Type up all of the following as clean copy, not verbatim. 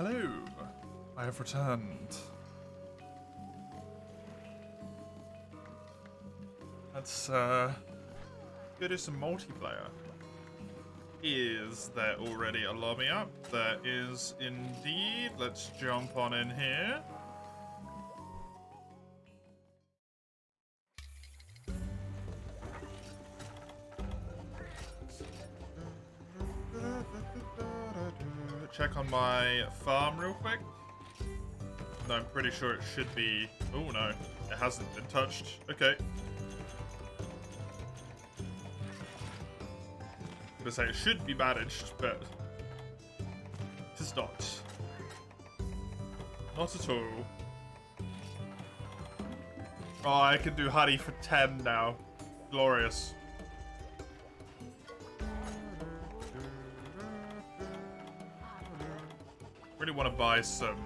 Hello, I have returned. Let's go do some multiplayer. Is there already a lobby up? There is indeed. Let's jump on in here. Check on my farm real quick. No, I'm pretty sure it should be... Oh no, it hasn't been touched. Okay. I'm gonna say it should be managed, but it is not. Not at all. Oh, I can do honey for 10 now. Glorious. Really want to buy some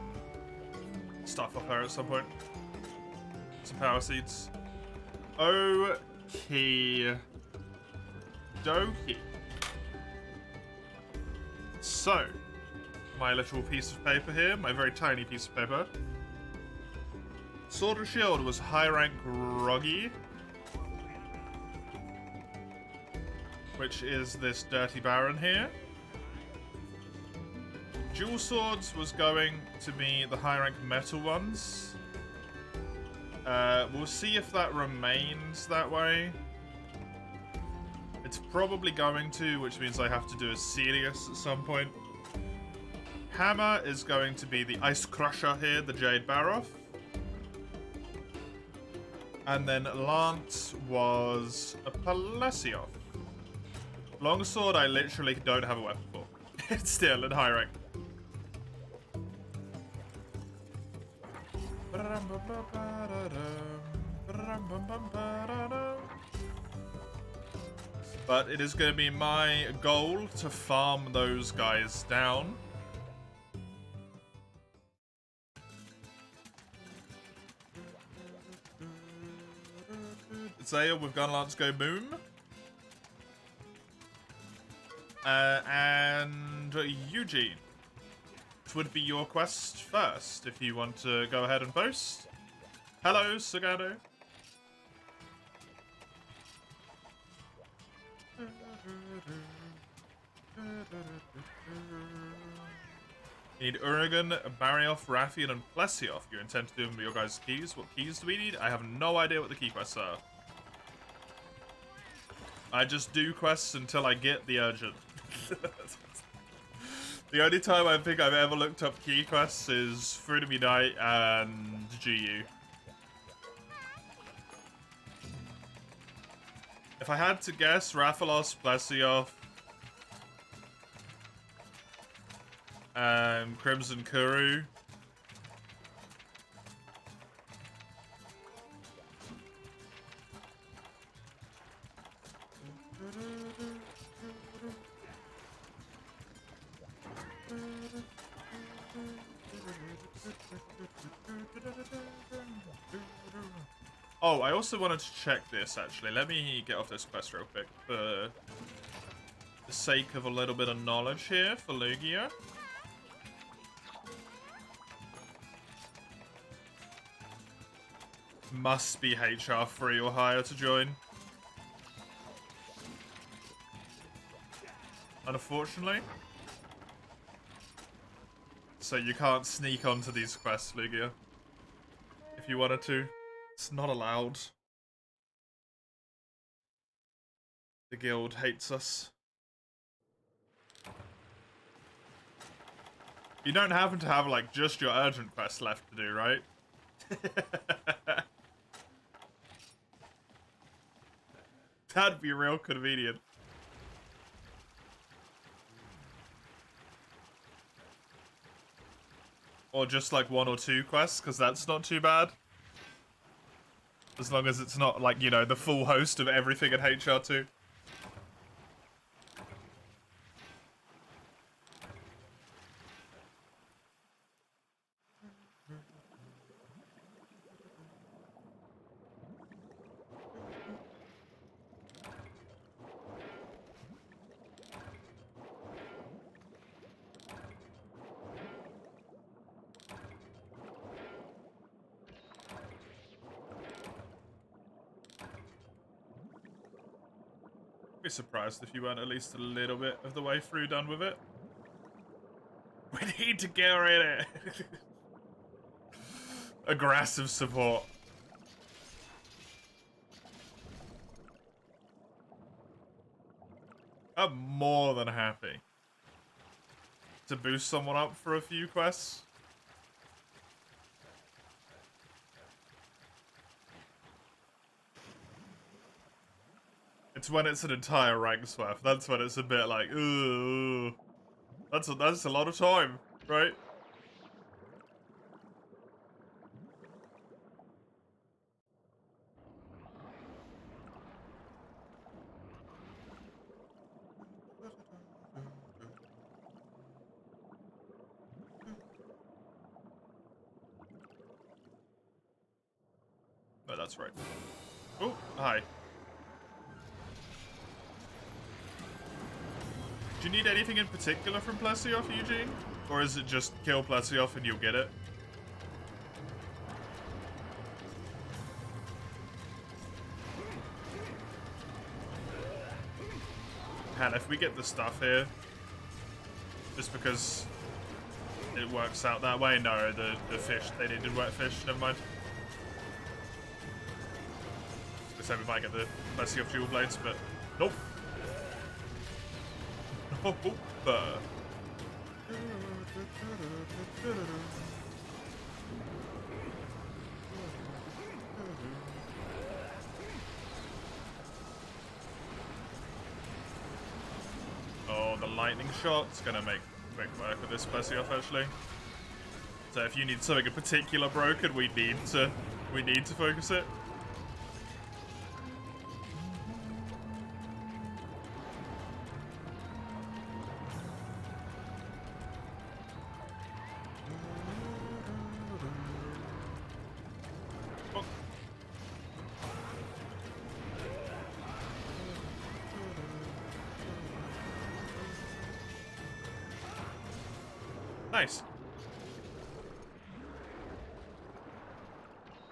stuff up there at some point. Some power seeds. Okay. Dokie. So, my little piece of paper here, my very tiny piece of paper. Sword and Shield was high rank groggy, which is this dirty baron here. Dual Swords was going to be the high rank metal ones. We'll see if that remains that way. It's probably going to, which means I have to do a Sirius at some point. Hammer is going to be the Ice Crusher here, the Jade Baroth. And then Lance was a Palasioth. Longsword I literally don't have a weapon for. It's still in high rank. But it is going to be my goal to farm those guys down. Zaya with Gunlance go boom. And Eugene. It would be your quest first, if you want to go ahead and post. Hello, Sagado. You need Urigan, Barioth, Rathian, and Plesioth. You intend to do them with your guys' keys. What keys do we need? I have no idea what the key quests are. I just do quests until I get the urgent. The only time I think I've ever looked up key quests is Freedom Unite and GU. If I had to guess, Rathalos, Plesioth, Crimson Kuru. Oh, I also wanted to check this, actually. Let me get off this quest real quick for the sake of a little bit of knowledge here for Lugia. Must be HR 3 or higher to join. Unfortunately. So you can't sneak onto these quests, Lugia. If you wanted to. It's not allowed. The guild hates us. You don't happen to have, like, just your urgent quest left to do, right? That'd be real convenient. Or just, like, 1 or 2 quests, because that's not too bad. As long as it's not, like, you know, the full host of everything in HR2. Be surprised if you weren't at least a little bit of the way through done with it. We need to get rid of it. Aggressive support. I'm more than happy to boost someone up for a few quests. It's when it's an entire rank swap. That's when it's a bit like, ooh, that's a lot of time, right? No, that's right. Oh, hi. Do you need anything in particular from Plesioff, Eugene? Or is it just kill Plesioff and you'll get it? Man, if we get the stuff here, just because it works out that way. No, the fish, they needed wet fish, never mind. They said we might get the Plesioff jewel blades, but nope. Nope. Oh, the lightning shot's gonna make quick work of this Plesioff actually. So if you need something in particular broken, we need to focus it. Nice.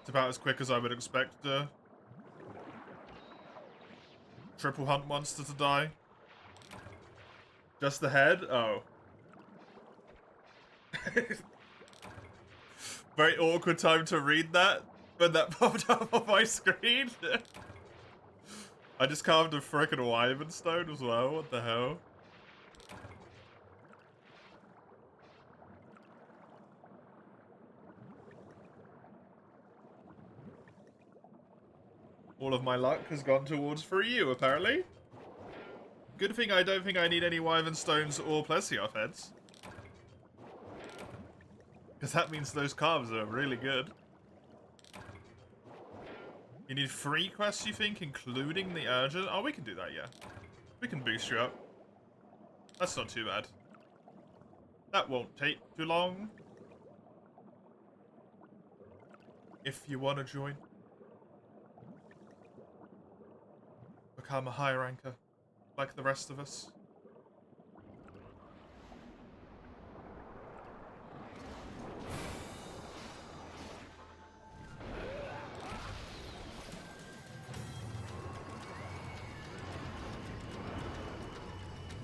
It's about as quick as I would expect a triple hunt monster to die. Just the head? Oh. Very awkward time to read that, but that popped up on my screen. I just carved a frickin' wyvern stone as well, what the hell? All of my luck has gone towards 3U, apparently. Good thing I don't think I need any wyvern stones or Plesioff heads. Because that means those carves are really good. You need 3 quests, you think, including the urgent? Oh, we can do that, yeah. We can boost you up. That's not too bad. That won't take too long. If you want to join. Become a high ranker, like the rest of us.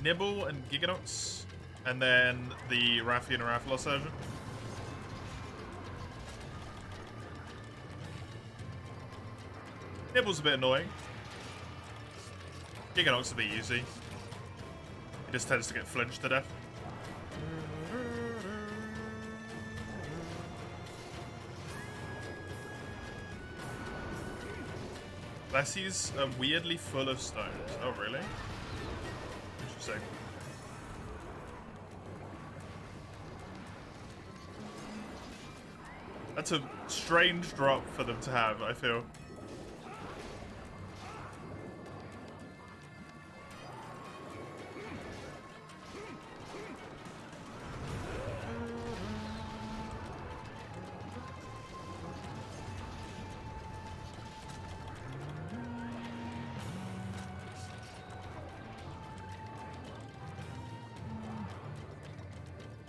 Nibble and Giganox, and then the Raffi and Rathalos urgent. Nibble's a bit annoying. Giganox will be easy. He just tends to get flinched to death. Lessie's weirdly full of stones. Oh, really? Interesting. That's a strange drop for them to have, I feel.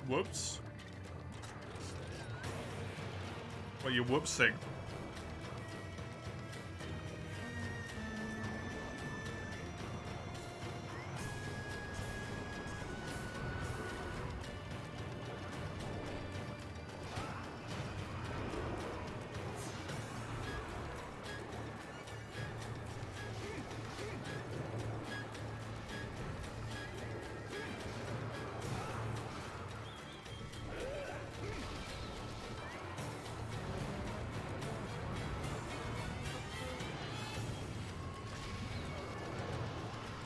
Whoops. What are you whoopsing?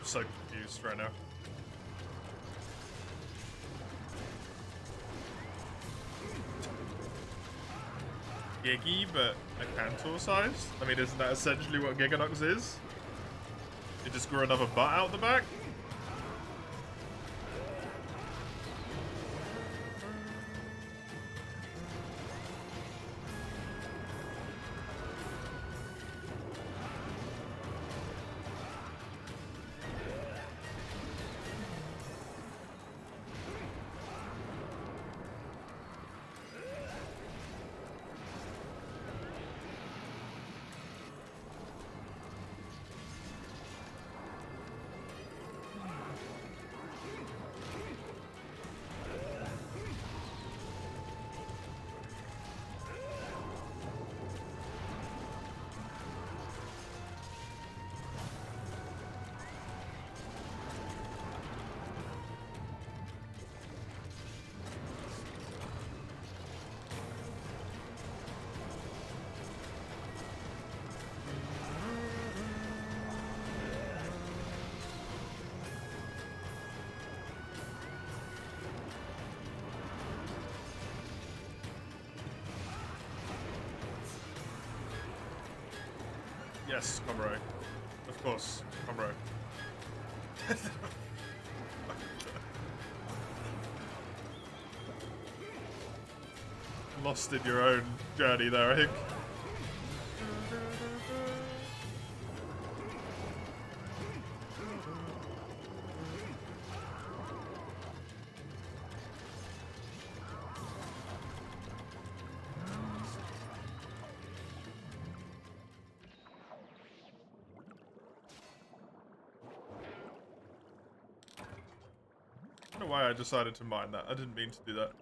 so confused right now. Giggy, but a Cantor size? I mean, isn't that essentially what Giganox is? You just grew another butt out the back? Yes, Comro. Of course, Comro. Lost in your own journey there, I think. I don't know why I decided to mine that. I didn't mean to do that.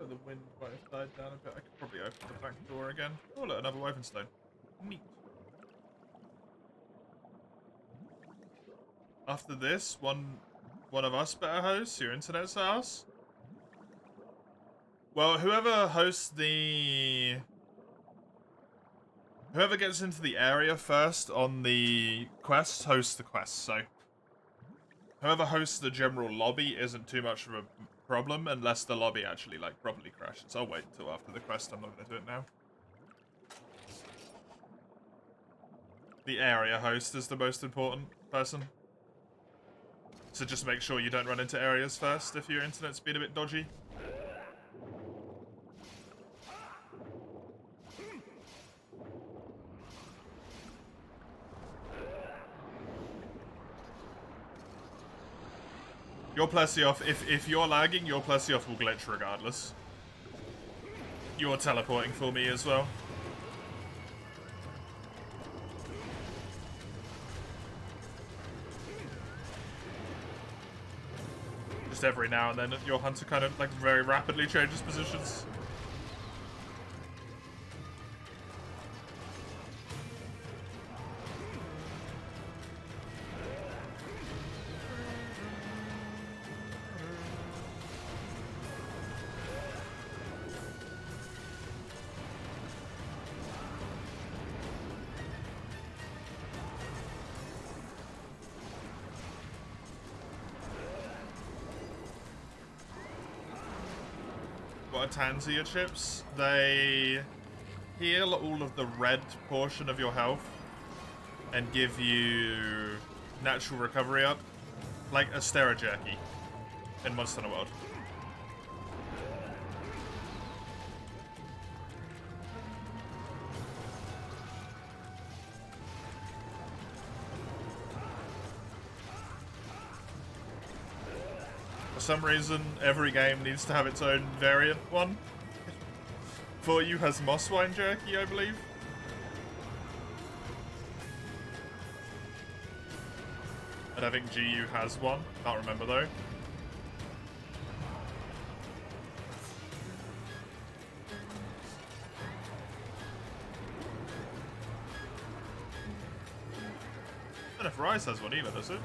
The wind might have died down a bit. I could probably open the back door again. Oh look, another woven stone. Neat. After this, one of us better hosts your internet's house. Well, whoever gets into the area first on the quest hosts the quest. So whoever hosts the general lobby isn't too much of a problem unless the lobby actually like properly crashes. I'll wait until after the quest. I'm not going to do it now. The area host is the most important person. So just make sure you don't run into areas first if your internet's been a bit dodgy. Your Plesioth, if you're lagging, your Plesioth will glitch regardless. You're teleporting for me as well. Just every now and then, your hunter kind of like very rapidly changes positions. Tanzia chips, they heal all of the red portion of your health and give you natural recovery up, like Astera Jerky in Monster Hunter World. For some reason, every game needs to have its own variant one. For you has Mosswine Jerky, I believe. And I think GU has one. Can't remember though. I don't know if Rise has one either, does it?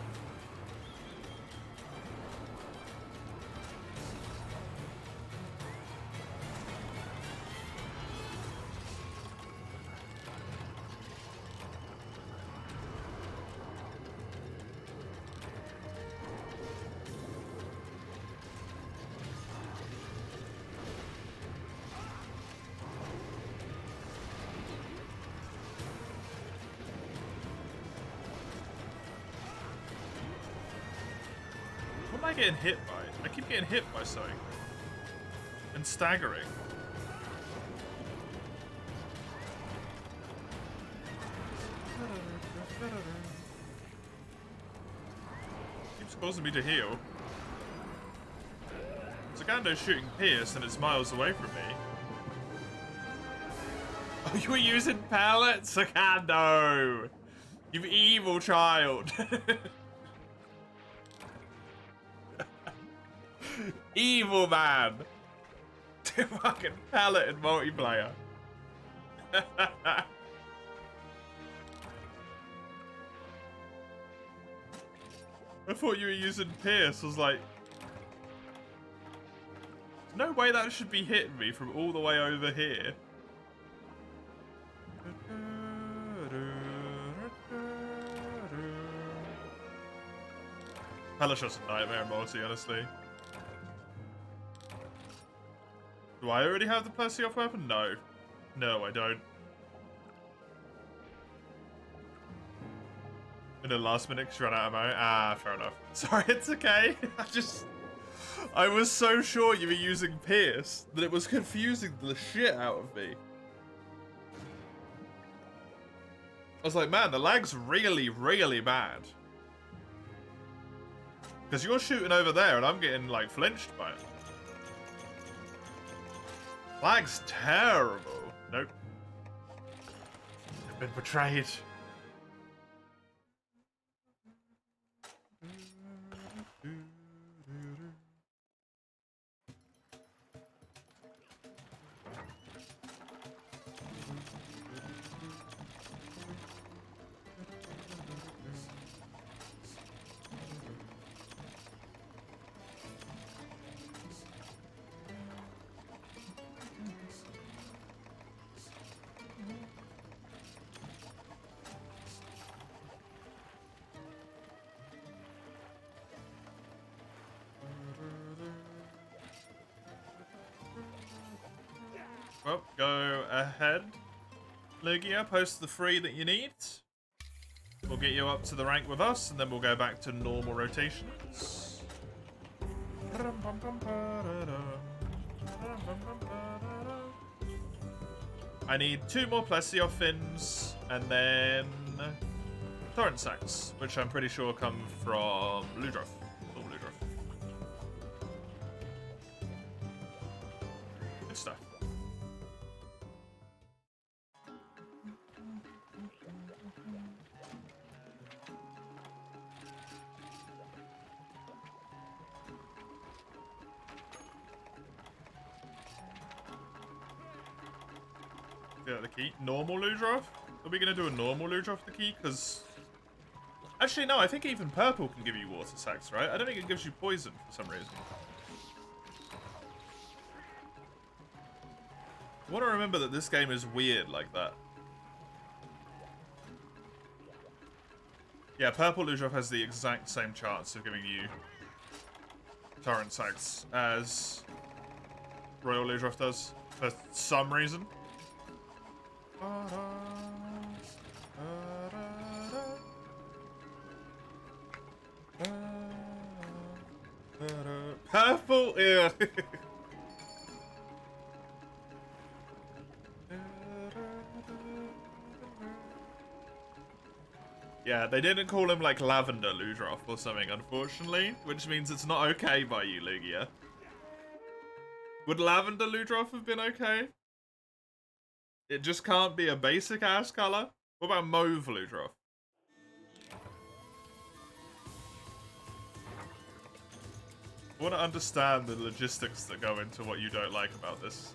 What am I getting hit by? I keep getting hit by something. And staggering. Keeps causing me to heal. Zagando's shooting Pierce and it's miles away from me. Oh, you were using pellets, Zagando! You evil child! Evil man! Fucking pellet in multiplayer. I thought you were using Pierce. I was like, there's no way that should be hitting me from all the way over here. Pellet shot's a nightmare in multi, honestly. Do I already have the Plessy off weapon? No. No, I don't. In the last minute, because you ran out of ammo. Ah, fair enough. Sorry, it's okay. I was so sure you were using Pierce that it was confusing the shit out of me. I was like, man, the lag's really, really bad. Because you're shooting over there and I'm getting, like, flinched by it. Lag's terrible. Nope. I've been betrayed. Well, go ahead. Lugia, post the 3 that you need. We'll get you up to the rank with us, and then we'll go back to normal rotations. I need 2 more Plesio fins, and then Torrent Sacks, which I'm pretty sure come from Ludroth. Good stuff. Yeah, the key. Normal Ludroth? Are we going to do a normal Ludroth the key? Because... Actually, no, I think even purple can give you water sacks, right? I don't think it gives you poison for some reason. I want to remember that this game is weird like that. Yeah, purple Ludroth has the exact same chance of giving you torrent sacks as Royal Ludroth does, for some reason. Purple, yeah. Yeah, they didn't call him like Lavender Ludroth or something, unfortunately, which means it's not okay by you, Lugia. Would Lavender Ludroth have been okay? It just can't be a basic ass color? What about Mauve Ludroth? I want to understand the logistics that go into what you don't like about this.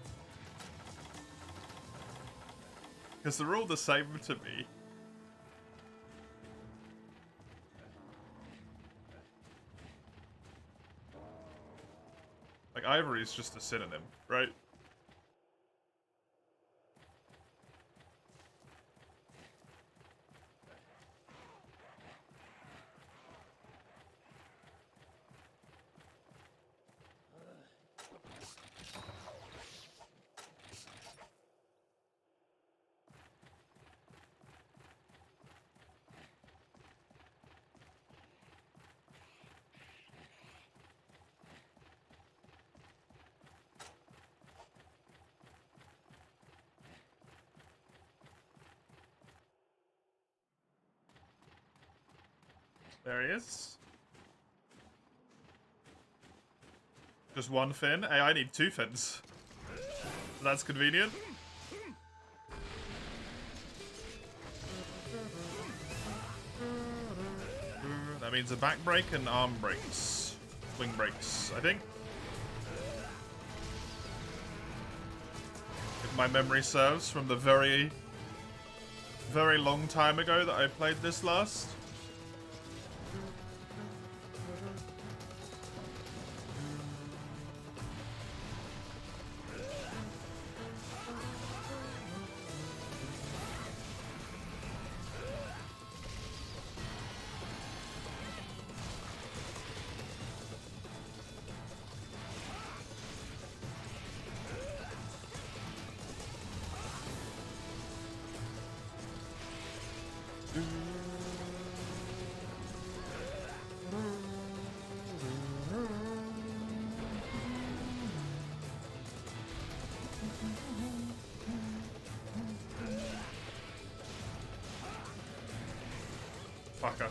Because they're all the same to me. Like, ivory is just a synonym, right? There he is. Just one fin? Hey, I need 2 fins. That's convenient. That means a back brake and arm brakes. Wing brakes, I think. If my memory serves from the very, very long time ago that I played this last. Fucker.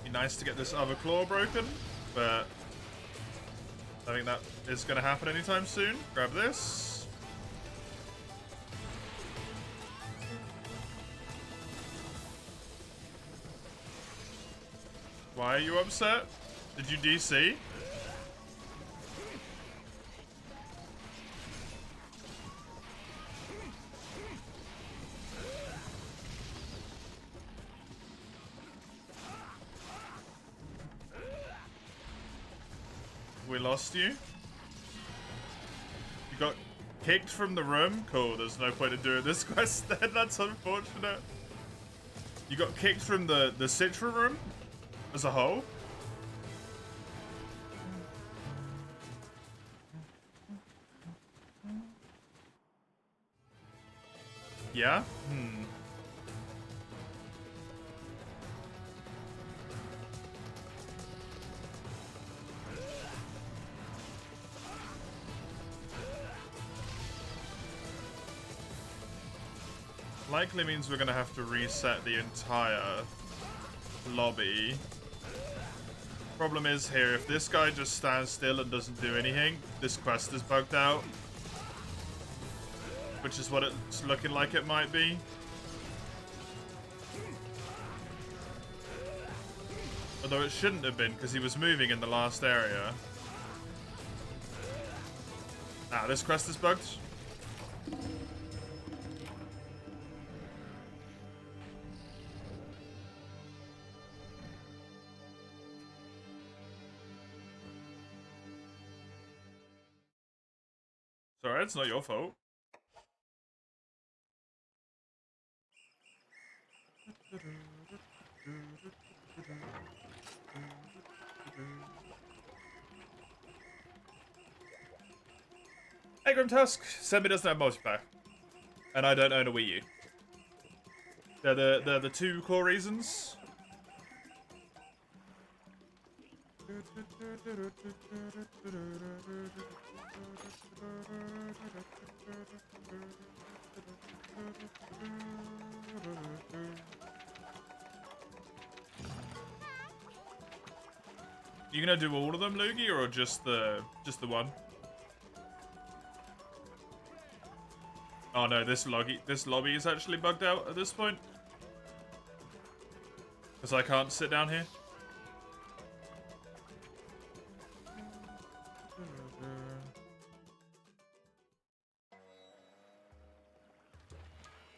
Be nice to get this other claw broken, but I think that is going to happen anytime soon. Grab this. Why are you upset? Did you DC? We lost you. You got kicked from the room? Cool, there's no point in doing this quest then. That's unfortunate. You got kicked from the Citra room as a whole? Yeah? Likely means we're gonna have to reset the entire lobby. Problem is here, if this guy just stands still and doesn't do anything, this quest is bugged out. Which is what it's looking like it might be. Although it shouldn't have been, because he was moving in the last area. Ah, this quest is bugged. Sorry, it's not your fault. Hey Grimtusk, Semi doesn't have multiplayer. And I don't own a Wii U. They're the two core reasons. You gonna do all of them, Luigi, or just the one? Oh no, this lobby is actually bugged out at this point. Because I can't sit down here.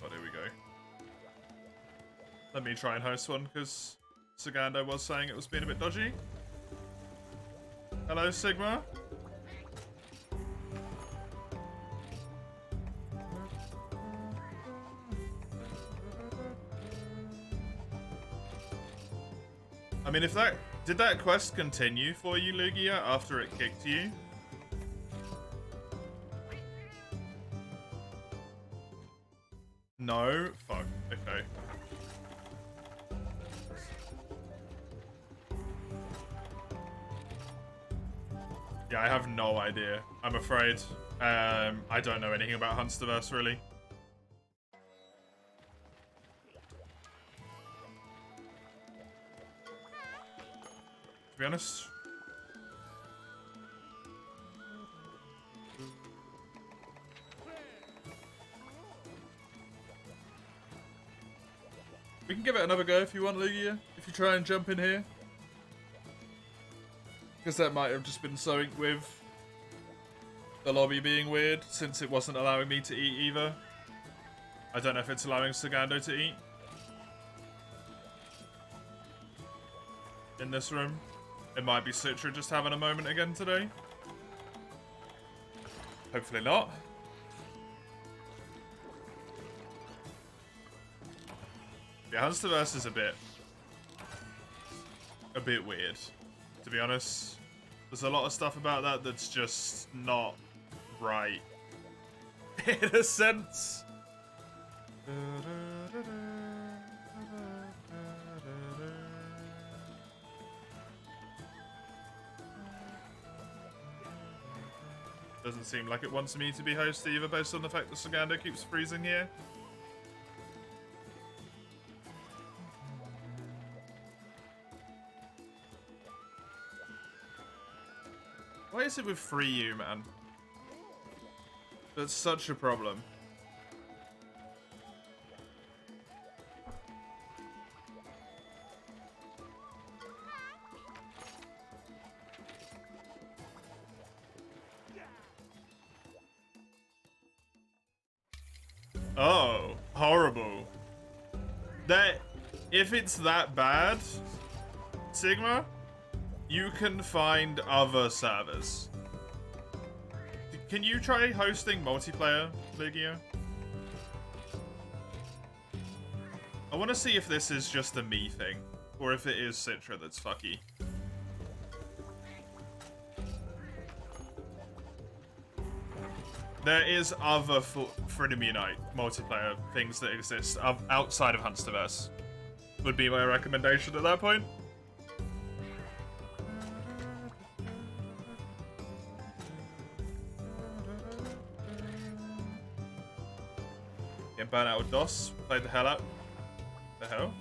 Oh, there we go. Let me try and host one, because Sagando was saying it was being a bit dodgy. Hello, Sigma. I mean, did that quest continue for you, Lugia, after it kicked you? No? Fuck. Okay. Yeah, I have no idea. I'm afraid. I don't know anything about Hunsterverse, really. To be honest. We can give it another go if you want, Lugia. If you try and jump in here. Because that might have just been something with the lobby being weird, since it wasn't allowing me to eat either. I don't know if it's allowing Sagando to eat. In this room. It might be Citra just having a moment again today. Hopefully not. Yeah, Hunsterverse is a bit weird, to be honest. There's a lot of stuff about that that's just not right. In a sense. Doesn't seem like it wants me to be host either, based on the fact that Sagando keeps freezing here. Why is it with 3U, man? That's such a problem. Oh, horrible. If it's that bad, Sigma, you can find other servers. Can you try hosting multiplayer, Lugia? I want to see if this is just a me thing, or if it is Citra that's fucky. There is other Freedom Unite multiplayer things that exist outside of Hunsterverse. Would be my recommendation at that point. Getting burnt out with DOS. Played the hell out. The hell?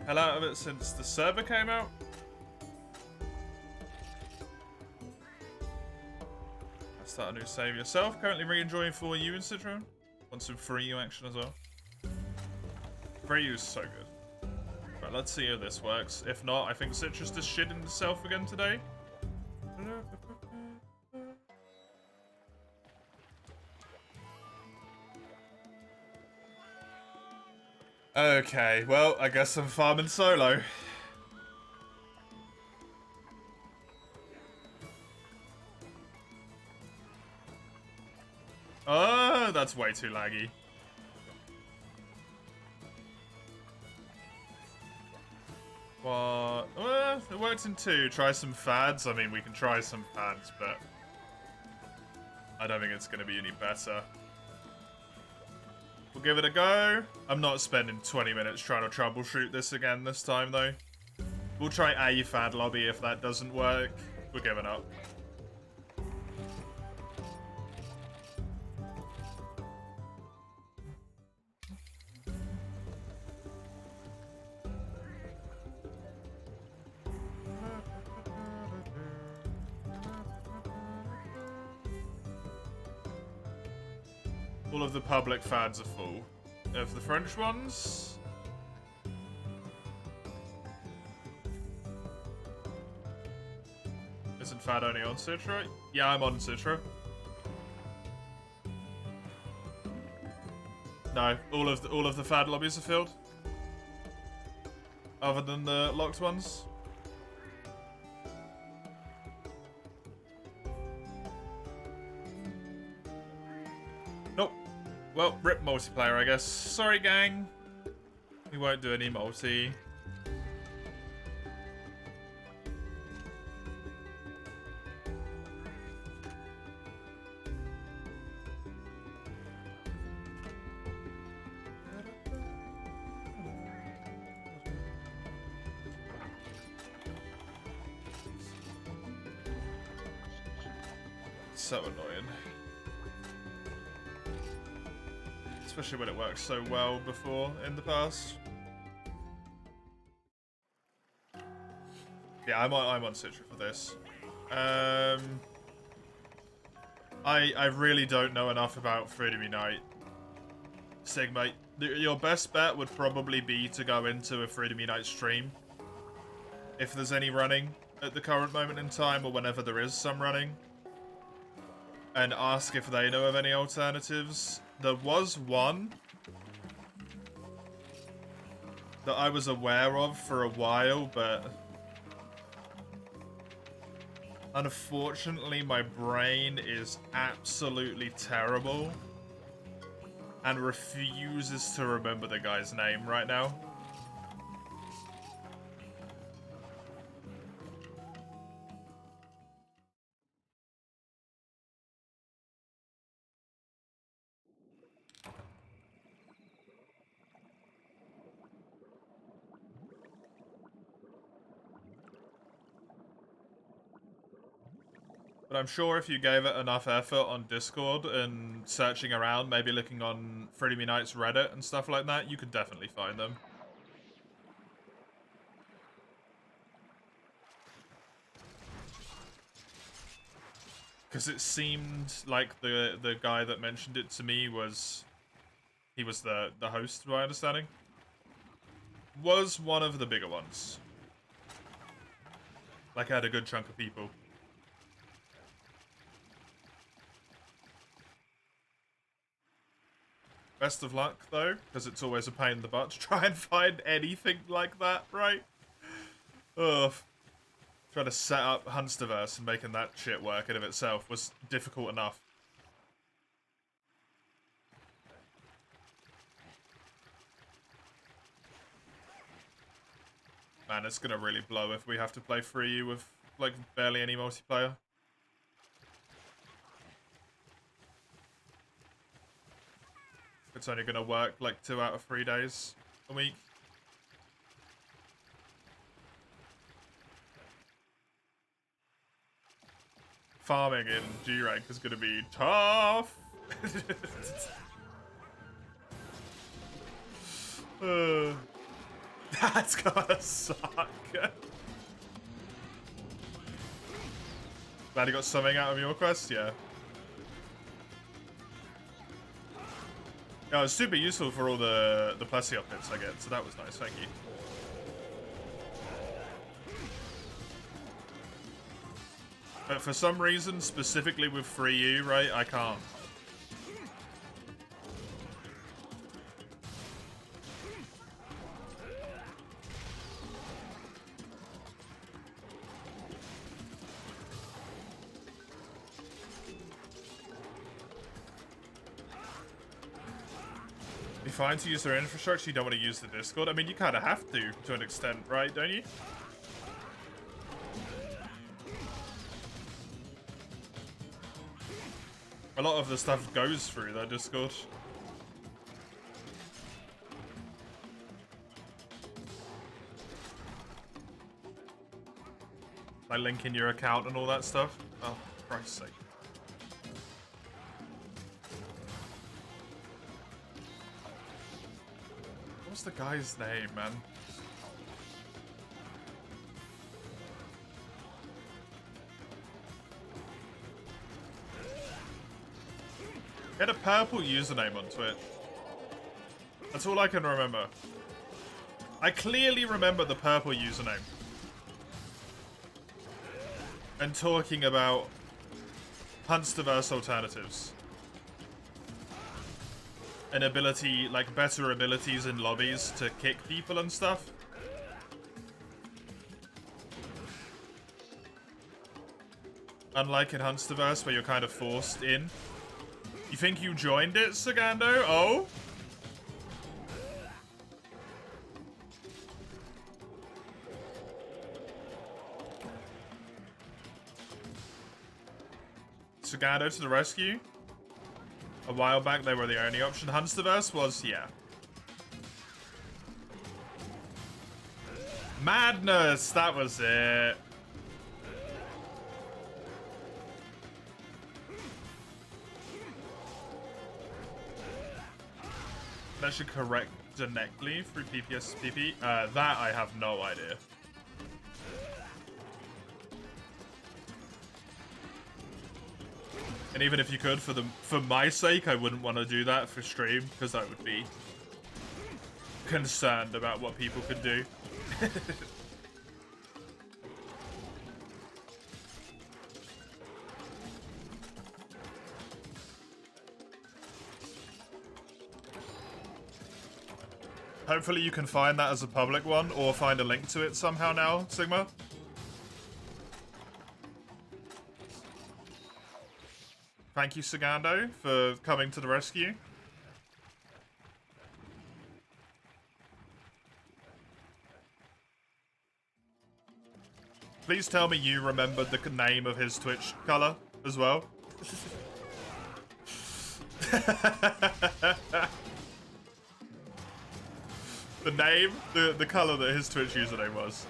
Hell out of it since the server came out. Start a new save yourself. Currently re-enjoying 4U in Citron. Want some 3U action as well. 3U is so good. Right, let's see how this works. If not, I think Citrus just shitting itself again today. Okay, well, I guess I'm farming solo. Oh, that's way too laggy. What? Well, it worked in 2. Try some fads. I mean, we can try some fads, but I don't think it's going to be any better. We'll give it a go. I'm not spending 20 minutes trying to troubleshoot this again this time, though. We'll try a fad lobby. If that doesn't work, we're giving up. All of the public fads are full. Of the French ones... Isn't fad only on Citra? Yeah, I'm on Citra. No, all of the fad lobbies are filled. Other than the locked ones. Nope. Well, rip multiplayer, I guess. Sorry, gang. We won't do any multi. So annoying. Especially when it worked so well before in the past. Yeah, I'm on Citra for this. I really don't know enough about Freedom Unite. Sigma, your best bet would probably be to go into a Freedom Unite stream. If there's any running at the current moment in time, or whenever there is some running. And ask if they know of any alternatives. There was one that I was aware of for a while, but unfortunately my brain is absolutely terrible and refuses to remember the guy's name right now. But I'm sure if you gave it enough effort on Discord and searching around, maybe looking on Freedom Unite's Reddit and stuff like that, you could definitely find them. Because it seemed like the guy that mentioned it to me was... He was the host, to my understanding. Was one of the bigger ones. Like, I had a good chunk of people. Best of luck, though, because it's always a pain in the butt to try and find anything like that, right? Ugh. Trying to set up Hunsterverse and making that shit work in of itself was difficult enough. Man, it's gonna really blow if we have to play 3U with, like, barely any multiplayer. It's only gonna work, like, 2 out of 3 days a week. Farming in G-Rank is gonna be tough! That's gonna suck. Glad you got something out of your quest, yeah. Yeah, it was super useful for all the Plessy updates I get, so that was nice, thank you. But for some reason, specifically with 3U, right, I can't. Be fine to use their infrastructure, you don't want to use the Discord. I mean, you kind of have to an extent, right, don't you? A lot of the stuff goes through their Discord. Like linking your account and all that stuff. Oh, for Christ's sake. What's the guy's name, man? He had a purple username on Twitch. That's all I can remember. I clearly remember the purple username. And talking about Huntsverse alternatives. An ability, like better abilities in lobbies to kick people and stuff. Unlike in Huntsverse where you're kind of forced in. You think you joined it, Sagando? Oh? Sagando to the rescue. A while back, they were the only option. Huntsverse was, yeah. Madness! That was it. That should correct directly through PPSPP. That I have no idea. And even if you could, for my sake, I wouldn't want to do that for stream, because I would be concerned about what people could do. Hopefully you can find that as a public one, or find a link to it somehow now, Sigma. Thank you, Sagando, for coming to the rescue. Please tell me you remembered the name of his Twitch color as well. The name, the color that his Twitch username was.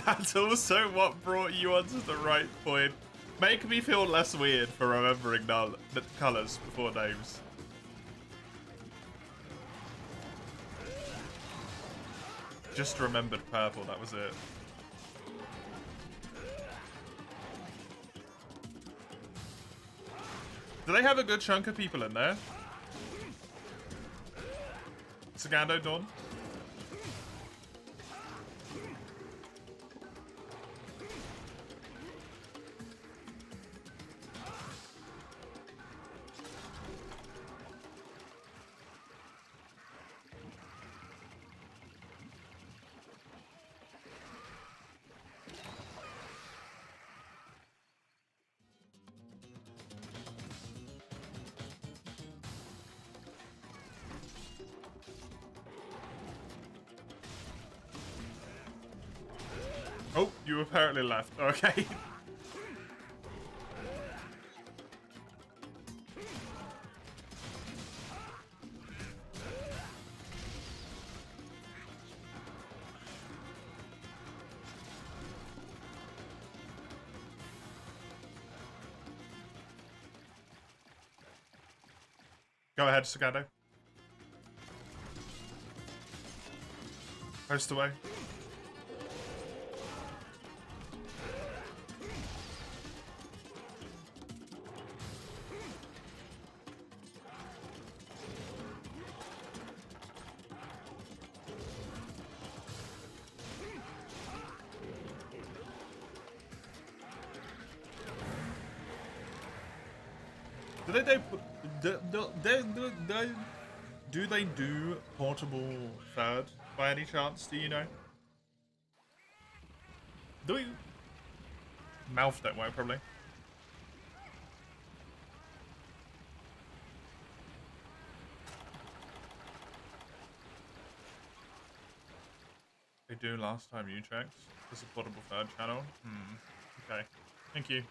That's also what brought you onto the right point. Make me feel less weird for remembering the colors before names. Just remembered purple, that was it. Do they have a good chunk of people in there? Sagando, Dawn? Oh, you apparently left. Okay. Go ahead, Sagando. Post away. Do they do portable third by any chance? Do you know? Do you? Mouth don't work probably. They do last time you checked. This is a portable third channel. Okay. Thank you.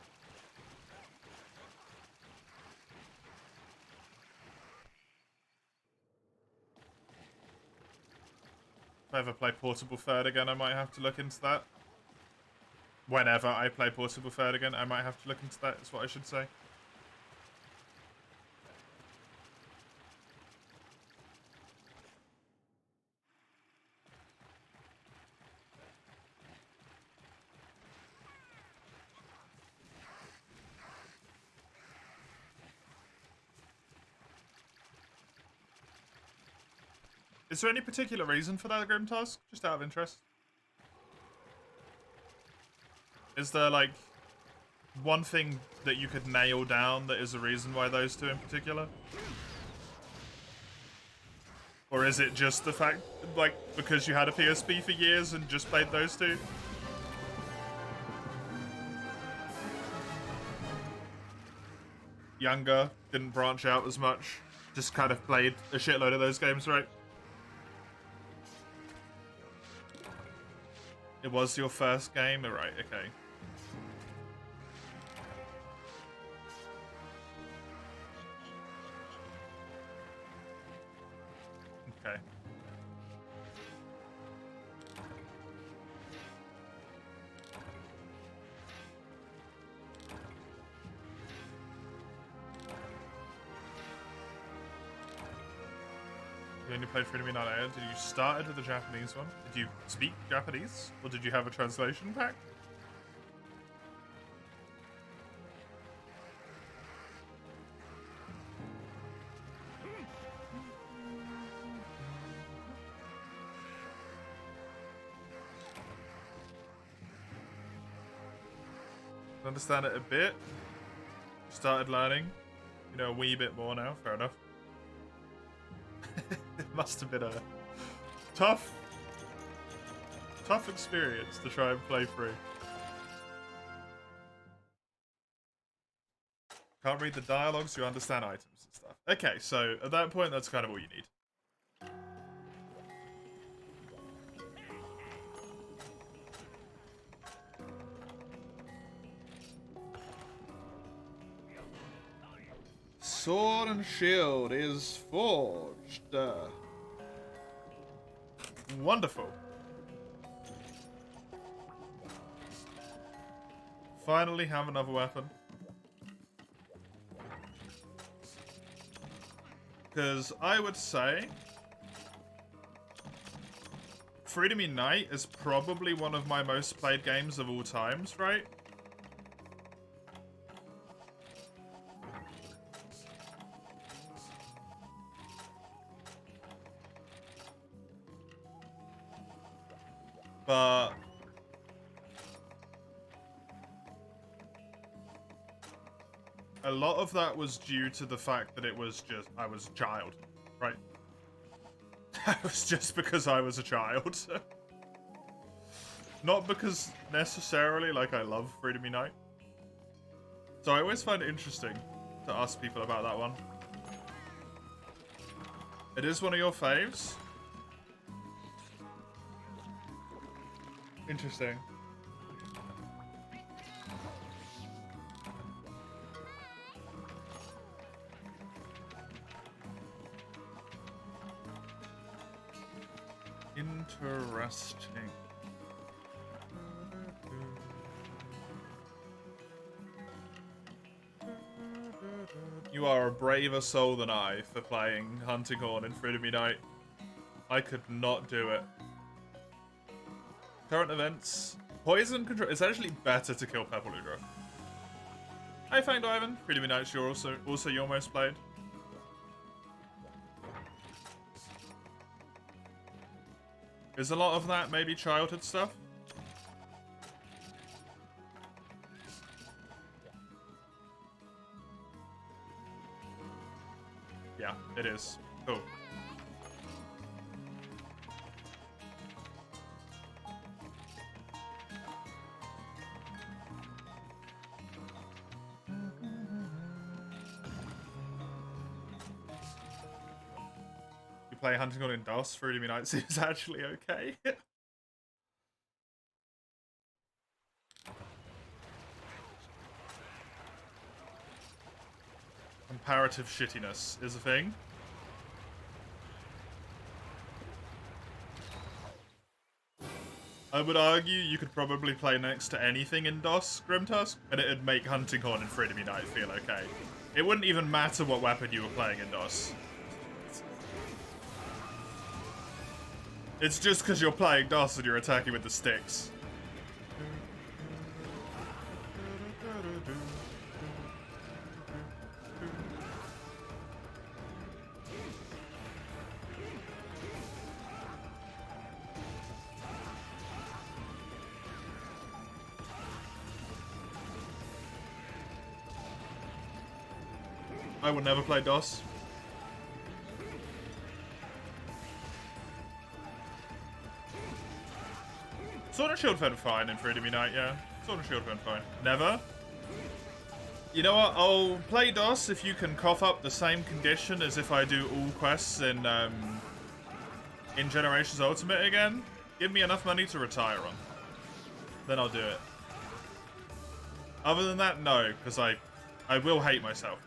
If I ever play portable third again, I might have to look into that. Whenever I play portable third again, I might have to look into that, is what I should say. Is there any particular reason for that grim task? Just out of interest. Is there, like, one thing that you could nail down that is the reason why those two in particular? Or is it just the fact, like, because you had a PSP for years and just played those two? Younger, didn't branch out as much, just kind of played a shitload of those games, right? It was your first game? Right, okay. Okay. You only played Freedom Unite. Did you start with the Japanese one? Did you speak Japanese? Or did you have a translation pack? Understand it a bit. Started learning. You know, a wee bit more now. Fair enough. It must have been a tough experience to try and play through. Can't read the dialogues, you understand items and stuff. Okay, so at that point, that's kind of all you need. Sword and shield is forged. Wonderful. Finally have another weapon. Because I would say Freedom Unite is probably one of my most played games of all times, right? But a lot of that was due to the fact that it was just, I was a child, right? That was just because I was a child. Not because necessarily, like, I love Freedom Unite. So I always find it interesting to ask people about that one. It is one of your faves? Interesting. Interesting. You are a braver soul than I for playing Hunting Horn in Freedom Unite. I could not do it. Current events. Poison control. It's actually better to kill Purple Ludra. Hey, Fanged Ivan. Freedom Unite's also your most played. Is a lot of that maybe childhood stuff? Yeah, it is. Cool. You play Hunting on in DOS for Enemy Nights is actually okay. Comparative shittiness is a thing. I would argue you could probably play next to anything in DOS, Grimtusk, and it'd make Hunting Horn and Freedom Unite feel okay. It wouldn't even matter what weapon you were playing in DOS. It's just because you're playing DOS and you're attacking with the sticks. I would never play DOS. Sword and Shield went fine in Freedom Unite, yeah. Sword and Shield went fine. Never? You know what? I'll play DOS if you can cough up the same condition as if I do all quests in Generations Ultimate again. Give me enough money to retire on. Then I'll do it. Other than that, no, because I will hate myself.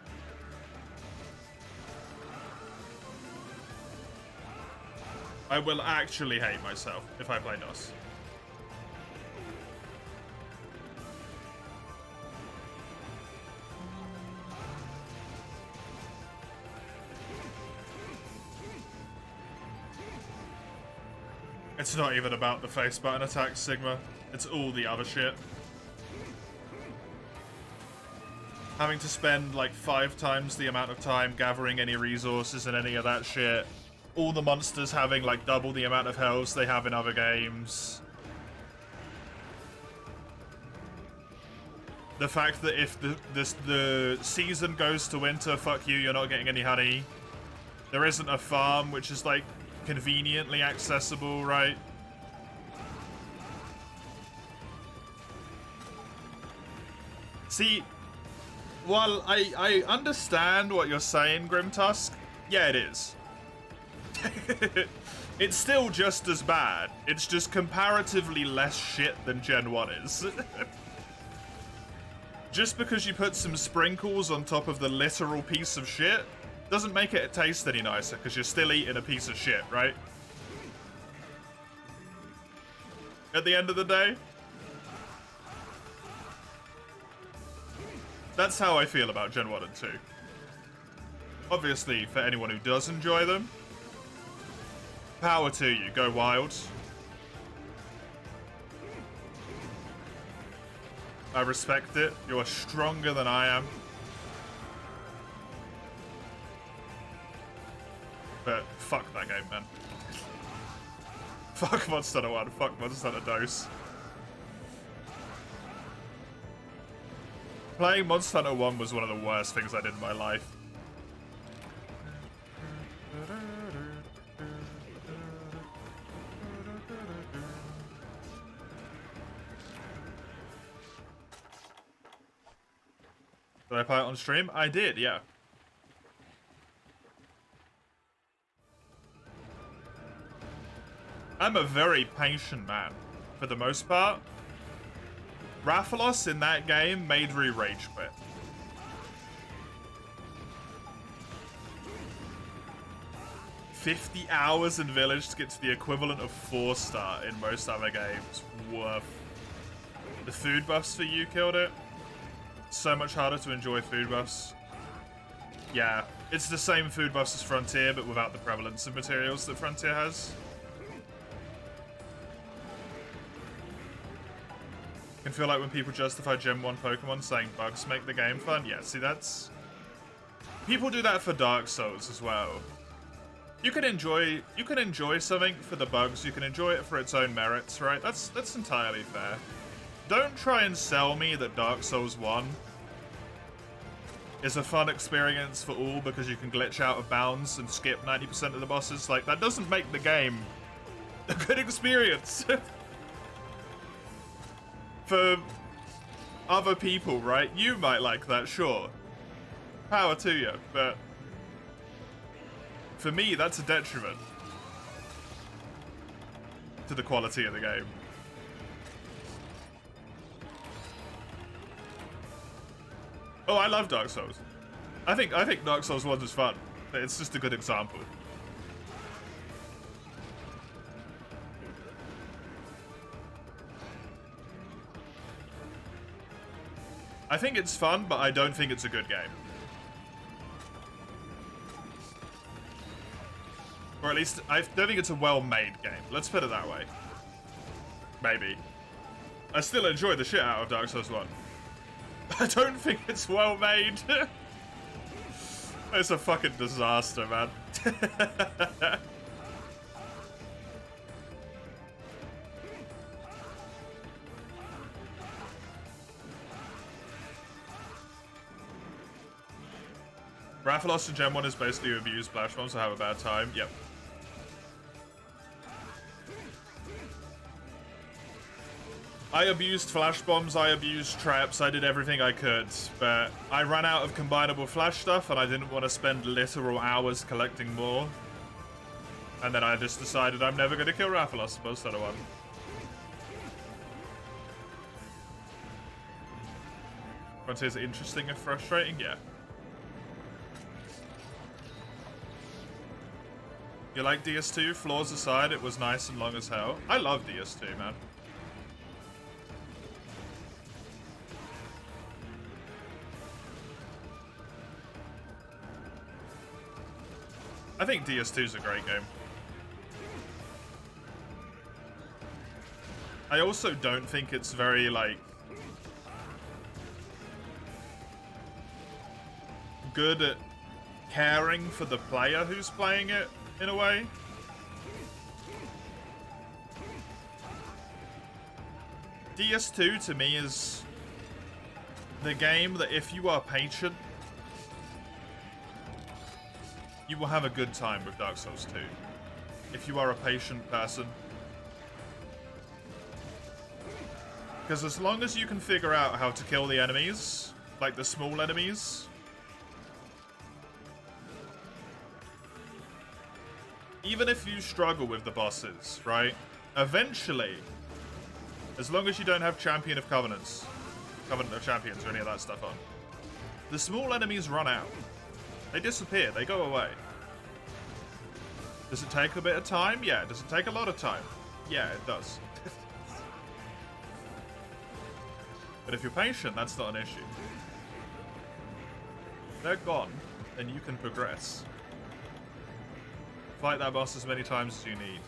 I will actually hate myself if I play DOS. It's not even about the face button attacks, Sigma. It's all the other shit. Having to spend like 5 times the amount of time gathering any resources and any of that shit. All the monsters having like double the amount of health they have in other games. The fact that if the season goes to winter, fuck you, you're not getting any honey. There isn't a farm which is like conveniently accessible, right? See, while I understand what you're saying, Grimtusk, yeah, it is. It's still just as bad. It's just comparatively less shit than Gen 1 is. Just because you put some sprinkles on top of the literal piece of shit doesn't make it taste any nicer, because you're still eating a piece of shit, right? At the end of the day. That's how I feel about Gen 1 and 2. Obviously, for anyone who does enjoy them, power to you, go wild. I respect it. You are stronger than I am. But fuck that game, man. Fuck Monster Hunter 1, fuck Monster Hunter Dose. Playing Monster Hunter 1 was one of the worst things I did in my life. Did I play it on stream? I did, yeah. I'm a very patient man, for the most part. Rathalos in that game made me rage quit. $50 hours in Village to get to the equivalent of 4-star in most other games. Woof. The food buffs for you killed it. So much harder to enjoy food buffs. Yeah, it's the same food buffs as Frontier, but without the prevalence of materials that Frontier has. Can feel like when people justify Gen 1 Pokemon saying bugs make the game fun. Yeah, see, that's... People do that for Dark Souls as well. You can enjoy something for the bugs, you can enjoy it for its own merits, right? That's entirely fair. Don't try and sell me that Dark Souls 1 is a fun experience for all because you can glitch out of bounds and skip 90% of the bosses. Like, that doesn't make the game a good experience. For other people, right? You might like that, sure. Power to you, but for me, that's a detriment to the quality of the game. Oh, I love Dark Souls. I think Dark Souls 1 is fun. It's just a good example. I think it's fun, but I don't think it's a good game. Or at least, I don't think it's a well-made game. Let's put it that way. Maybe. I still enjoy the shit out of Dark Souls 1. I don't think it's well-made. It's a fucking disaster, man. Rathalos in Gen 1 is basically you abuse Flash Bombs to have a bad time. Yep. I abused Flash Bombs, I abused traps, I did everything I could, but I ran out of combinable flash stuff and I didn't want to spend literal hours collecting more. And then I just decided I'm never going to kill Rathalos, most other one. Frontier's interesting and frustrating, yeah. You like DS2? Flaws aside, it was nice and long as hell. I love DS2, man. I think DS2 is a great game. I also don't think it's very, like, good at caring for the player who's playing it, in a way. DS2, to me, is the game that if you are patient, you will have a good time with Dark Souls 2. If you are a patient person. Because as long as you can figure out how to kill the enemies, like the small enemies, even if you struggle with the bosses, right? Eventually, as long as you don't have Champion of Covenants, Covenant of Champions or any of that stuff on, the small enemies run out. They disappear, they go away. Does it take a bit of time? Yeah. Does it take a lot of time? Yeah, it does. But if you're patient, that's not an issue. If they're gone, then you can progress. Fight that boss as many times as you need.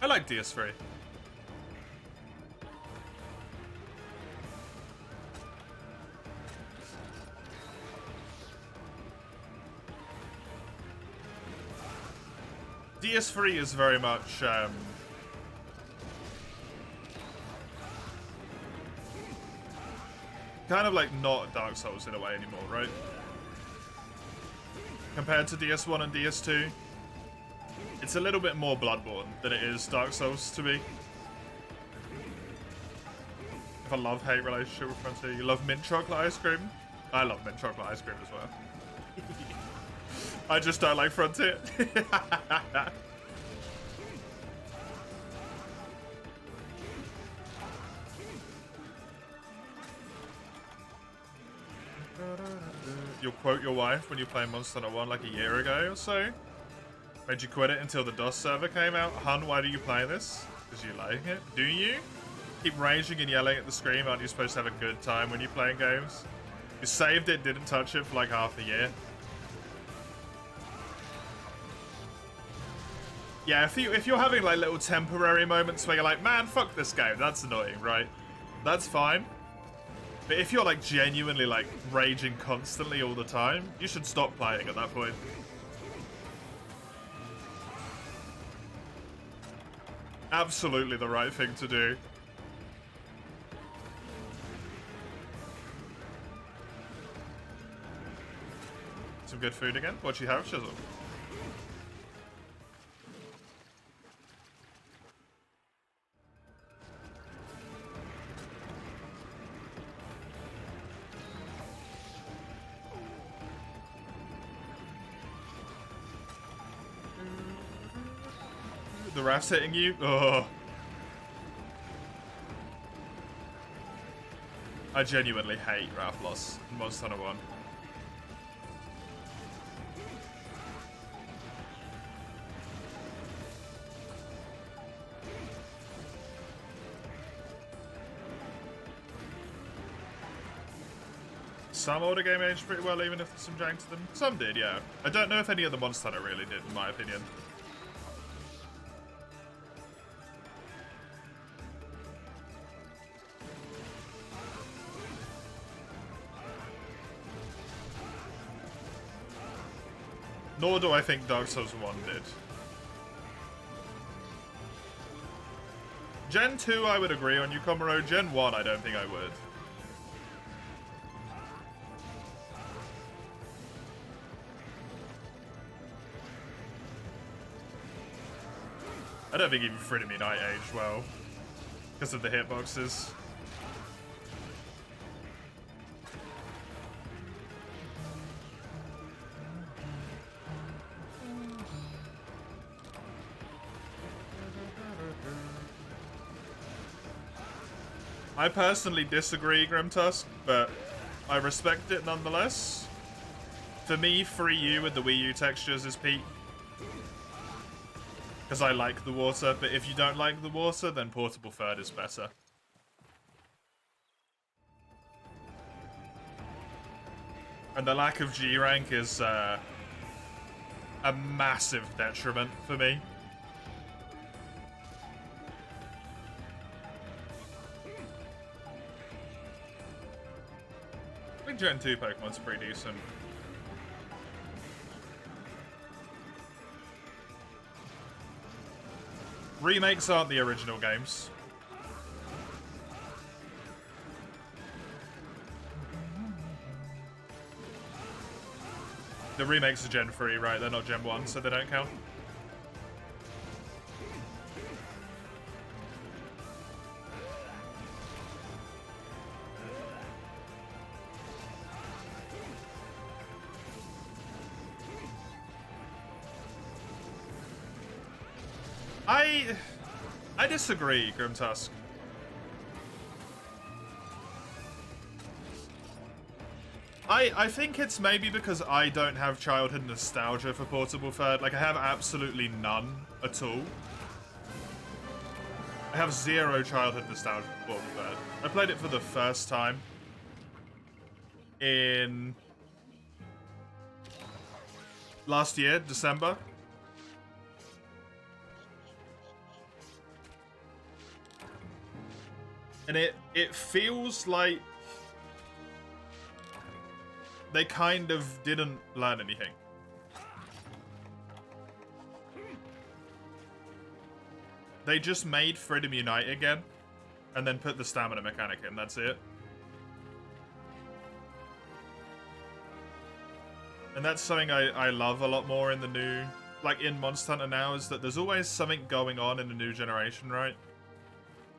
I like DS3. DS3 is very much, kind of like not Dark Souls in a way anymore, right? Compared to DS1 and DS2, it's a little bit more Bloodborne than it is Dark Souls to me. If a love-hate relationship with Frontier, you love mint chocolate ice cream? I love mint chocolate ice cream as well. I just don't like Frontier. You'll quote your wife when you play Monster Hunter 1 like a year ago or so. Made you quit it until the DOS server came out. Hun, why do you play this? Because you like it? Do you? Keep raging and yelling at the screen. Aren't you supposed to have a good time when you're playing games? You saved it, didn't touch it for like half a year. Yeah, if you're having like little temporary moments where you're like, man, fuck this game, that's annoying, right? That's fine. But if you're like genuinely like raging constantly all the time, you should stop playing at that point. Absolutely the right thing to do. some good food again. What you have, Chisel? The raft's hitting you? Oh. I genuinely hate raft loss in Monster Hunter 1. Some older game aged pretty well, even if there's some jank to them. Some did, yeah. I don't know if any of the Monster Hunter really did, in my opinion. Nor do I think Dark Souls 1 did. Gen 2 I would agree on you, Komuro. Gen 1 I don't think I would. I don't think even Freedom Unite aged well. Because of the hitboxes. I personally disagree, Grimtusk, but I respect it nonetheless. For me, 3U with the Wii U textures is peak. Because I like the water, but if you don't like the water, then Portable Third is better. And the lack of G rank is a massive detriment for me. I think Gen 2 Pokemon's pretty decent. Remakes aren't the original games. The remakes are Gen 3, right? They're not Gen 1, so they don't count. I disagree, Grimtusk. I think it's maybe because I don't have childhood nostalgia for Portable Third. Like, I have absolutely none at all. I have zero childhood nostalgia for Portable Third. I played it for the first time in last year, December. And it feels like they kind of didn't learn anything. They just made Freedom Unite again, and then put the stamina mechanic in, that's it. And that's something I love a lot more in the new, like in Monster Hunter now, is that there's always something going on in the new generation, right?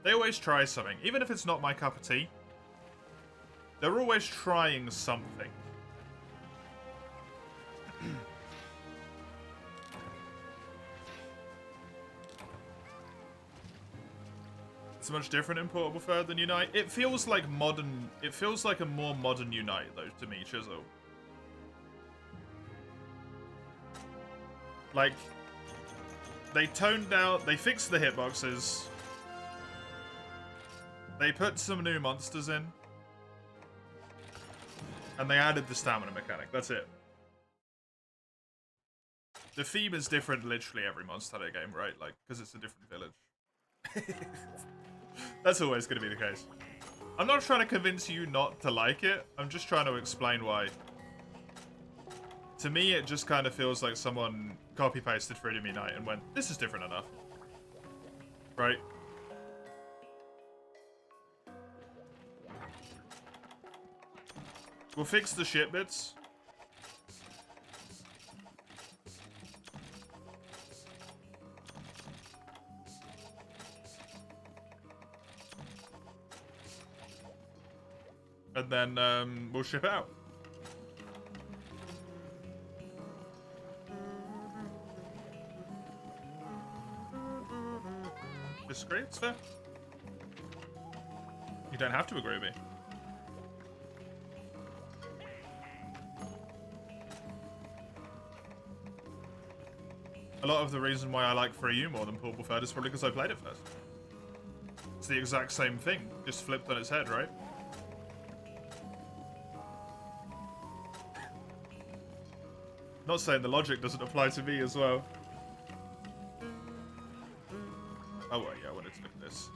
They always try something. Even if it's not my cup of tea, they're always trying something. It's much different in Portable Third than Unite. It feels like modern. It feels like a more modern Unite, though, to me, Chisel. Like, they toned down. They fixed the hitboxes. They put some new monsters in. And they added the stamina mechanic. That's it. The theme is different literally every Monster Hunter game, right? Like, because it's a different village. That's always going to be the case. I'm not trying to convince you not to like it. I'm just trying to explain why. To me, it just kind of feels like someone copy-pasted Freedom Unite and went, this is different enough. Right? We'll fix the shit bits. and then we'll ship it out. Disagree? It's fair. You don't have to agree with me. A lot of the reason why I like MH3U more than Portable Third is probably because I played it first. It's the exact same thing, just flipped on its head, right? Not saying the logic doesn't apply to me as well. Oh, well, yeah, I wanted to look at this.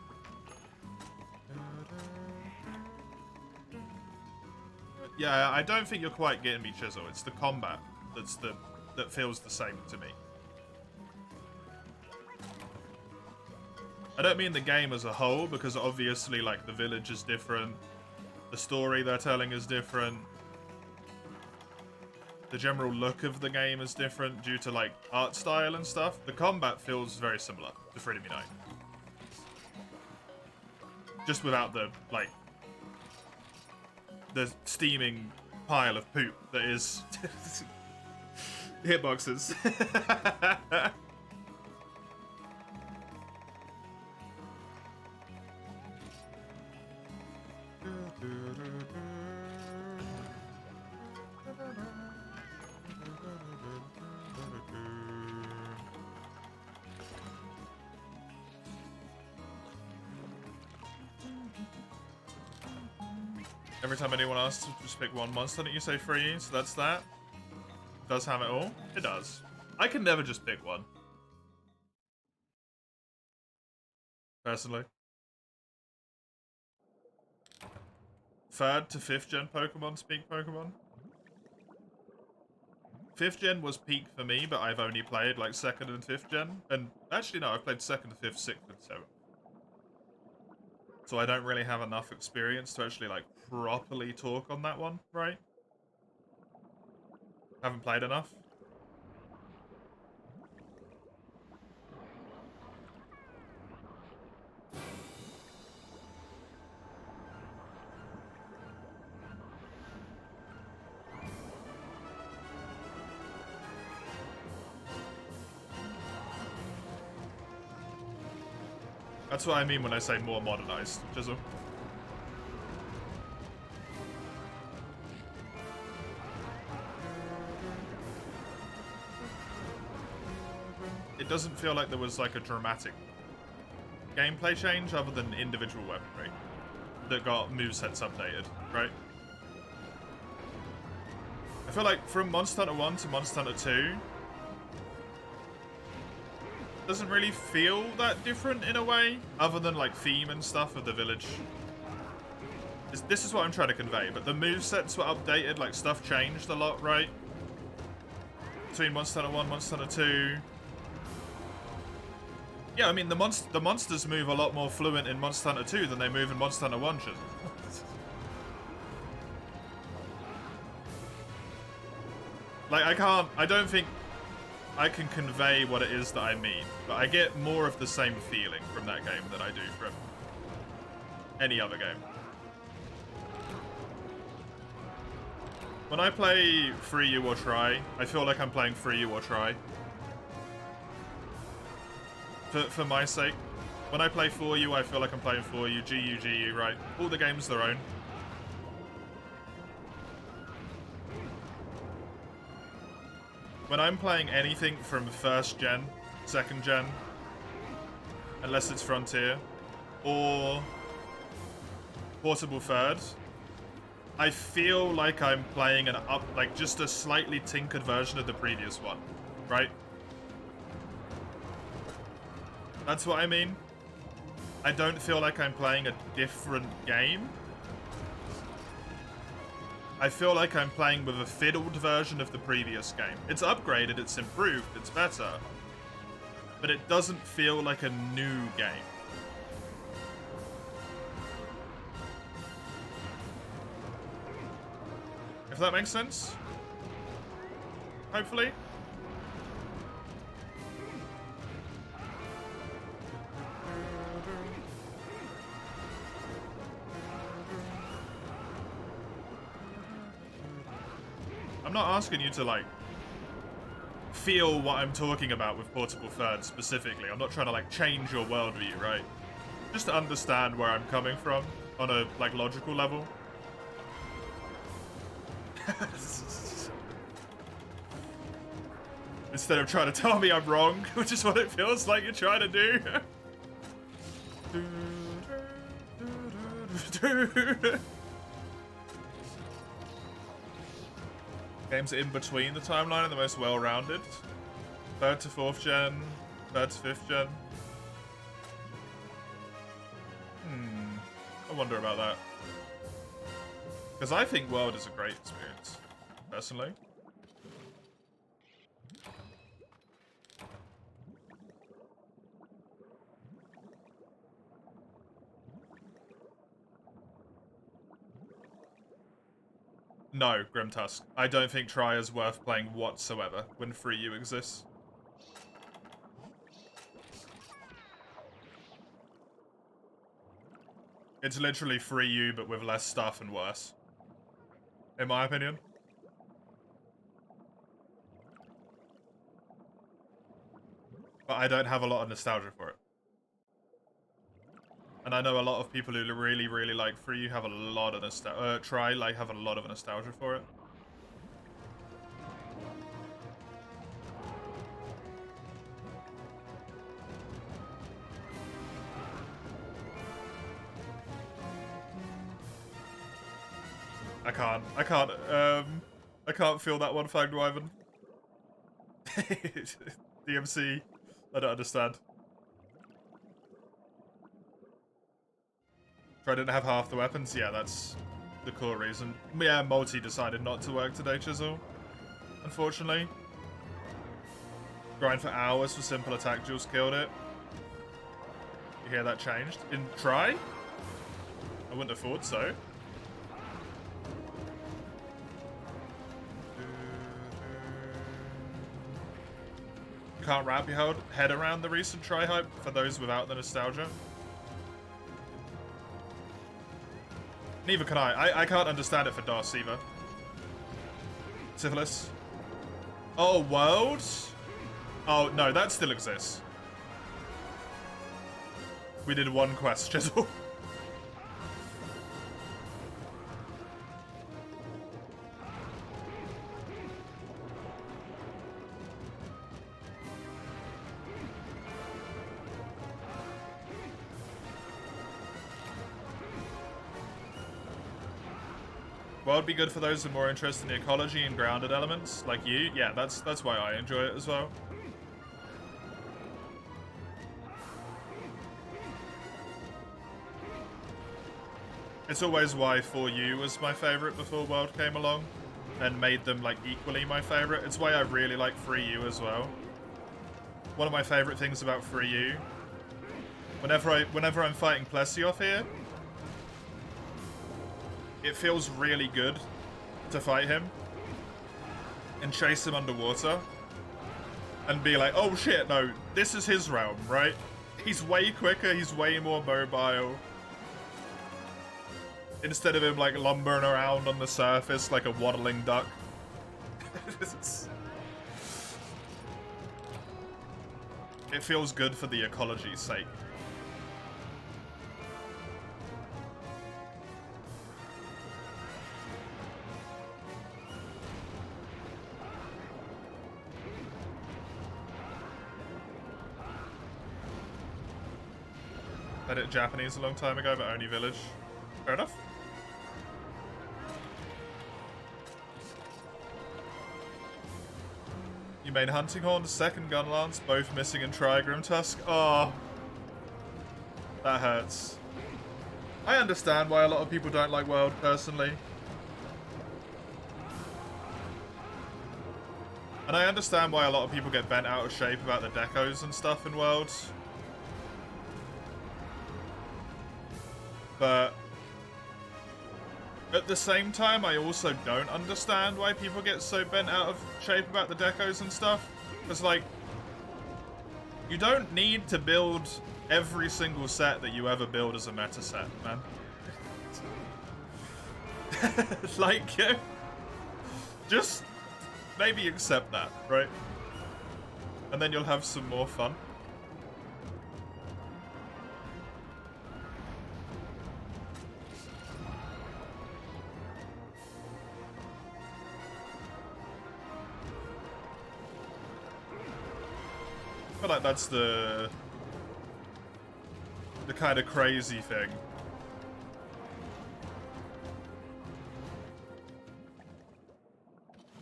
Yeah, I don't think you're quite getting me, Chisel. It's the combat that feels the same to me. I don't mean the game as a whole, because obviously, like, the village is different. The story they're telling is different. The general look of the game is different due to, like, art style and stuff. The combat feels very similar to Freedom Unite. Just without the, like, the steaming pile of poop that is hitboxes. Every time anyone asks to just pick one monster, don't you say free? So that's that. Does have it all? It does. I can never just pick one. Personally. 3rd to 5th gen Pokemon peak Pokemon. 5th gen was peak for me, but I've only played like 2nd and 5th gen. And actually no, I've played 2nd, 5th, 6th, and 7th. So I don't really have enough experience to actually like properly talk on that one, right? Haven't played enough. That's what I mean when I say more modernized, Jizzle. It doesn't feel like there was like a dramatic gameplay change other than individual weaponry that got movesets updated, right? I feel like from Monster Hunter 1 to Monster Hunter 2 doesn't really feel that different in a way, other than like theme and stuff of the village. This is what I'm trying to convey, but the movesets were updated, like stuff changed a lot, right? Between Monster Hunter 1 and Monster Hunter 2. Yeah, I mean, the monsters move a lot more fluent in Monster Hunter 2 than they move in Monster Hunter 1, just. Like, I don't think I can convey what it is that I mean, but I get more of the same feeling from that game than I do from any other game. When I play MH3U or Try, I feel like I'm playing MH3U or Try. For my sake. When I play 4U, I feel like I'm playing 4U, GU, right? All the games their own. When I'm playing anything from 1st gen, 2nd gen, unless it's Frontier, or Portable 3rd, I feel like I'm playing like just a slightly tinkered version of the previous one, right? That's what I mean. I don't feel like I'm playing a different game. I feel like I'm playing with a fiddled version of the previous game. It's upgraded, it's improved, it's better. But it doesn't feel like a new game. If that makes sense? Hopefully. I'm not asking you to, like, feel what I'm talking about with portable thirds specifically. I'm not trying to, like, change your worldview, right? Just to understand where I'm coming from on a, like, logical level. Instead of trying to tell me I'm wrong, which is what it feels like you're trying to do. Games in between the timeline are the most well-rounded. 3rd to 4th gen, 3rd to 5th gen. I wonder about that. Because I think World is a great experience, personally. No, Grimtusk. I don't think Try is worth playing whatsoever when Free U exists. It's literally Free U, but with less stuff and worse. In my opinion. But I don't have a lot of nostalgia for it. And I know a lot of people who really, really like Free U have a lot of nostalgia. Try, like, have a lot of nostalgia for it. I can't feel that one, Fanged Wyvern. DMC, I don't understand. Try didn't have half the weapons? Yeah, that's the core reason. Yeah, Multi decided not to work today, Chisel. Unfortunately. Grind for hours for simple attack duels killed it. You hear that changed? In Try? I wouldn't have thought so. Can't wrap your head around the recent Try hype for those without the nostalgia. Neither can I. I can't understand it for DOS either. Syphilis. Oh, World? Oh, no, that still exists. We did one quest, Chisel. World be good for those with more interest in the ecology and grounded elements, like you. Yeah, that's why I enjoy it as well. It's always why 4U was my favorite before World came along, and made them like equally my favorite. It's why I really like 3U as well. One of my favorite things about 3U, whenever I'm fighting Plesioth here, it feels really good to fight him and chase him underwater and be like, oh shit, no, this is his realm, right? He's way quicker, he's way more mobile. Instead of him like lumbering around on the surface like a waddling duck. It feels good for the ecology's sake. I did Japanese a long time ago, but only village. Fair enough. You made Hunting Horn, second Gun Lance, both missing in Trigram Tusk. Oh, that hurts. I understand why a lot of people don't like World, personally. And I understand why a lot of people get bent out of shape about the decos and stuff in World. But at the same time, I also don't understand why people get so bent out of shape about the decos and stuff. Because, like, you don't need to build every single set that you ever build as a meta set, man. Like, just maybe accept that, right? And then you'll have some more fun. I feel like that's the kind of crazy thing.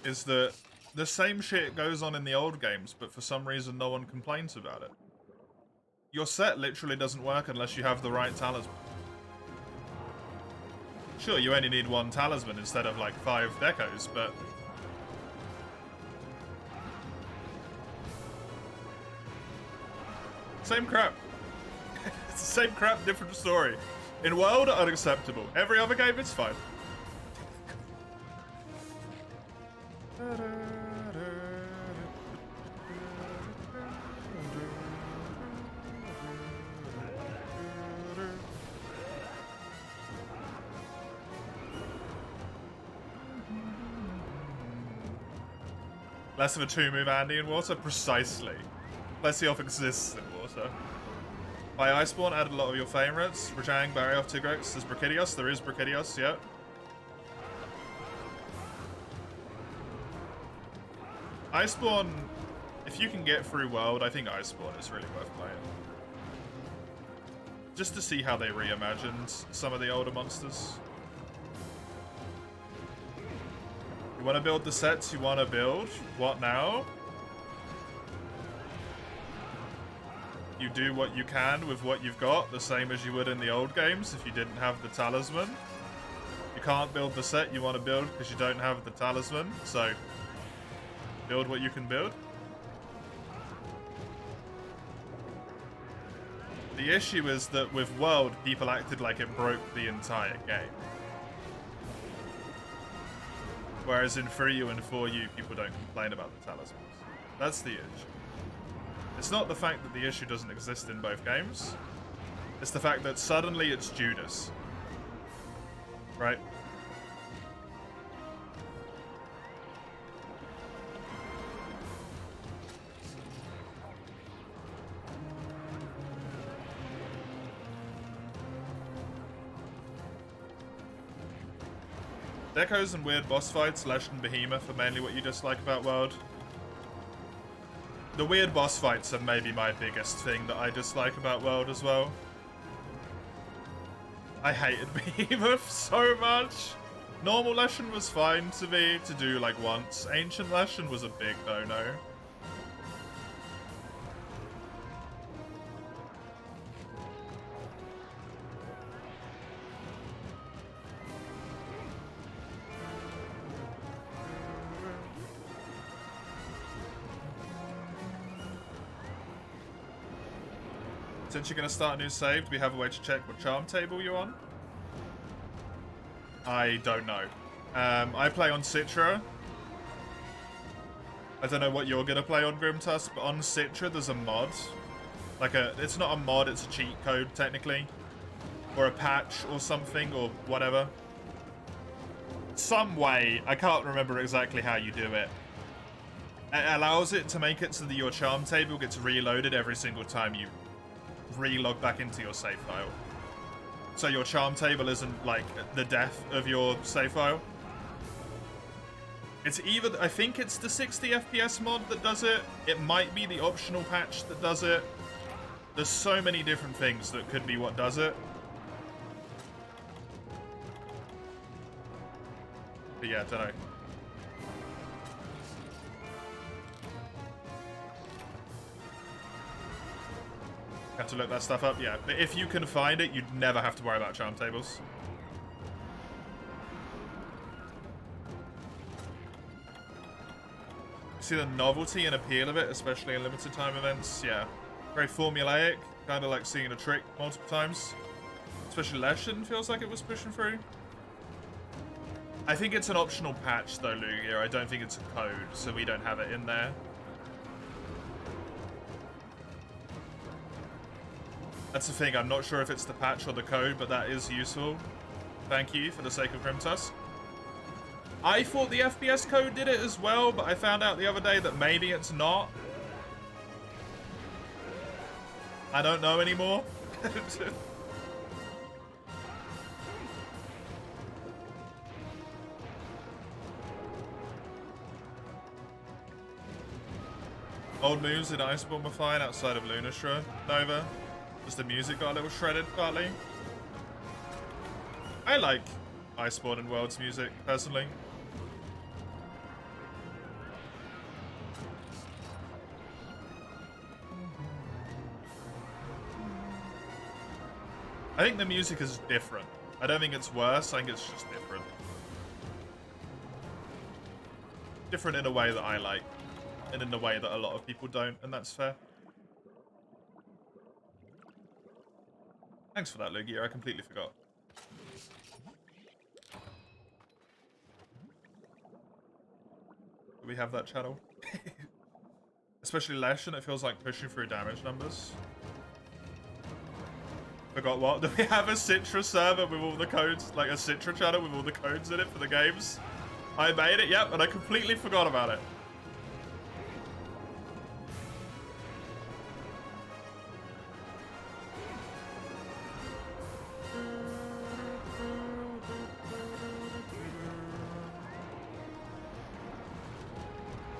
Is that the same shit goes on in the old games, but for some reason no one complains about it. Your set literally doesn't work unless you have the right talisman. Sure, you only need one talisman instead of like 5 decos, but... Same crap. It's the same crap, different story. In World, unacceptable. Every other game, it's fine. Less of a 2-move Andy in water? Precisely. Plesioff exists in water. By Iceborne, added a lot of your favorites. Rajang, Barrioff, Tigrex. There's Brachydios. There is Brachydios, yeah. Iceborne, if you can get through World, I think Iceborne is really worth playing. Just to see how they reimagined some of the older monsters. You want to build the sets you want to build? What now? You do what you can with what you've got, the same as you would in the old games if you didn't have the talisman. You can't build the set you want to build because you don't have the talisman, so build what you can build. The issue is that with World, people acted like it broke the entire game. Whereas in 3U and 4U, people don't complain about the talismans. That's the issue. It's not the fact that the issue doesn't exist in both games. It's the fact that suddenly it's Judas. Right? Decos and weird boss fights, Lesh and Behemoth are mainly what you dislike about World. The weird boss fights are maybe my biggest thing that I dislike about World as well. I hated Behemoth so much. Normal Leshen was fine to me to do like once. Ancient Leshen was a big no-no. Since you're going to start a new save, do we have a way to check what charm table you're on? I don't know. I play on Citra. I don't know what you're going to play on Grimtusk, but on Citra there's a mod. It's not a mod, it's a cheat code technically. Or a patch or something, or whatever. Some way, I can't remember exactly how you do it. It allows it to make it so that your charm table gets reloaded every single time you re-log back into your save file. So your charm table isn't like the death of your save file. It's either, I think it's the 60 FPS mod that does it. It might be the optional patch that does it. There's so many different things that could be what does it. But yeah, I don't know. Have to look that stuff up, yeah. But if you can find it, you'd never have to worry about charm tables. See the novelty and appeal of it, especially in limited time events, yeah. Very formulaic, kind of like seeing a trick multiple times. Especially Leshen feels like it was pushing through. I think it's an optional patch though, Lugia. I don't think it's a code, so we don't have it in there. That's the thing, I'm not sure if it's the patch or the code, but that is useful. Thank you for the sake of Grimtusk. I thought the FPS code did it as well, but I found out the other day that maybe it's not. I don't know anymore. Old moves in Iceborne were fine outside of Lunastra Nova. Just the music got a little shredded partly. I like Iceborne and World's music, personally. I think the music is different. I don't think it's worse, I think it's just different. Different in a way that I like, and in a way that a lot of people don't, and that's fair. Thanks for that, Lugia, I completely forgot. Do we have that channel? Especially Lesh, and it feels like pushing through damage numbers. Forgot what? Do we have a Citra server with all the codes? Like a Citra channel with all the codes in it for the games? I made it, yep, and I completely forgot about it.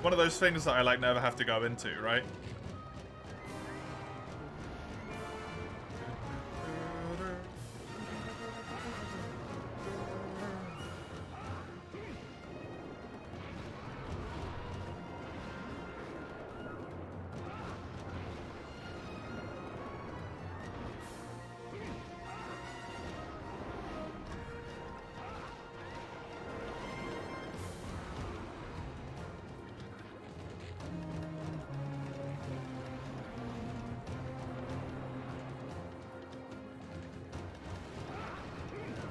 One of those things that I like never have to go into, right?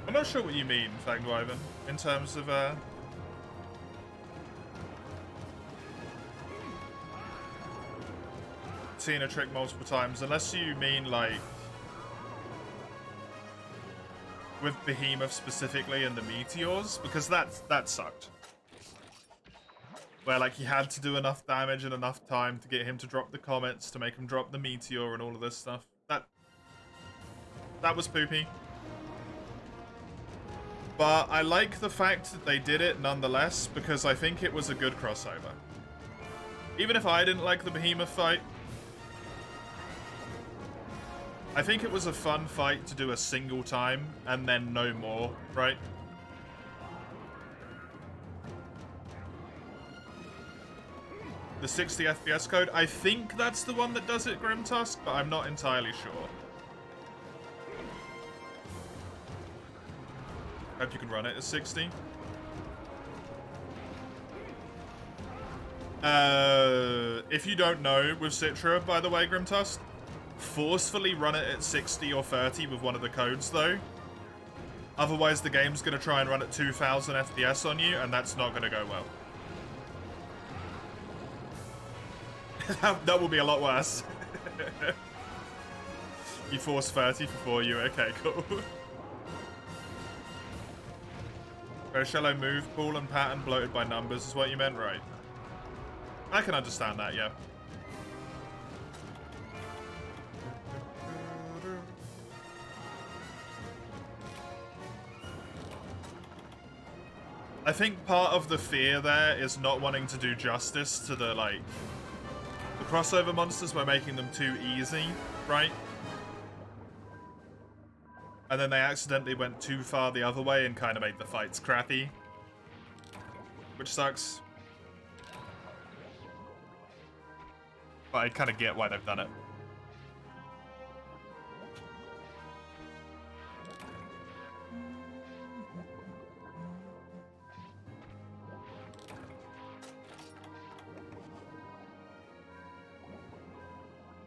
I'm not sure what you mean, Fangwyvern, in terms of, seeing a trick multiple times, unless you mean, like, with Behemoth specifically and the Meteors, because that sucked. Where, like, he had to do enough damage in enough time to get him to drop the comets, to make him drop the Meteor and all of this stuff. That was poopy. But I like the fact that they did it nonetheless, because I think it was a good crossover. Even if I didn't like the Behemoth fight, I think it was a fun fight to do a single time, and then no more, right? The 60 FPS code, I think that's the one that does it, Grimtusk, but I'm not entirely sure. Hope you can run it at 60. If you don't know, with Citra, by the way, Grimtusk, forcefully run it at 60 or 30 with one of the codes, though. Otherwise, the game's going to try and run at 2000 FPS on you, and that's not going to go well. That will be a lot worse. You force 30 for 4U. Okay, cool. Very shallow move, pool and pattern bloated by numbers is what you meant, right? I can understand that, yeah. I think part of the fear there is not wanting to do justice to the, like, the crossover monsters by making them too easy, right? And then they accidentally went too far the other way and kind of made the fights crappy. Which sucks. But I kind of get why they've done it.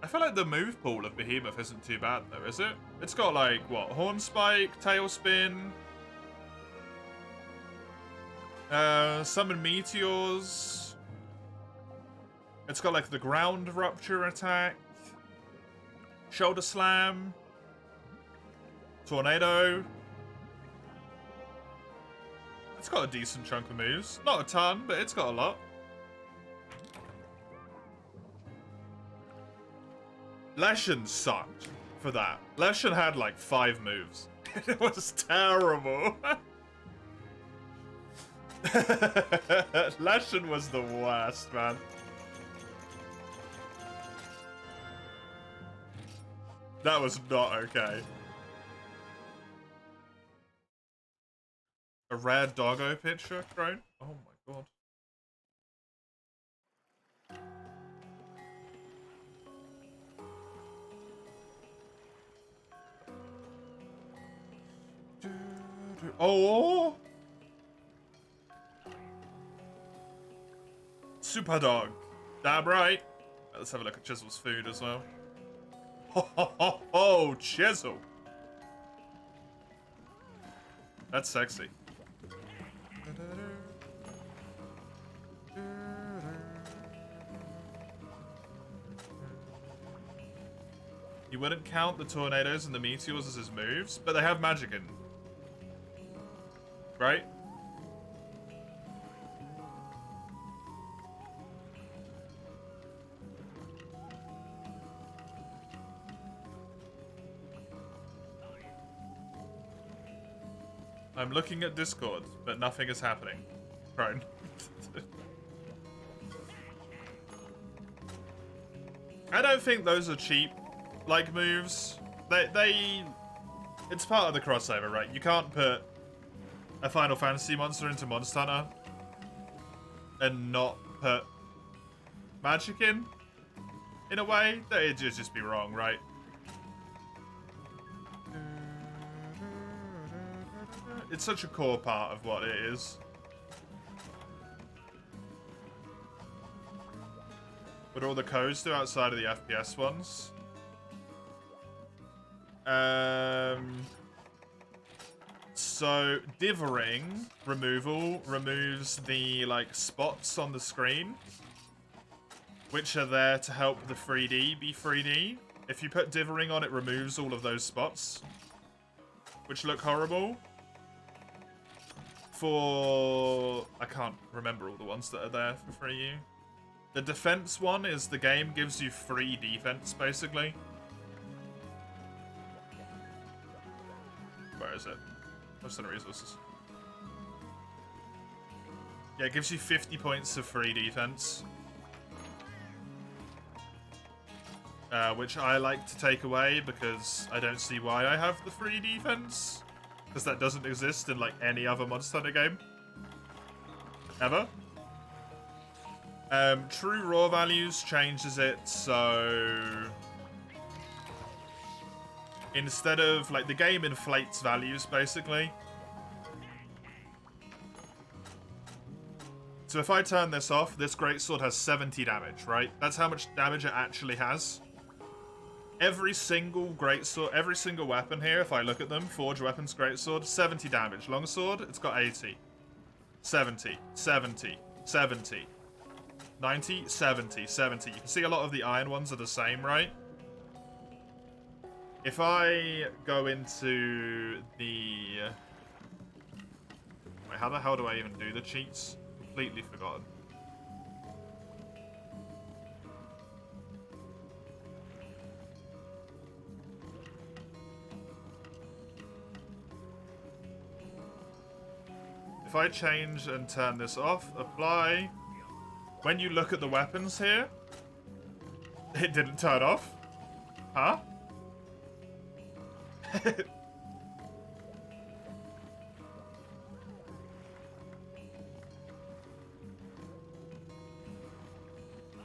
I feel like the move pool of Behemoth isn't too bad, though, is it? It's got, like, what? Horn Spike, Tailspin, Summon Meteors. It's got, like, the Ground Rupture attack, Shoulder Slam, Tornado. It's got a decent chunk of moves. Not a ton, but it's got a lot. Leshen sucked for that. Leshen had like 5 moves. It was terrible. Leshen was the worst, man. That was not okay. A rare doggo picture, Crone? Oh my god. Oh! Super dog. Damn right. Let's have a look at Chisel's food as well. Ho ho ho ho! Chisel! That's sexy. You wouldn't count the tornadoes and the meteors as his moves, but they have magic in. Right? I'm looking at Discord, but nothing is happening. Crone. I don't think those are cheap, like, moves. It's part of the crossover, right? You can't put a Final Fantasy monster into Monster Hunter and not put magic in a way. It'd just be wrong, right? It's such a core part of what it is. What do all the codes do outside of the FPS ones? So divering removal removes the like spots on the screen, which are there to help the 3D be 3D. If you put divering on, it removes all of those spots, which look horrible. I can't remember all the ones that are there for 3U. The defense one is the game gives you free defense, basically. Where is it? Mercenary resources. Yeah, it gives you 50 points of free defense. Which I like to take away because I don't see why I have the free defense. Because that doesn't exist in like any other Monster Hunter game. Ever. True raw values changes it so instead of like the game inflates values basically. So if I turn this off, this greatsword has 70 damage, right? That's how much damage it actually has. Every single greatsword, every single weapon here, if I look at them, Forge Weapons Greatsword, 70 damage. Longsword, it's got 80. 70, 70, 70. 90, 70, 70. You can see a lot of the iron ones are the same, right? If I go into the... Wait, how the hell do I even do the cheats? Completely forgotten. If I change and turn this off, apply. When you look at the weapons here, it didn't turn off. Huh?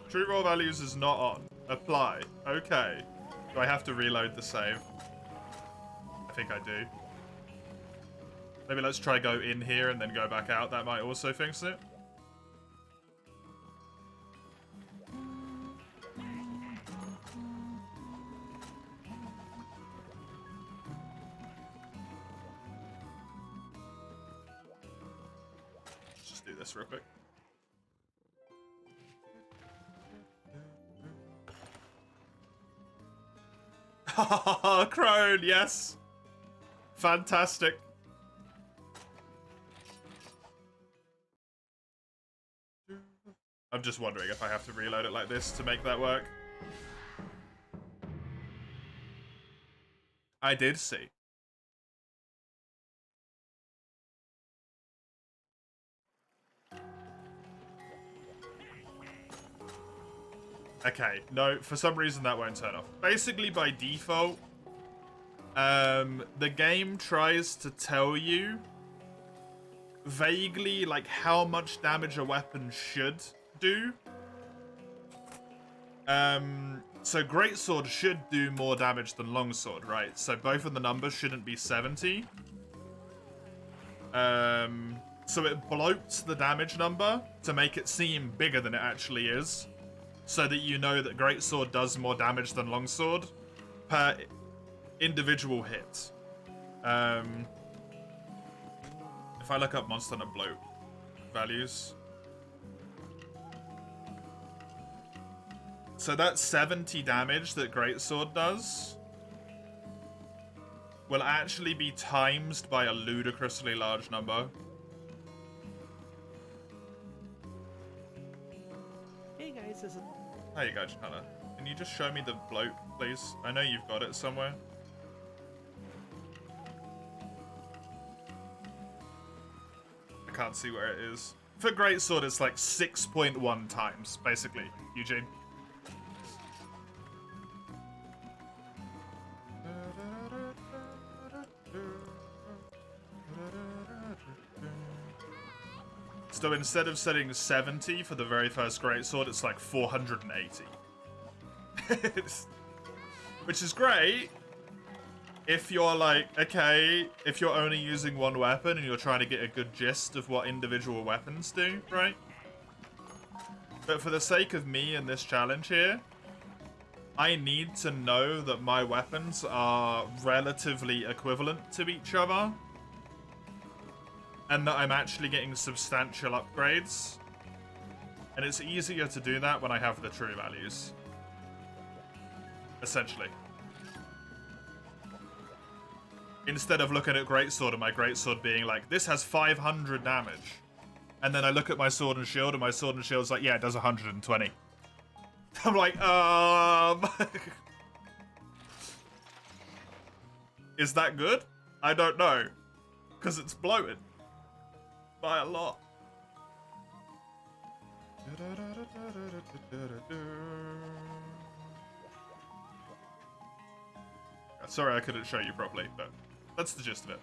True raw values is not on. Apply. Okay. Do I have to reload the save? I think I do. Maybe let's try go in here and then go back out. That might also fix it. Let's just do this real quick. Crone, yes! Fantastic. I'm just wondering if I have to reload it like this to make that work. I did see. Okay, no, for some reason that won't turn off. Basically, by default, the game tries to tell you vaguely, like, how much damage a weapon should do. So Greatsword should do more damage than Longsword, right? So both of the numbers shouldn't be 70. So it bloats the damage number to make it seem bigger than it actually is. So that you know that Greatsword does more damage than Longsword per individual hit. If I look up Monster Hunter bloat values. So that 70 damage that Greatsword does will actually be times by a ludicrously large number. Hey guys, this is... There you go, Janella. Can you just show me the bloat, please? I know you've got it somewhere. I can't see where it is. For Greatsword, it's like 6.1 times, basically, Eugene. So instead of setting 70 for the very first Greatsword, it's like 480. Which is great if you're like, okay, if you're only using one weapon and you're trying to get a good gist of what individual weapons do, right? But for the sake of me and this challenge here, I need to know that my weapons are relatively equivalent to each other. And that I'm actually getting substantial upgrades. And it's easier to do that when I have the true values. Essentially. Instead of looking at Greatsword and my Greatsword being like, this has 500 damage. And then I look at my Sword and Shield and my Sword and Shield's like, yeah, it does 120. I'm like, Is that good? I don't know. Because it's bloated. By a lot. Sorry I couldn't show you properly, but that's the gist of it.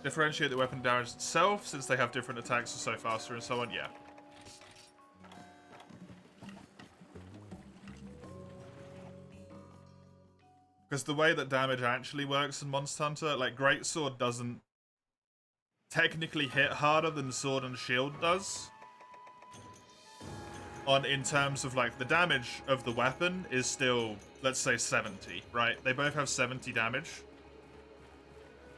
Differentiate the weapon damage itself, since they have different attacks, are so faster and so on, yeah. Because the way that damage actually works in Monster Hunter, like, Greatsword doesn't technically hit harder than Sword and Shield does. In terms of, like, the damage of the weapon is still, let's say, 70, right? They both have 70 damage.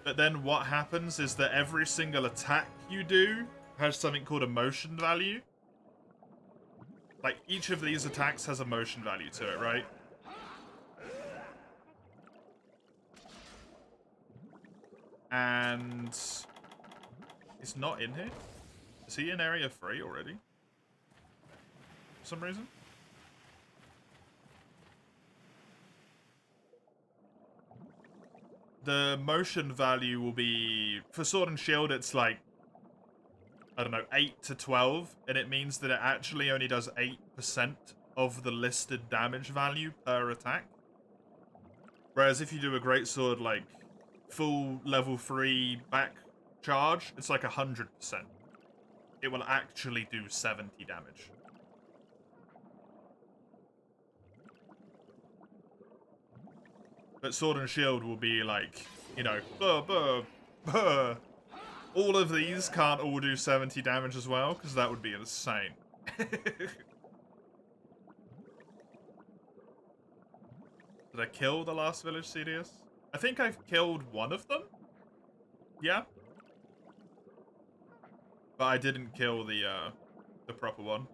But then what happens is that every single attack you do has something called a motion value. Like, each of these attacks has a motion value to it, right? And he's not in here? Is he in Area 3 already? For some reason? The motion value will be... For Sword and Shield, it's like, I don't know, 8 to 12. And it means that it actually only does 8% of the listed damage value per attack. Whereas if you do a Greatsword, like, full level 3 back charge, it's like 100%. It will actually do 70 damage. But Sword and Shield will be like, you know, all of these can't all do 70 damage as well, because that would be insane. Did I kill the last village CDS? I think I've killed one of them. Yeah. But I didn't kill the proper one.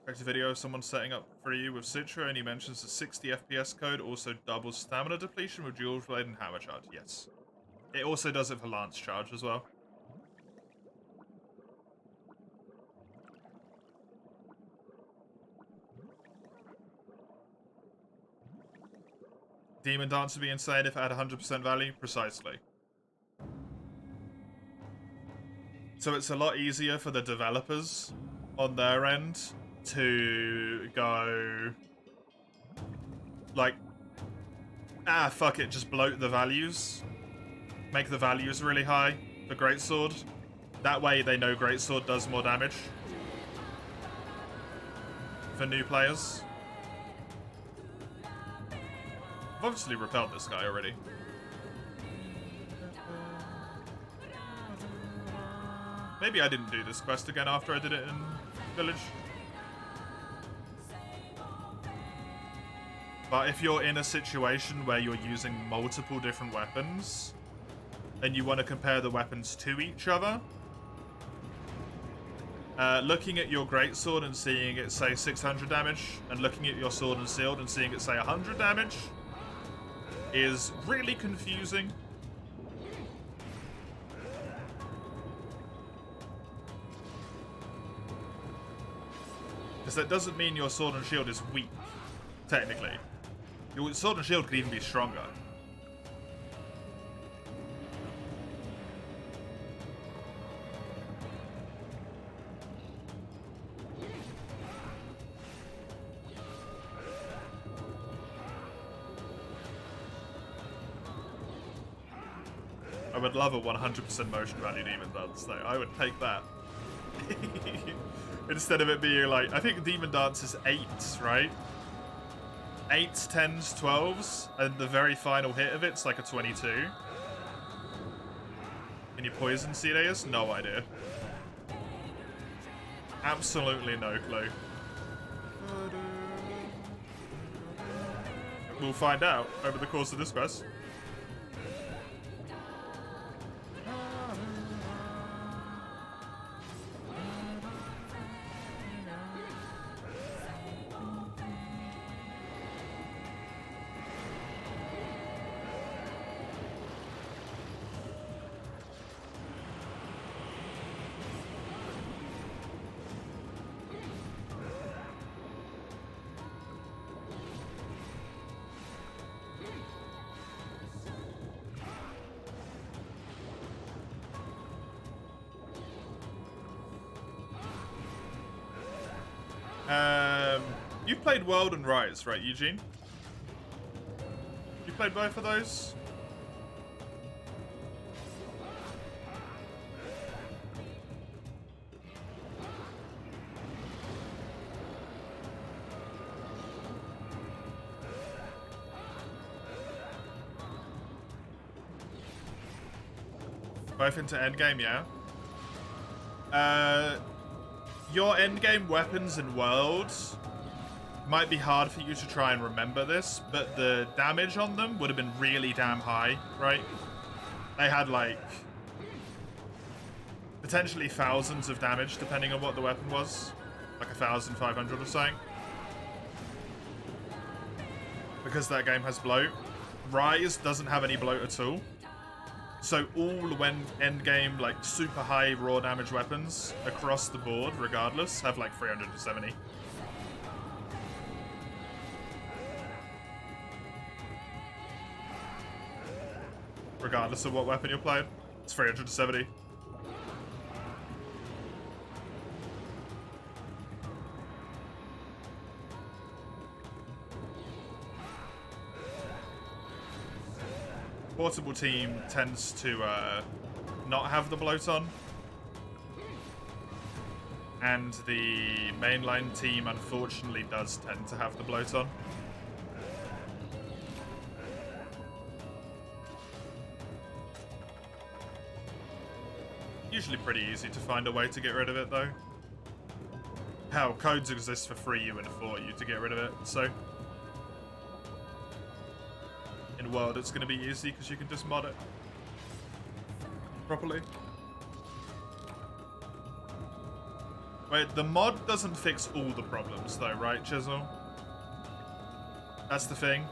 Checked a video of someone setting up for you with Citra, and he mentions the 60 FPS code also doubles stamina depletion with dual blade and hammer charge. Yes. It also does it for lance charge as well. Demon Dance would be insane if it had 100% value. Precisely. So it's a lot easier for the developers on their end to go like, fuck it, just bloat the values. Make the values really high for Greatsword. That way they know Greatsword does more damage for new players. I've obviously repelled this guy already. Maybe I didn't do this quest again after I did it in Village. But if you're in a situation where you're using multiple different weapons, and you want to compare the weapons to each other, looking at your greatsword and seeing it say 600 damage, and looking at your sword and shield and seeing it say 100 damage, is really confusing. Because that doesn't mean your sword and shield is weak, technically. Your sword and shield could even be stronger. I would love a 100% motion value Demon Dance, though. I would take that. Instead of it being like, I think Demon Dance is 8s, right? 8s, 10s, 12s, and the very final hit of it's like a 22. Can you poison Sirius? No idea. Absolutely no clue. We'll find out over the course of this quest. You played World and Rise, right, Eugene? You played both of those? Both into endgame, yeah. Your endgame weapons and worlds might be hard for you to try and remember this, but the damage on them would have been really damn high, right? They had like potentially thousands of damage depending on what the weapon was, like 1,500 or something. Because that game has bloat. Rise doesn't have any bloat at all. So all when endgame like super high raw damage weapons across the board, regardless, have like 370. Regardless of what weapon you're playing, it's 370. Portable team tends to not have the bloat on, and the mainline team unfortunately does tend to have the bloat on. Usually pretty easy to find a way to get rid of it though. Hell, codes exist for 3U and 4U to get rid of it, so world, it's going to be easy because you can just mod it properly. Wait, the mod doesn't fix all the problems though, right, Chisel? That's the thing.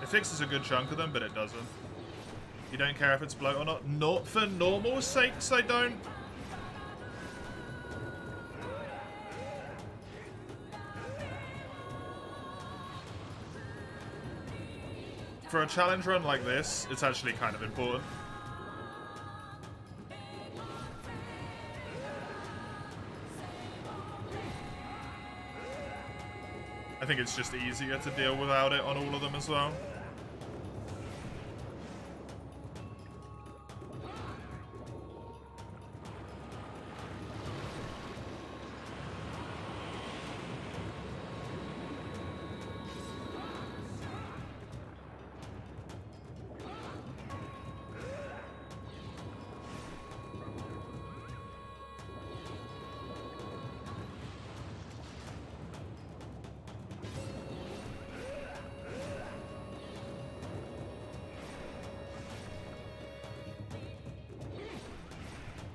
It fixes a good chunk of them, but it doesn't. You don't care if it's bloat or not? Not for normal sakes, I don't. For a challenge run like this, it's actually kind of important. I think it's just easier to deal without it on all of them as well.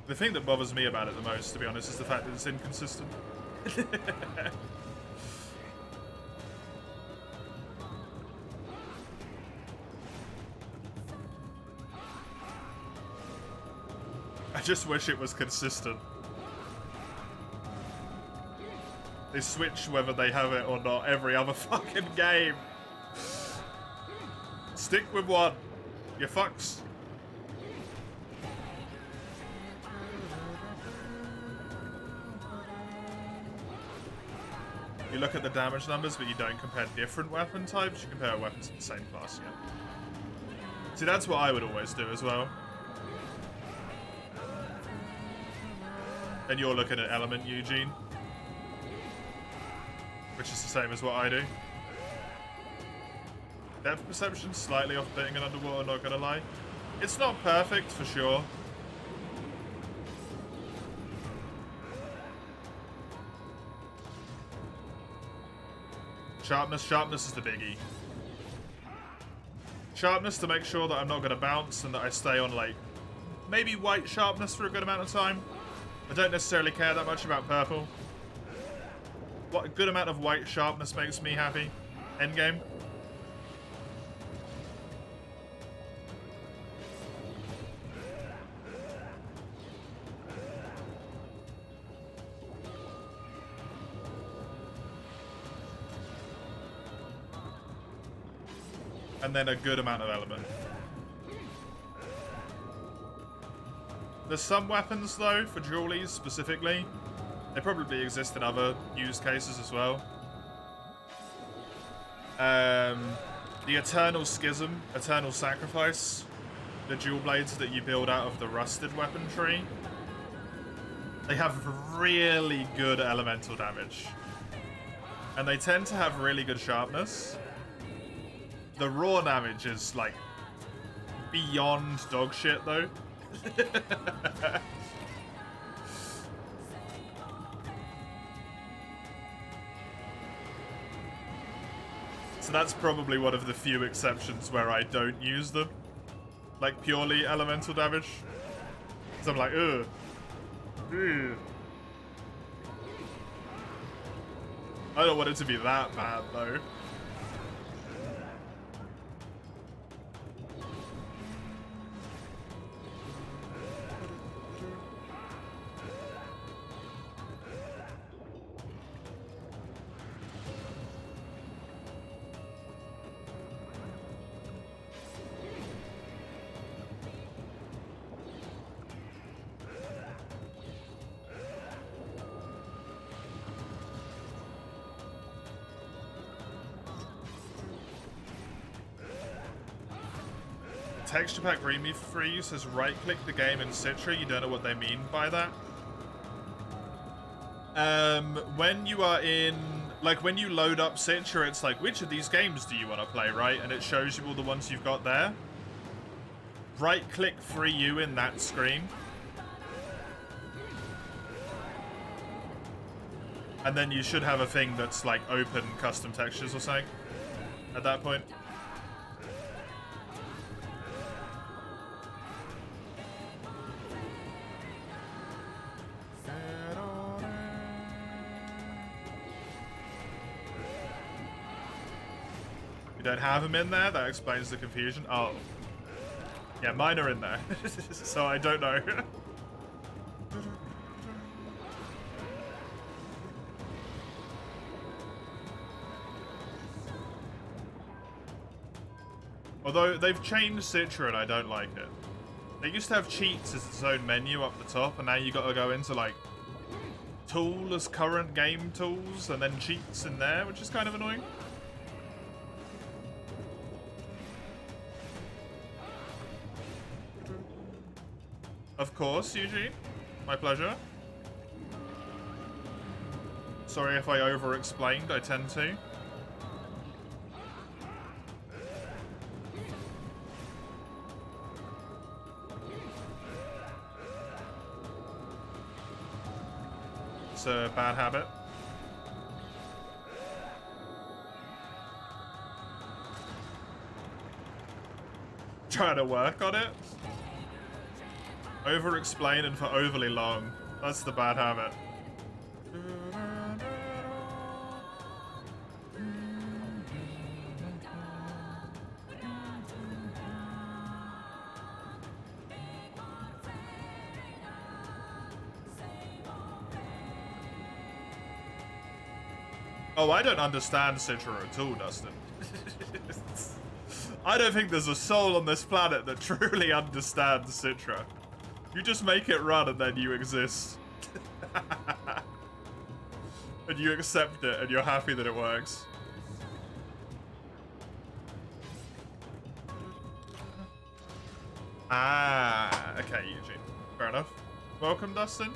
The thing that bothers me about it the most, to be honest, is the fact that it's inconsistent. I just wish it was consistent. They switch whether they have it or not every other fucking game. Stick with one, you fucks. You look at the damage numbers, but you don't compare different weapon types. You compare weapons in the same class, yeah. See, that's what I would always do as well. And you're looking at element, Eugene. Which is the same as what I do. Depth perception, slightly off-putting and underwater, not gonna lie. It's not perfect, for sure. Sharpness is the biggie. Sharpness to make sure that I'm not going to bounce and that I stay on, like, maybe white sharpness for a good amount of time. I don't necessarily care that much about purple. What a good amount of white sharpness makes me happy. Endgame. And then a good amount of element. There's some weapons, though, for dualies specifically. They probably exist in other use cases as well. The Eternal Schism, Eternal Sacrifice, the dual blades that you build out of the rusted weapon tree. They have really good elemental damage. And they tend to have really good sharpness. The raw damage is, like, beyond dog shit, though. So that's probably one of the few exceptions where I don't use them. Like, purely elemental damage. So I'm like, ugh. Ugh. I don't want it to be that bad, though. Texture pack remove free says right click the game in Citra. You don't know what they mean by that. When you are in, like, when you load up Citra, it's like, which of these games do you want to play, right? And it shows you all the ones you've got there. Right click free U in that screen. And then you should have a thing that's like open custom textures or something. at that point. You don't have him in there? That explains the confusion. Oh. Yeah, mine are in there. So I don't know. Although they've changed Citra and I don't like it. They used to have cheats as its own menu up the top, and now you gotta go into like tool as current game tools and then cheats in there, which is kind of annoying. Of course, Eugene. My pleasure. Sorry if I over-explained, I tend to. It's a bad habit. Trying to work on it. Over-explain and for overly long. That's the bad habit. Oh, I don't understand Citra at all, Dustin. I don't think there's a soul on this planet that truly understands Citra. You just make it run and then you exist. And you accept it and you're happy that it works. Ah, okay, Eugene. Fair enough. Welcome, Dustin.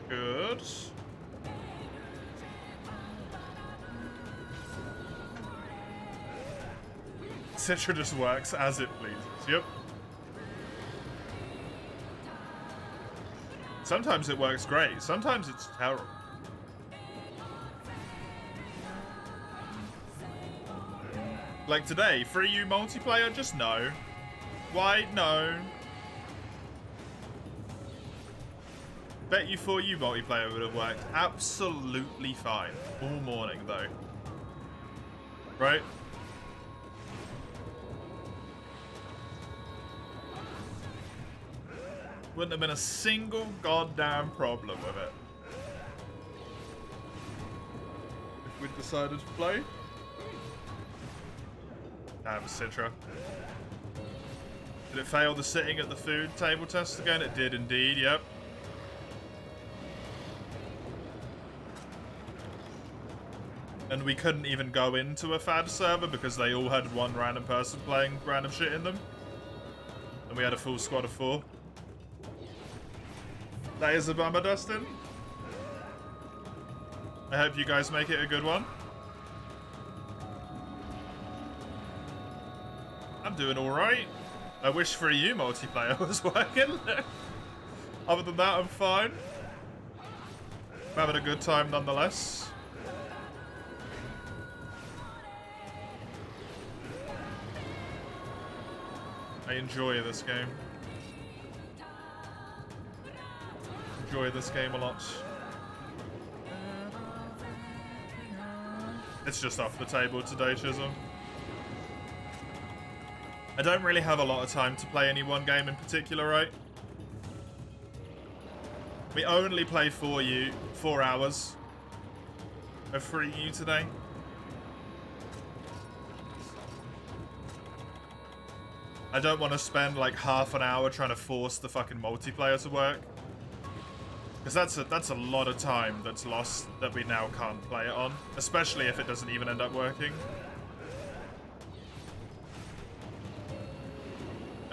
Good. Citra just works as it pleases. Yep. Sometimes it works great. Sometimes it's terrible. Like today, 3U multiplayer? Just no. Why? No. Bet you 4U multiplayer would have worked absolutely fine. All morning, though. Right? Wouldn't have been a single goddamn problem with it. If we'd decided to play. Damn, Citra. Did it fail the sitting at the food table test again? It did indeed, yep. And we couldn't even go into a FAD server because they all had one random person playing random shit in them. And we had a full squad of 4. That is a bummer, Dustin. I hope you guys make it a good one. I'm doing alright. I wish 3U multiplayer was working. Other than that, I'm fine. I'm having a good time nonetheless. I enjoy this game. Enjoy this game a lot. It's just off the table today, Chisholm. I don't really have a lot of time to play any one game in particular, right? We only play 4 hours of 3U today. I don't want to spend like half an hour trying to force the fucking multiplayer to work. Because that's a lot of time that's lost that we now can't play it on. Especially if it doesn't even end up working.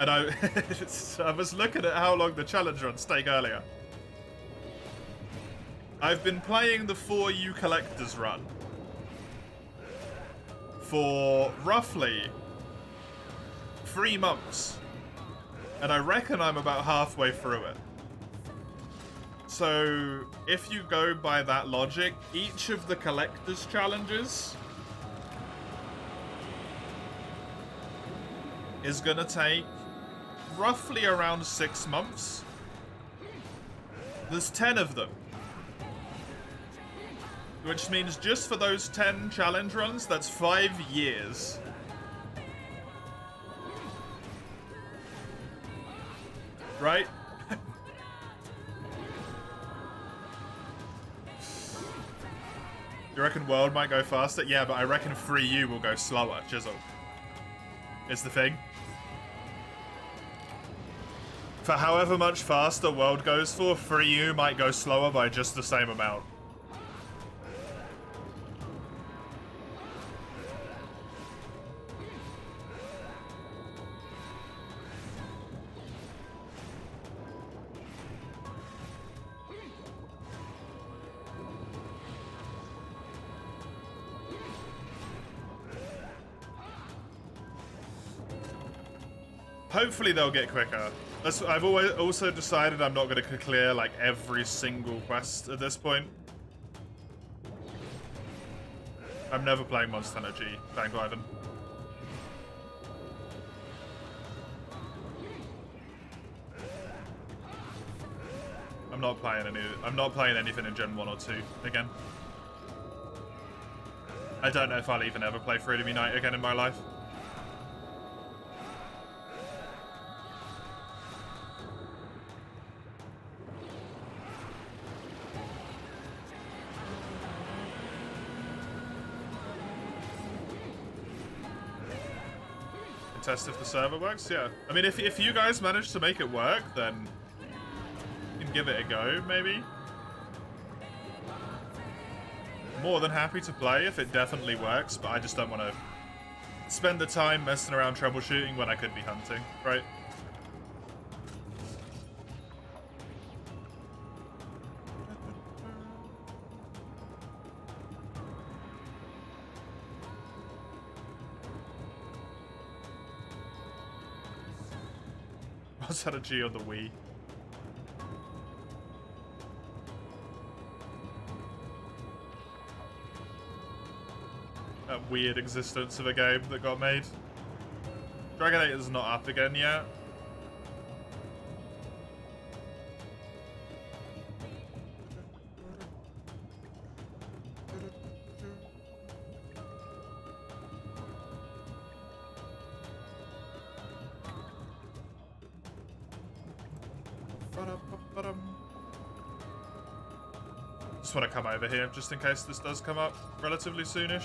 And I was looking at how long the challenge runs take earlier. I've been playing the 4U Collector's Run for roughly 3 months. And I reckon I'm about halfway through it. So, if you go by that logic, each of the Collector's challenges is gonna take roughly around 6 months. There's 10 of them. Which means just for those 10 challenge runs, that's 5 years. Right? You reckon World might go faster? Yeah, but I reckon 3U will go slower, Chisel. Is the thing. For however much faster World goes for, 3U might go slower by just the same amount. Hopefully they'll get quicker. I've also decided I'm not going to clear like every single quest at this point. I'm never playing Monster Hunter G, thank Ivan. I'm not playing anything in Gen 1 or 2 again. I don't know if I'll even ever play Freedom Unite again in my life. Test if the server works, yeah. I mean, if you guys manage to make it work, then you can give it a go, maybe. More than happy to play if it definitely works, but I just don't want to spend the time messing around troubleshooting when I could be hunting, right? I had a G on the Wii. That weird existence of a game that got made. Dragon 8 is not up again yet. Just want to come over here just in case this does come up relatively soonish.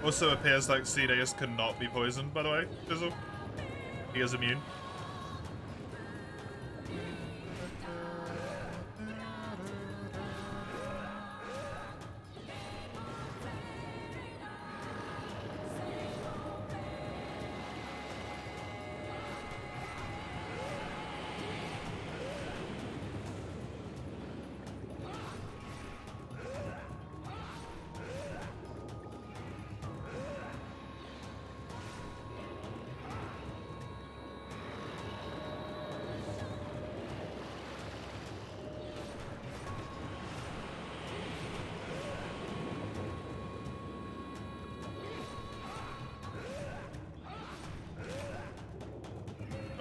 Also appears like CDS cannot be poisoned, by the way, Fizzle. He is immune.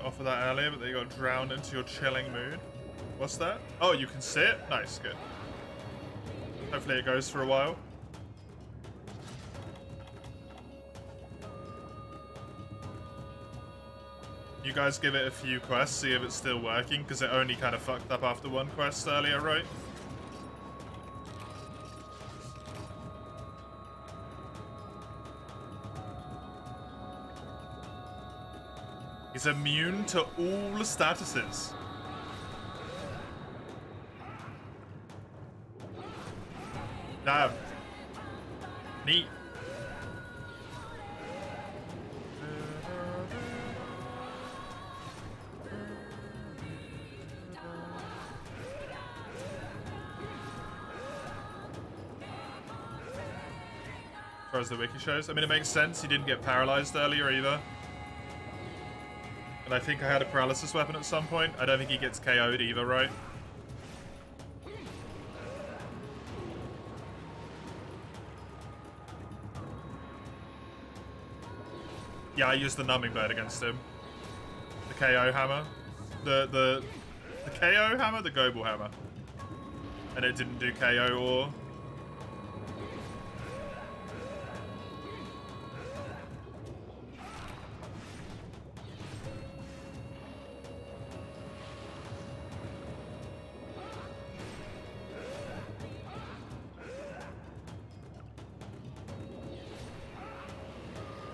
Offer that earlier, but they got drowned into your chilling mood. What's that? Oh, you can sit? Nice, good. Hopefully it goes for a while. You you guys give it a few quests, see if it's still working, because it only kind of fucked up after one quest earlier, right? He's immune to all statuses. Damn. Neat. As far as the wiki shows, I mean, it makes sense. He didn't get paralyzed earlier either. And I think I had a paralysis weapon at some point. I don't think he gets KO'd either, right? Yeah, I used the numbing blade against him. The KO hammer. The KO hammer? The Gobel hammer. And it didn't do KO or...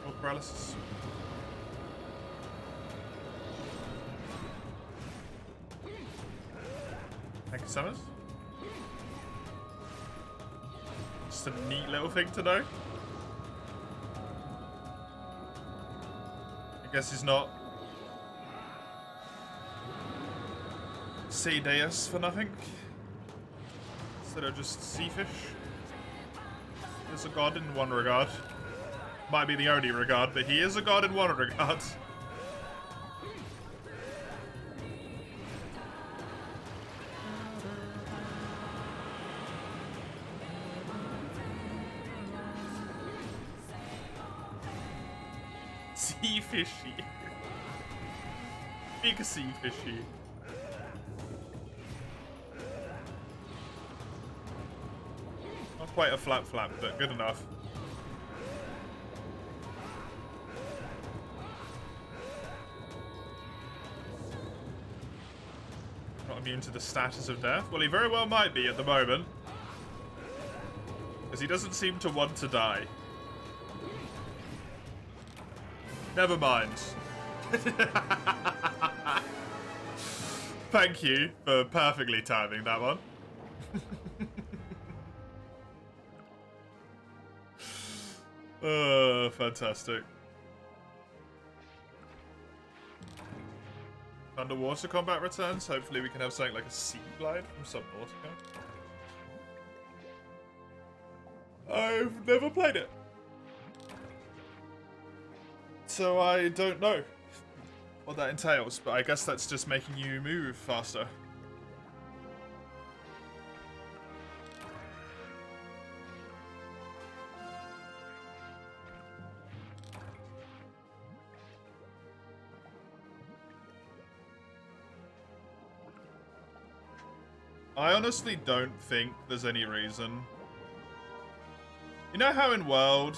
or paralysis. Thank you, Summers. Just a neat little thing to know. I guess he's not sea deus for nothing. Instead of just sea fish. He's a god in one regard. Might be the only regard, but he is a god in one regard. Sea fishy. Big sea fishy. Not quite a flap, but good enough. Not immune to the status of death? Well, he very well might be at the moment. Because he doesn't seem to want to die. Never mind. Thank you for perfectly timing that one. Oh, fantastic. Underwater combat returns. Hopefully we can have something like a sea glide from Subnautica. I've never played it. So I don't know what that entails, but I guess that's just making you move faster. I honestly don't think there's any reason. You know how in World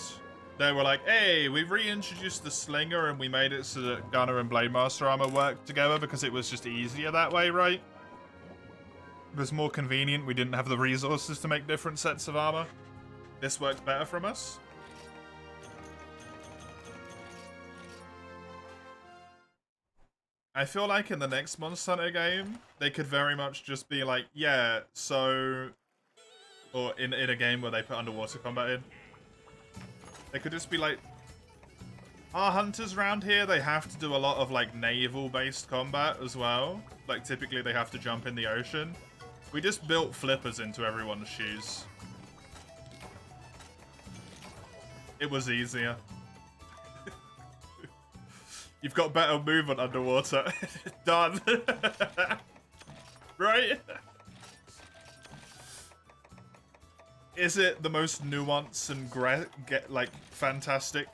they were like, hey, we've reintroduced the Slinger and we made it so that Gunner and Blademaster armor work together because it was just easier that way, right? It was more convenient. We didn't have the resources to make different sets of armor. This worked better from us. I feel like in the next Monster Hunter game, they could very much just be like, yeah, so... Or in a game where they put underwater combat in. They could just be like, our hunters around here, they have to do a lot of like naval-based combat as well. Like typically they have to jump in the ocean. We just built flippers into everyone's shoes. It was easier. You've got better movement underwater. Done. Right? Is it the most nuanced and like fantastic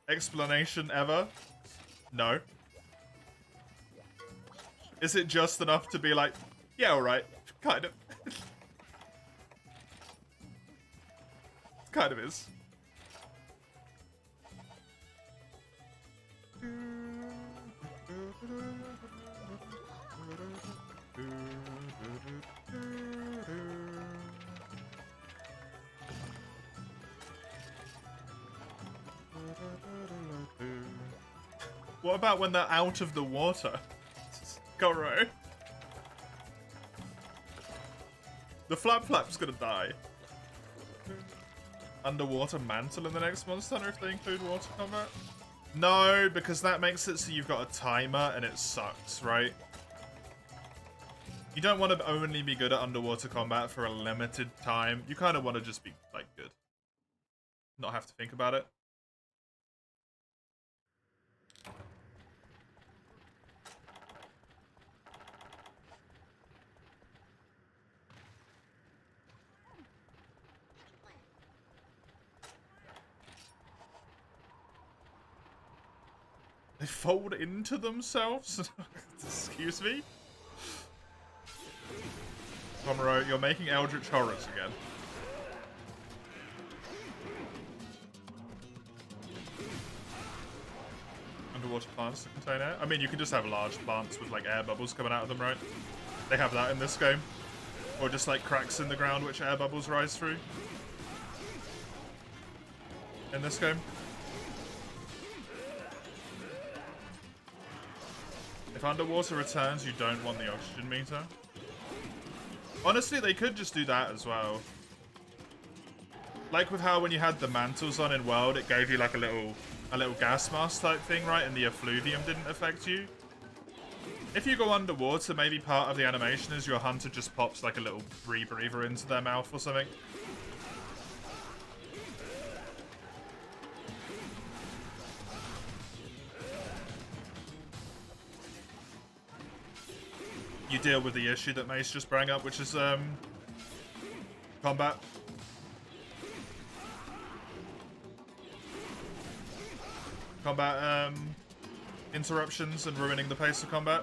explanation ever? No. Is it just enough to be like, yeah, alright, kind of. Kind of is. What about when they're out of the water? Goro. The Flap's gonna die. Underwater mantle in the next Monster Hunter if they include water combat? No, because that makes it so you've got a timer and it sucks, right? You don't want to only be good at underwater combat for a limited time. You kind of want to just be, like, good. Not have to think about it. They fold into themselves? Excuse me? Tomoro, you're making Eldritch Horrors again. Underwater plants to contain air? I mean, you can just have large plants with, like, air bubbles coming out of them, right? They have that in this game. Or just, like, cracks in the ground which air bubbles rise through. In this game. If underwater returns, you don't want the oxygen meter. Honestly, they could just do that as well. Like with how when you had the mantles on in World, it gave you like a little gas mask type thing, right? And the effluvium didn't affect you. If you go underwater, maybe part of the animation is your hunter just pops like a little rebreather into their mouth or something. You deal with the issue that Mace just brought up, which is combat. Combat interruptions and ruining the pace of combat.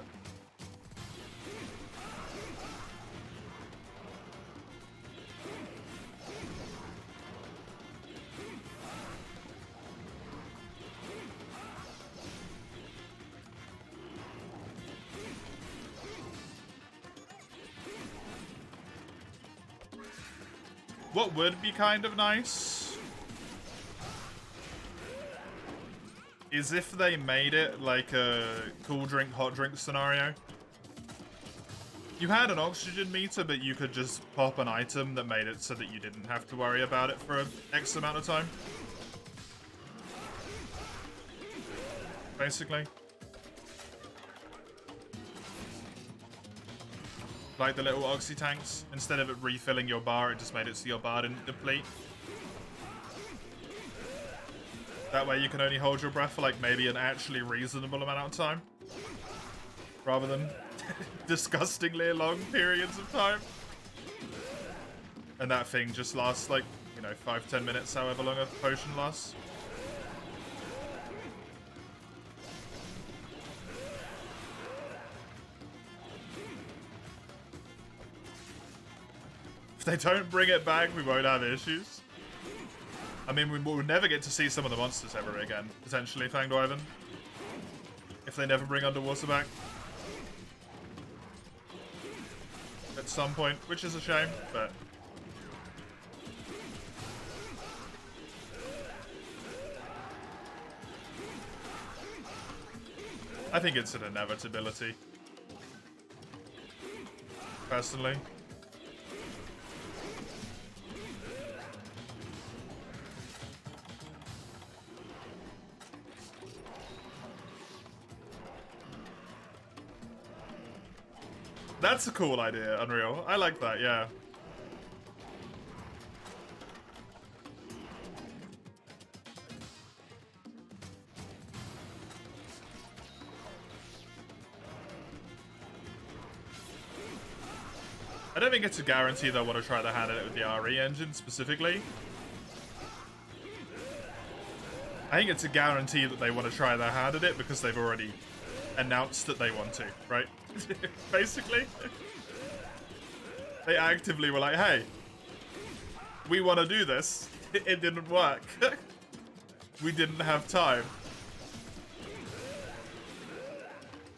What would be kind of nice is if they made it like a cool drink, hot drink scenario. You had an oxygen meter, but you could just pop an item that made it so that you didn't have to worry about it for an X amount of time. Basically. Like the little oxy tanks. Instead of it refilling your bar, it just made it so your bar didn't deplete. That way you can only hold your breath for like maybe an actually reasonable amount of time. Rather than disgustingly long periods of time. And that thing just lasts like, you know, 5-10 minutes, however long a potion lasts. If they don't bring it back, we won't have issues. I mean, we will never get to see some of the monsters ever again, potentially, Fanged Wyvern. If they never bring underwater back. At some point, which is a shame, but... I think it's an inevitability. Personally. That's a cool idea, Unreal. I like that, yeah. I don't think it's a guarantee they'll want to try their hand at it with the RE engine specifically. I think it's a guarantee that they want to try their hand at it because they've already announced that they want to, right? Basically. They actively were like, hey, we want to do this. It didn't work. We didn't have time.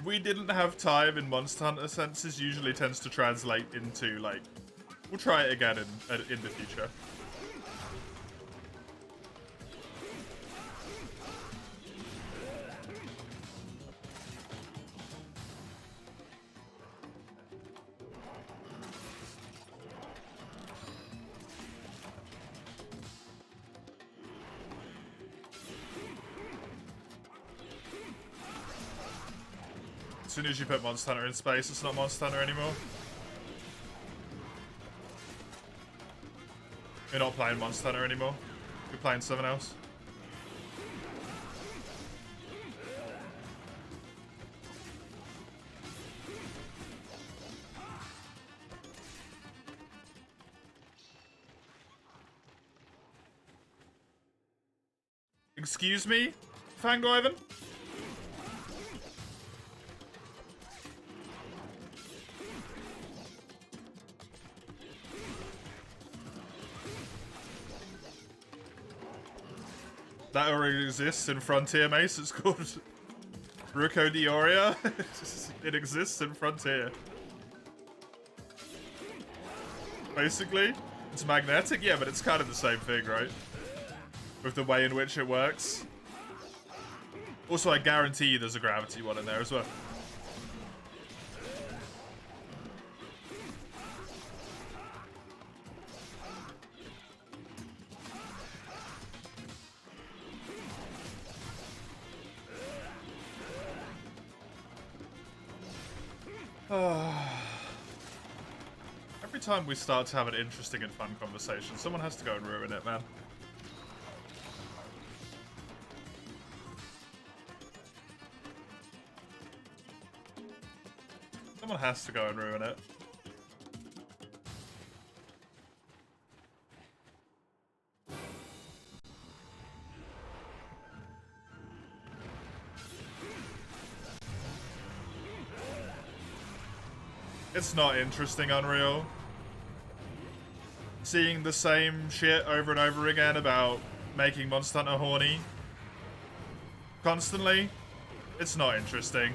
We didn't have time in Monster Hunter senses usually tends to translate into, like, we'll try it again in the future. soon as you put Monster Hunter in space, it's not Monster Hunter anymore. You're not playing Monster Hunter anymore. You're playing something else. Excuse me, Fango Ivan? That already exists in Frontier, Mace. It's called Ruko Dioria. It exists in Frontier. Basically, it's magnetic, yeah, but it's kind of the same thing, right? With the way in which it works. Also, I guarantee you there's a gravity one in there as well. Every time we start to have an interesting and fun conversation, someone has to go and ruin it, man. Someone has to go and ruin it. It's not interesting, Unreal. Seeing the same shit over and over again about making Monster Hunter horny constantly, it's not interesting.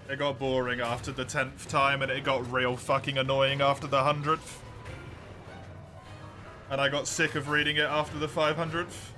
It got boring after the 10th time, and it got real fucking annoying after the 100th. And I got sick of reading it after the 500th.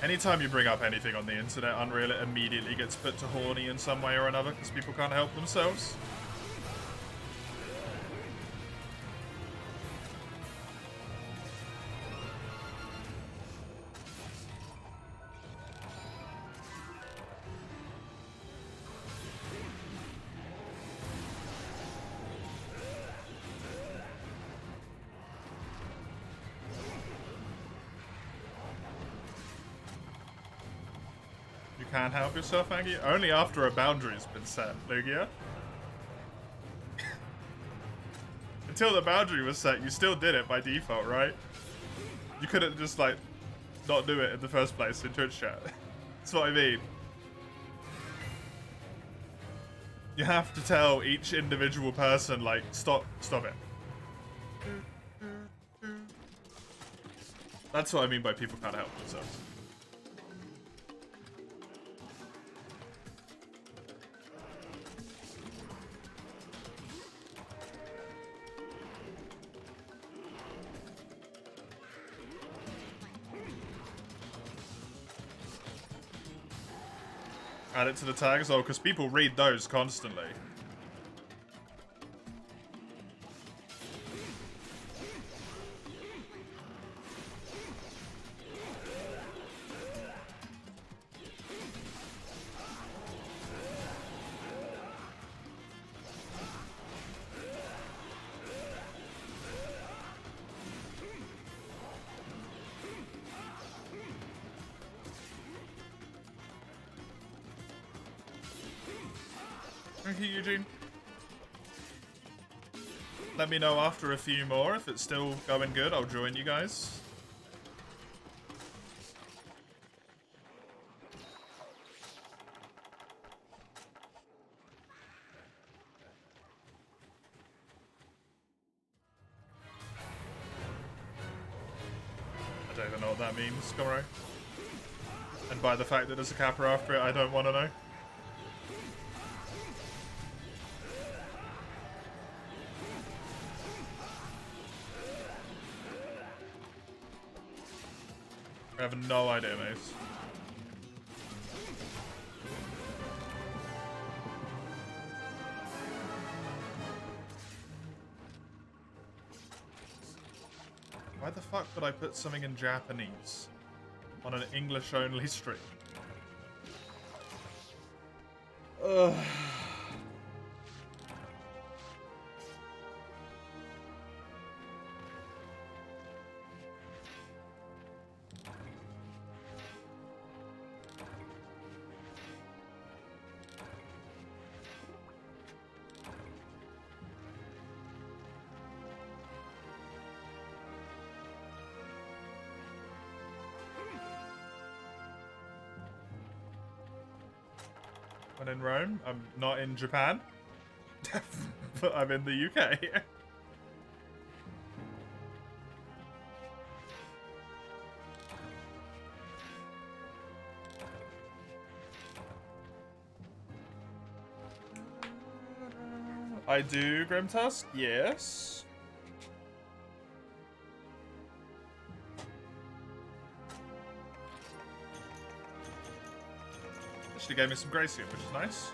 Anytime you bring up anything on the internet, Unreal, it immediately gets put to horny in some way or another because people can't help themselves. Can't help yourself, Aggie? Only after a boundary's been set, Lugia. Until the boundary was set, you still did it by default, right? You couldn't just, like, not do it in the first place in Twitch chat. That's what I mean. You have to tell each individual person, like, stop it. That's what I mean by people can't help themselves. Add it to the tags? Oh, because people read those constantly. Thank you, Eugene. Let me know after a few more. If it's still going good, I'll join you guys. I don't even know what that means, Goro. And by the fact that there's a capper after it, I don't want to know. I have no idea, mate. Why the fuck would I put something in Japanese on an English-only stream? Ugh. When in Rome, I'm not in Japan, but I'm in the UK. I do, Grimtusk, yes. Actually gave me some Gracium, which is nice.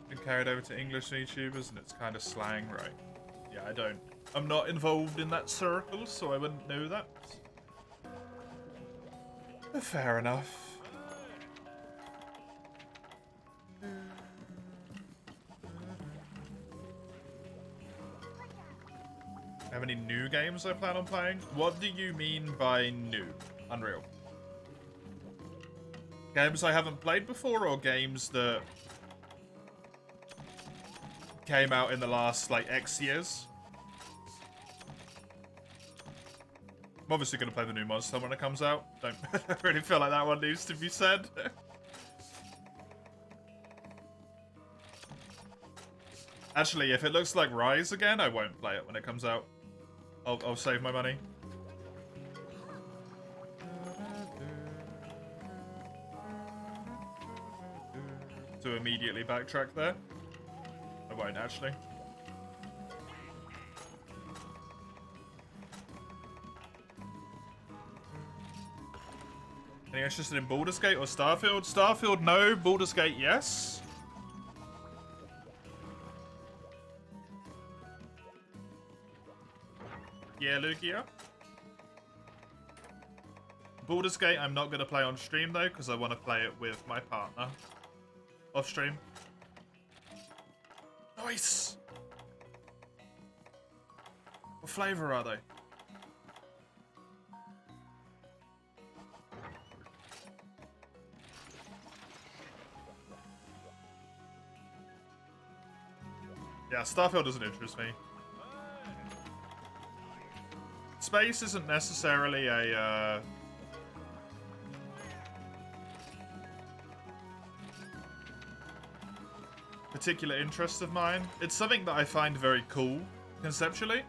Been carried over to English YouTubers and it's kind of slang, right? Yeah, I'm not involved in that circle, so I wouldn't know that. Fair enough. Have any new games I plan on playing? What do you mean by new? Unreal. Games I haven't played before, or games that came out in the last, like, X years? I'm obviously going to play the new Monster when it comes out. Don't really feel like that one needs to be said. Actually, if it looks like Rise again, I won't play it when it comes out. I'll save my money. To immediately backtrack there. I won't, actually. Any interested in Baldur's Gate or Starfield? Starfield, no. Baldur's Gate, yes. Yeah, Lugia. Baldur's Gate, I'm not going to play on stream, though, because I want to play it with my partner. Off stream. Nice! What flavor are they? Yeah, Starfield doesn't interest me. Space isn't necessarily a, particular interest of mine. It's something that I find very cool, conceptually.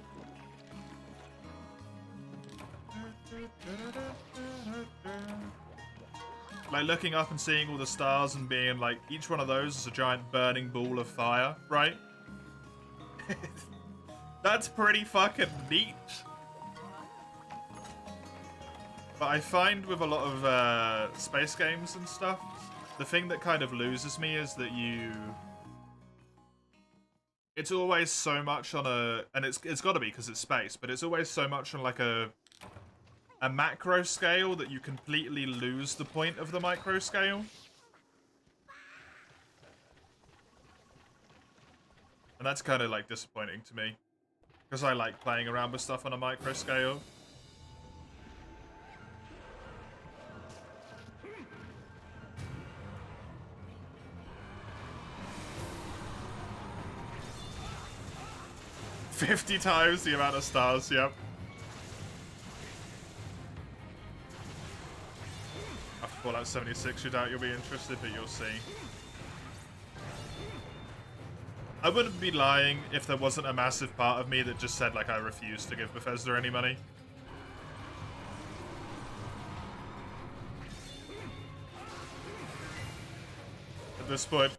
Like, looking up and seeing all the stars and being like, each one of those is a giant burning ball of fire, right? That's pretty fucking neat. But I find with a lot of space games and stuff, the thing that kind of loses me is that it's always so much on a, and it's got to be because it's space, but it's always so much on like a macro scale that you completely lose the point of the micro scale. And that's kind of like disappointing to me. Because I like playing around with stuff on a micro scale. "50 times the amount of stars," yep. After Fallout 76, you doubt you'll be interested, but you'll see. I wouldn't be lying if there wasn't a massive part of me that just said, like, I refuse to give Bethesda any money. At this point.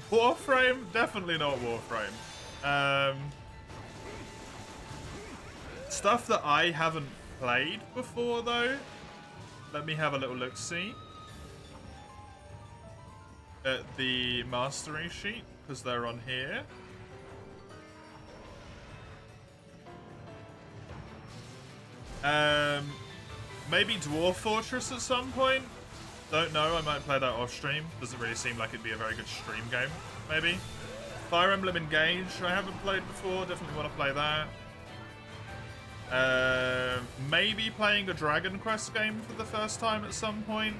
Warframe? Definitely not Warframe. Stuff that I haven't played before, though. Let me have a little look-see at the mastery sheet, because they're on here. Maybe Dwarf Fortress at some point? Don't know, I might play that off stream. Doesn't really seem like it'd be a very good stream game, maybe. Fire Emblem Engage, I haven't played before, definitely want to play that. Maybe playing a Dragon Quest game for the first time at some point.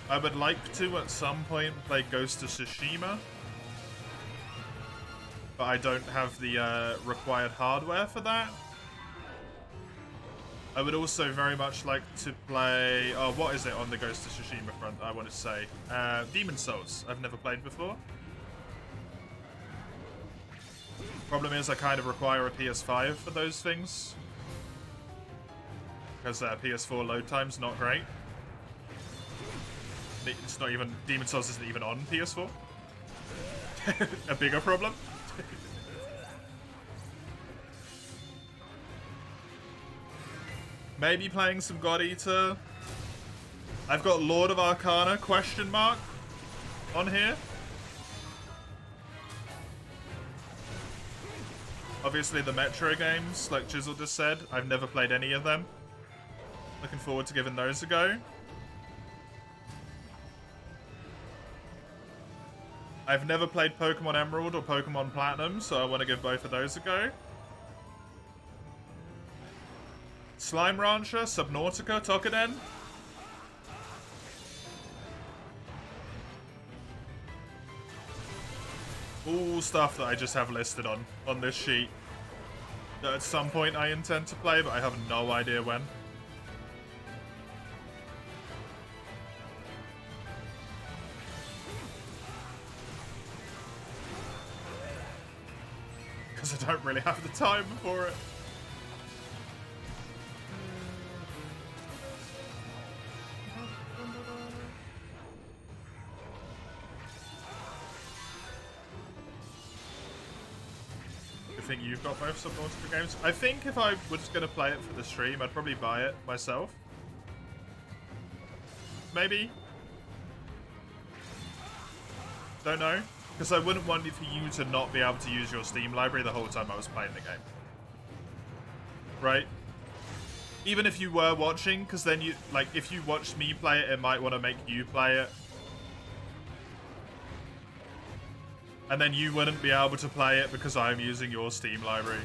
I would like to, at some point, play Ghost of Tsushima. But I don't have the required hardware for that. I would also very much like to play... Oh, what is it on the Ghost of Tsushima front, I want to say? Demon Souls, I've never played before. Problem is, I kind of require a PS5 for those things. Because PS4 load time's not great. It's not even... Demon Souls isn't even on PS4. A bigger problem. Maybe playing some God Eater. I've got Lord of Arcana, question mark, on here. Obviously the Metro games, like Jizzle just said. I've never played any of them. Looking forward to giving those a go. I've never played Pokemon Emerald or Pokemon Platinum, so I want to give both of those a go. Slime Rancher, Subnautica, Tokaden. All stuff that I just have listed on this sheet. That at some point I intend to play, but I have no idea when. Because I don't really have the time for it. I think you've got both Subnautica games. I think if I was going to play it for the stream, I'd probably buy it myself. Maybe. Don't know. Because I wouldn't want for you to not be able to use your Steam library the whole time I was playing the game. Right? Even if you were watching, because then you, like, if you watched me play it, it might want to make you play it. And then you wouldn't be able to play it because I'm using your Steam library.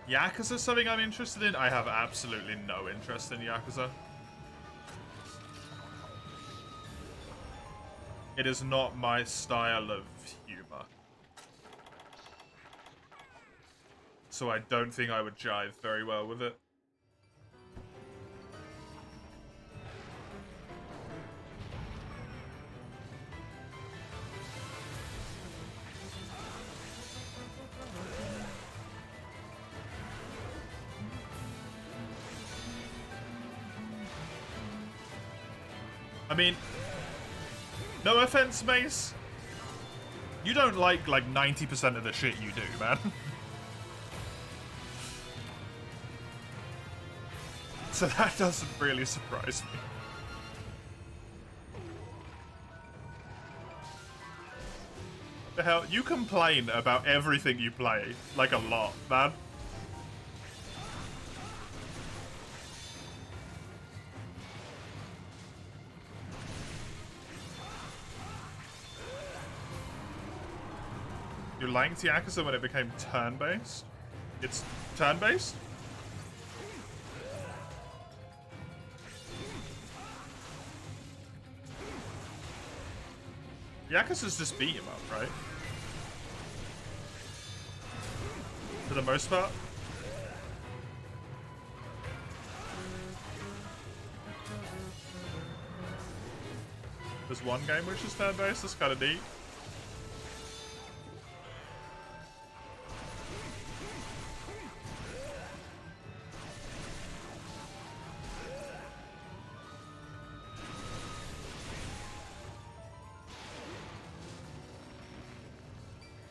Yakuza is something I'm interested in? I have absolutely no interest in Yakuza. It is not my style of humor. So I don't think I would jive very well with it. I mean, no offense, Mace, You don't like 90% of the shit you do, man. So that doesn't really surprise me. The hell? You complain about everything you play, like a lot, man. You liked Yakuza when it became turn-based? It's turn-based? Yakuza's just beat him up, right? For the most part. There's one game which is turn-based, that's kind of neat.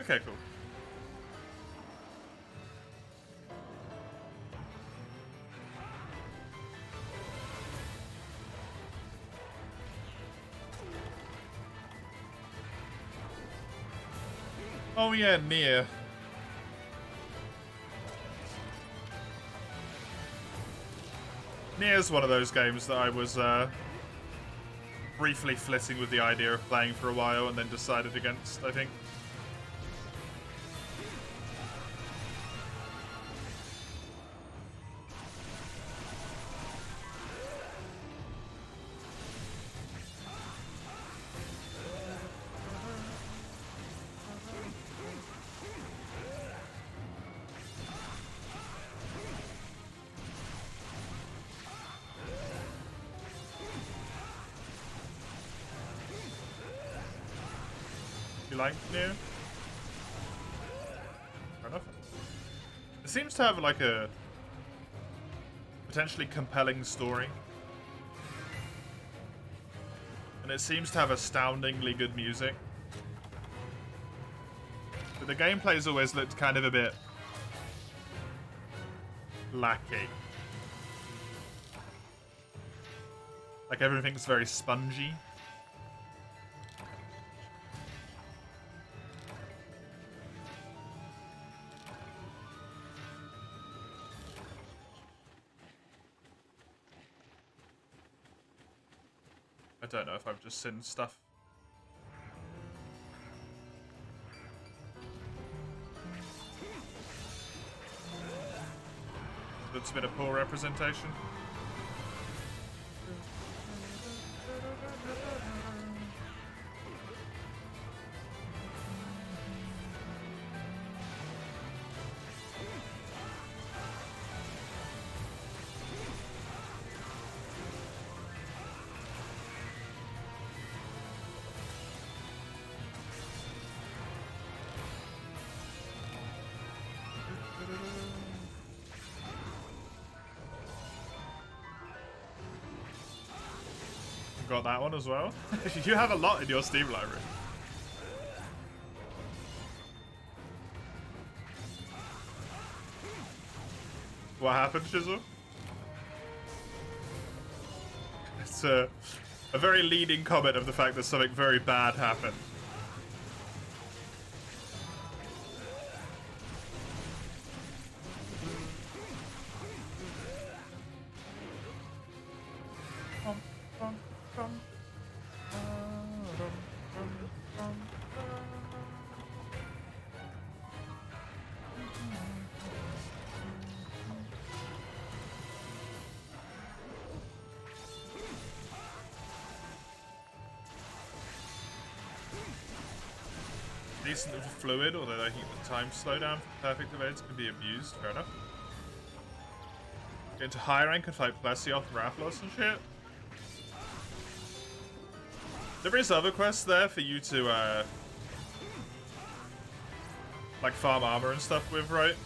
Okay, cool. Oh yeah, Nier. Nier's one of those games that I was briefly flitting with the idea of playing for a while and then decided against, I think. You like Nier? Fair enough. It seems to have like a potentially compelling story. And it seems to have astoundingly good music. But the gameplay's always looked kind of a bit lacking. Like everything's very spongy. I don't know if I've just seen stuff. That's been a poor representation. Got that one as well. You have a lot in your Steam library. What happened, Shizzle? It's a very leading comment of the fact that something very bad happened. Decent of fluid, although I think the time slowdown for perfect evades can be abused. Fair enough. Get into high rank and fight Plesioth and Rathalos and shit. There is other quests there for you to like farm armor and stuff with, right?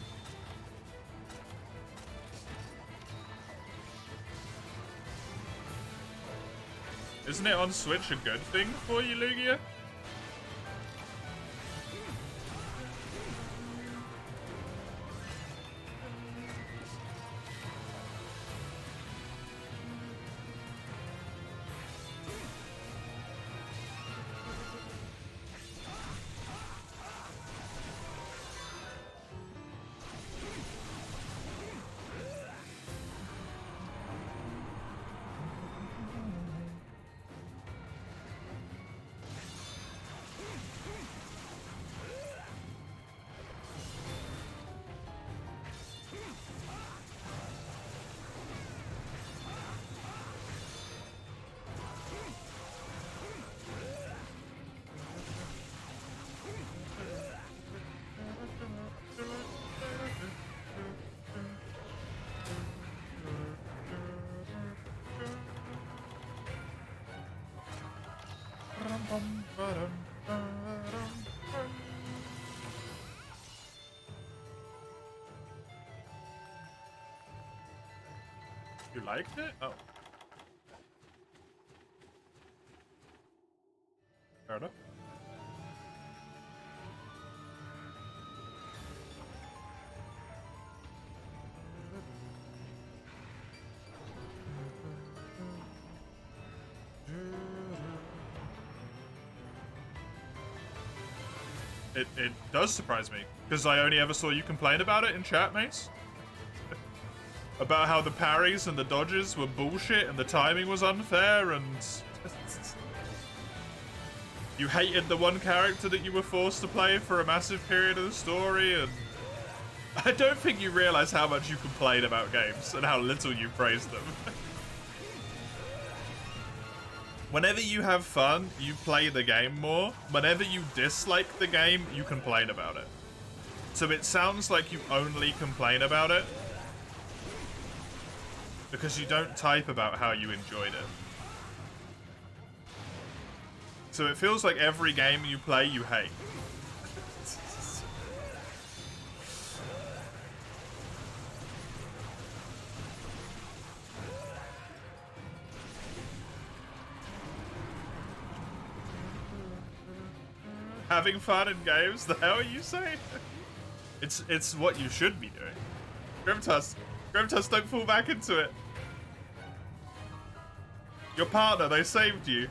Isn't it on Switch a good thing for you, Lugia? You liked it? Oh. Fair enough. It does surprise me, because I only ever saw you complain about it in chat, mates. About how the parries and the dodges were bullshit and the timing was unfair and... you hated the one character that you were forced to play for a massive period of the story, and... I don't think you realize how much you complain about games and how little you praise them. Whenever you have fun, you play the game more. Whenever you dislike the game, you complain about it. So it sounds like you only complain about it because you don't type about how you enjoyed it. So it feels like every game you play, you hate. Having fun in games? The hell are you saying? It's what you should be doing. Grimtusk, don't fall back into it. Your partner, they saved you.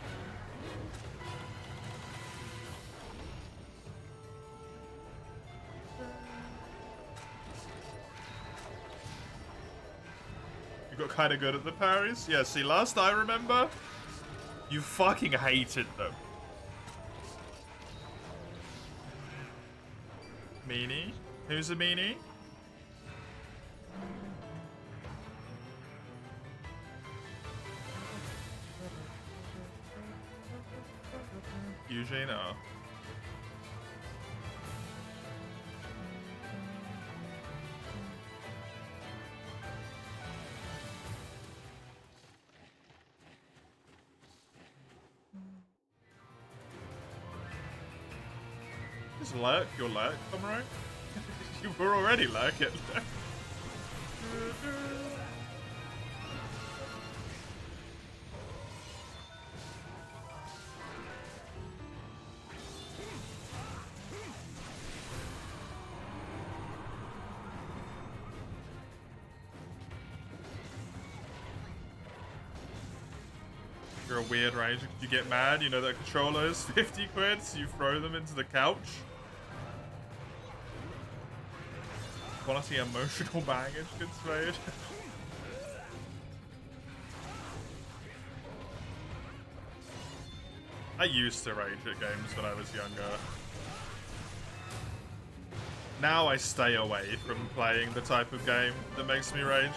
You got kind of good at the parries? Yeah, see, last I remember, you fucking hated them. Meanie? Who's a meanie? Eugene? Oh. Just lurk, you'll lurk, comrade. You were already lurking. You're a weird ranger. You get mad, you know that controller is 50 quid, so you throw them into the couch. Quality emotional baggage gets made. I used to rage at games when I was younger. Now I stay away from playing the type of game that makes me rage.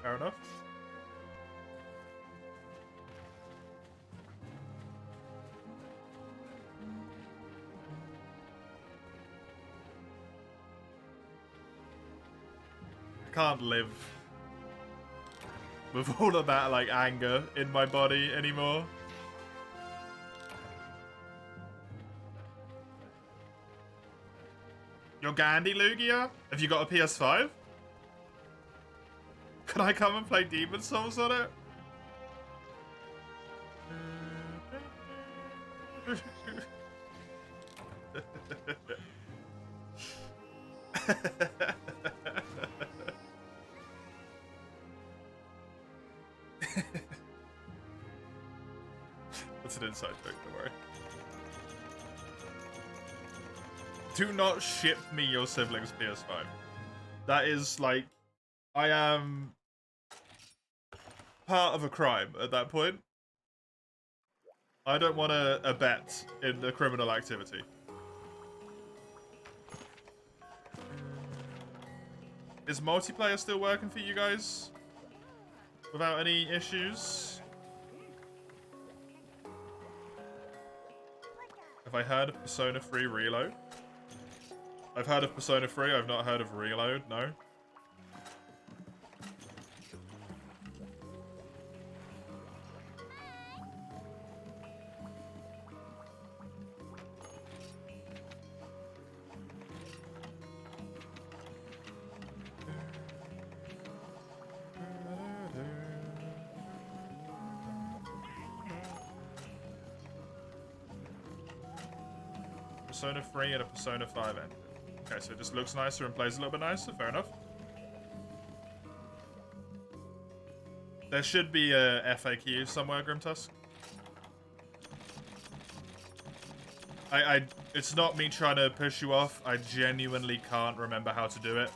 Fair enough. I can't live with all of that, like, anger in my body anymore. You're Gandhi, Lugia? Have you got a PS5? Can I come and play Demon Souls on it? That's an inside joke, don't worry. Do not ship me your sibling's PS5. That is, like, I am part of a crime at that point. I don't want to abet in a criminal activity. Is multiplayer still working for you guys? without any issues. Have I heard of Persona 3 Reload? I've heard of Persona 3, I've not heard of Reload, no. Persona 3 and a Persona 5 engine. Okay, so it just looks nicer and plays a little bit nicer, fair enough. There should be a FAQ somewhere, Grimtusk. It's not me trying to push you off, I genuinely can't remember how to do it.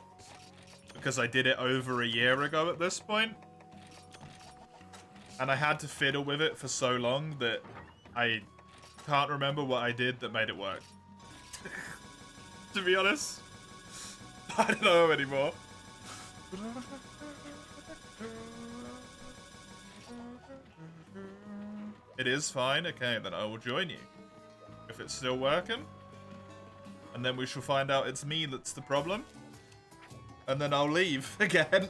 Because I did it over a year ago at this point. And I had to fiddle with it for so long that I can't remember what I did that made it work. To be honest, I don't know anymore. It is fine. Okay, then I will join you. If it's still working. And then we shall find out it's me that's the problem. And then I'll leave again.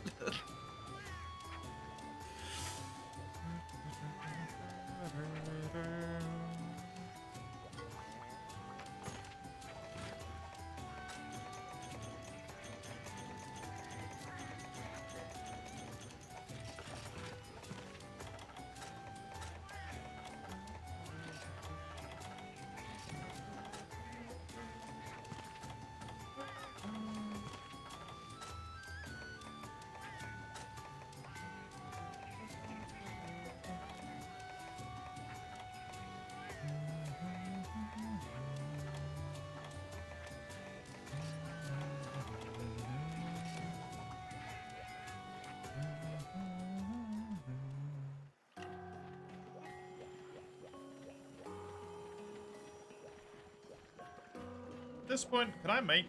At this point, can I make...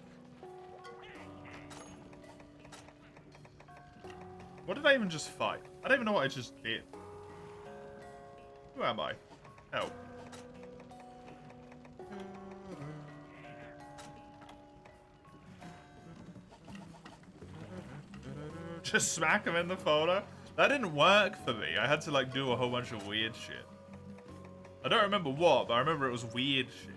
What did I even just fight? I don't even know what I just did. Who am I? Help. Just smack him in the folder? That didn't work for me. I had to like do a whole bunch of weird shit. I don't remember what, but I remember it was weird shit.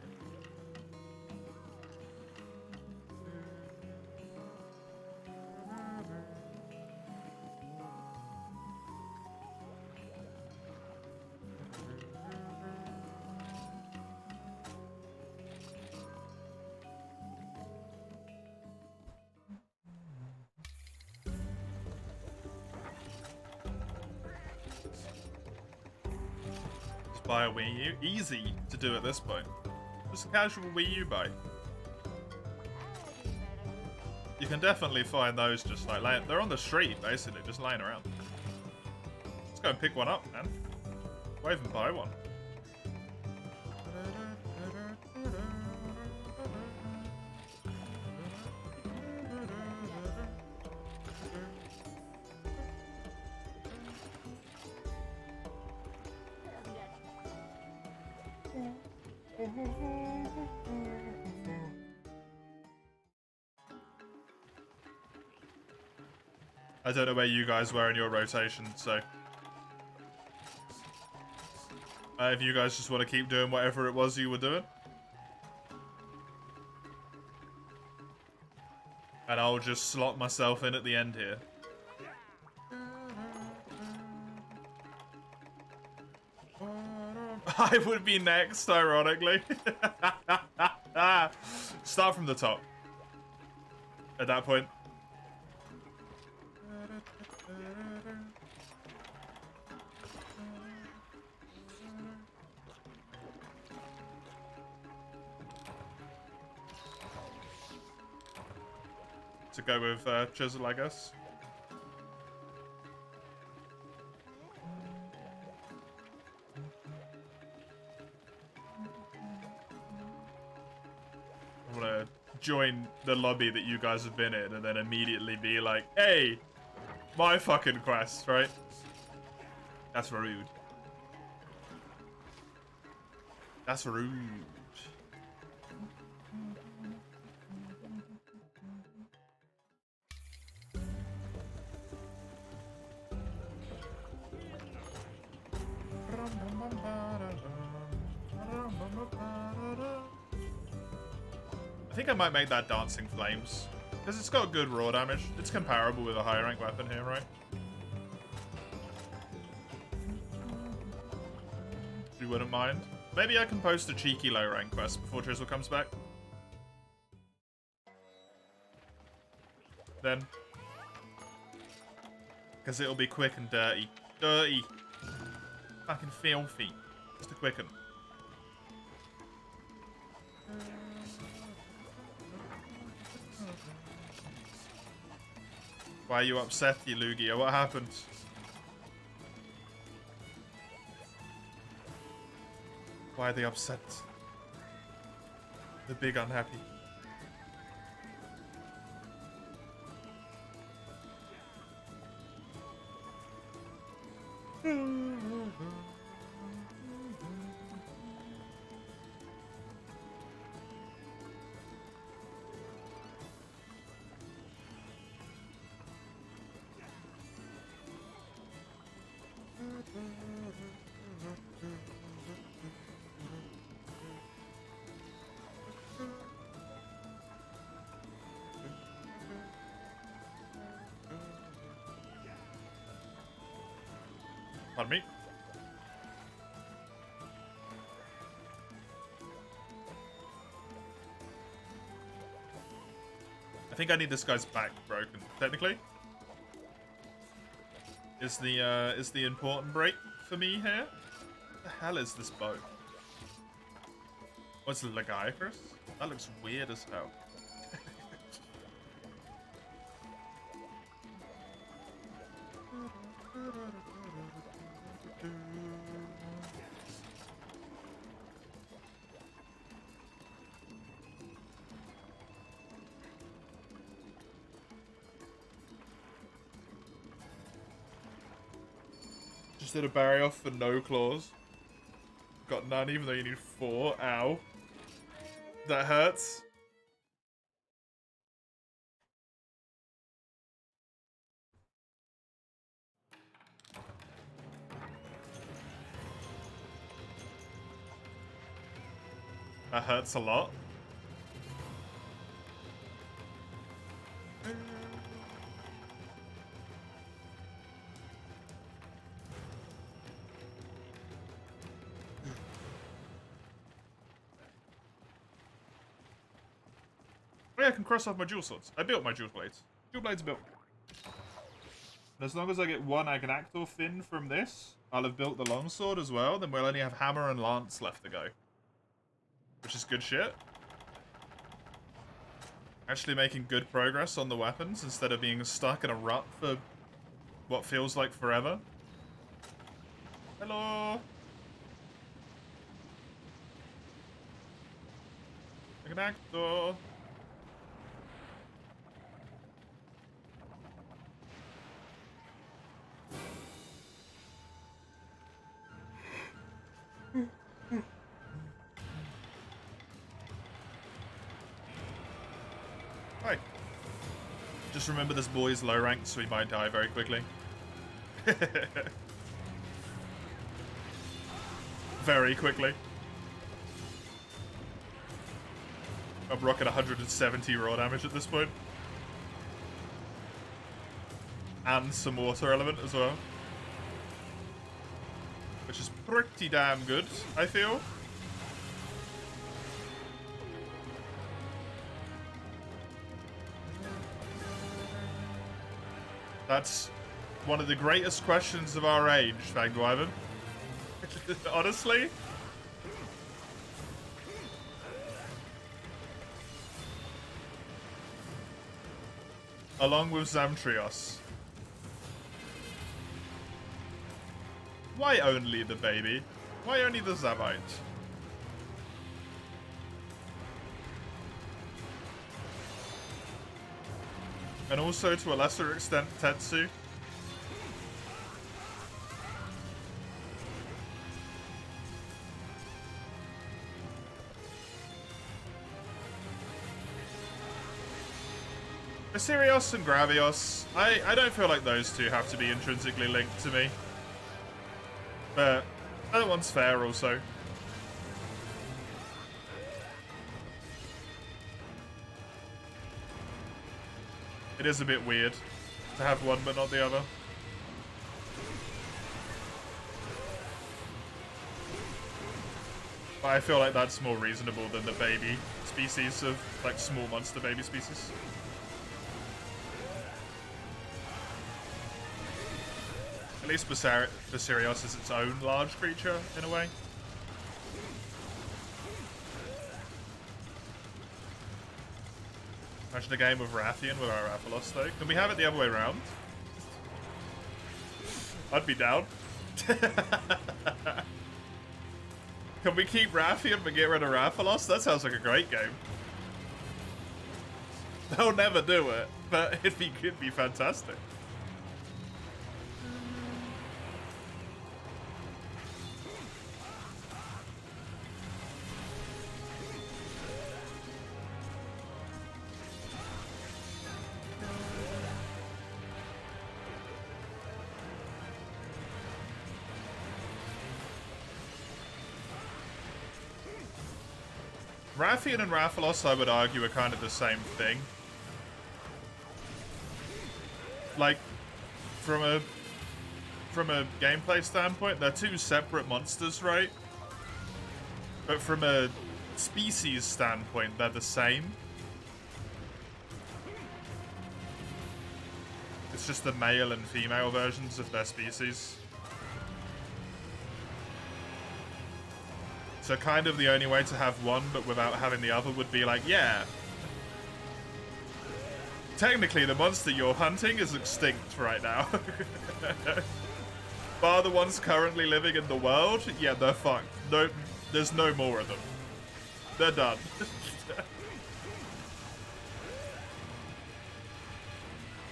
Buy a Wii U. Easy to do at this point. Just a casual Wii U buy. You can definitely find those just like laying. They're on the street basically, just laying around. Let's go and pick one up, man. Why even buy one? I don't know where you guys were in your rotation, so... if you guys just want to keep doing whatever it was you were doing. And I'll just slot myself in at the end here. I would be next, ironically. Start from the top. At that point. To go with Chisel, I guess. I want to join the lobby that you guys have been in and then immediately be like, hey, my fucking quest, right? That's rude. That's rude. I think I might make that Dancing Flames. Because it's got good raw damage. It's comparable with a high rank weapon here, right? You wouldn't mind? Maybe I can post a cheeky low rank quest before Drizzle comes back. Then. Because it'll be quick and dirty. Dirty. Fucking filthy. Just a quicken. Why are you upset, you Lugia? What happened? Why are they upset? The big unhappy. Pardon me. I think I need this guy's back broken, technically. Is the important break for me here? What the hell is this bow? What's the Legiacrus? That looks weird as hell. Just did a barrier off for no claws. Got none even though you need 4. Ow. That hurts. That hurts a lot. Oh yeah, I can cross off my dual swords. I built my dual blades. Dual blades are built. And as long as I get one Agnactor fin from this, I'll have built the longsword as well. Then we'll only have hammer and lance left to go. Which is good shit. Actually making good progress on the weapons instead of being stuck in a rut for what feels like forever. Hello! Agnactor! Hi. Just remember this boy is low ranked, so he might die very quickly. Very quickly. I'm rocking 170 raw damage at this point. And some water element as well. Which is pretty damn good, I feel. That's one of the greatest questions of our age, Fangwyvern. Honestly. Along with Zamtrios. Why only the baby? Why only the Zavite? And also, to a lesser extent, Tetsu. Asirios and Gravios, I don't feel like those two have to be intrinsically linked to me. But that one's fair also. It is a bit weird to have one but not the other. But I feel like that's more reasonable than the baby species of, like, small monster baby species. At least Basarios is its own large creature, in a way. Imagine a game of Rathian with our Rathalos, though. Can we have it the other way around? I'd be down. Can we keep Rathian but get rid of Rathalos? That sounds like a great game. They'll never do it, but it'd be fantastic. Rathian and Rathalos, I would argue, are kind of the same thing. Like, from a gameplay standpoint, they're two separate monsters, right? But from a species standpoint, they're the same. It's just the male and female versions of their species. So kind of the only way to have one but without having the other would be like, yeah. Technically, the monster you're hunting is extinct right now. Bar the ones currently living in the world, yeah, they're fucked. No, there's no more of them. They're done.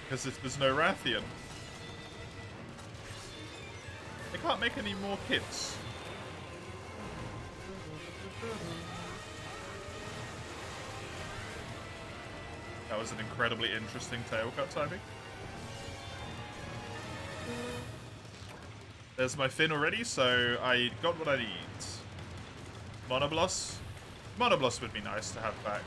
Because if there's no Rathian, they can't make any more kits. That was an incredibly interesting tail cut timing. There's my fin already, so I got what I need. Monobloss? Monobloss would be nice to have back.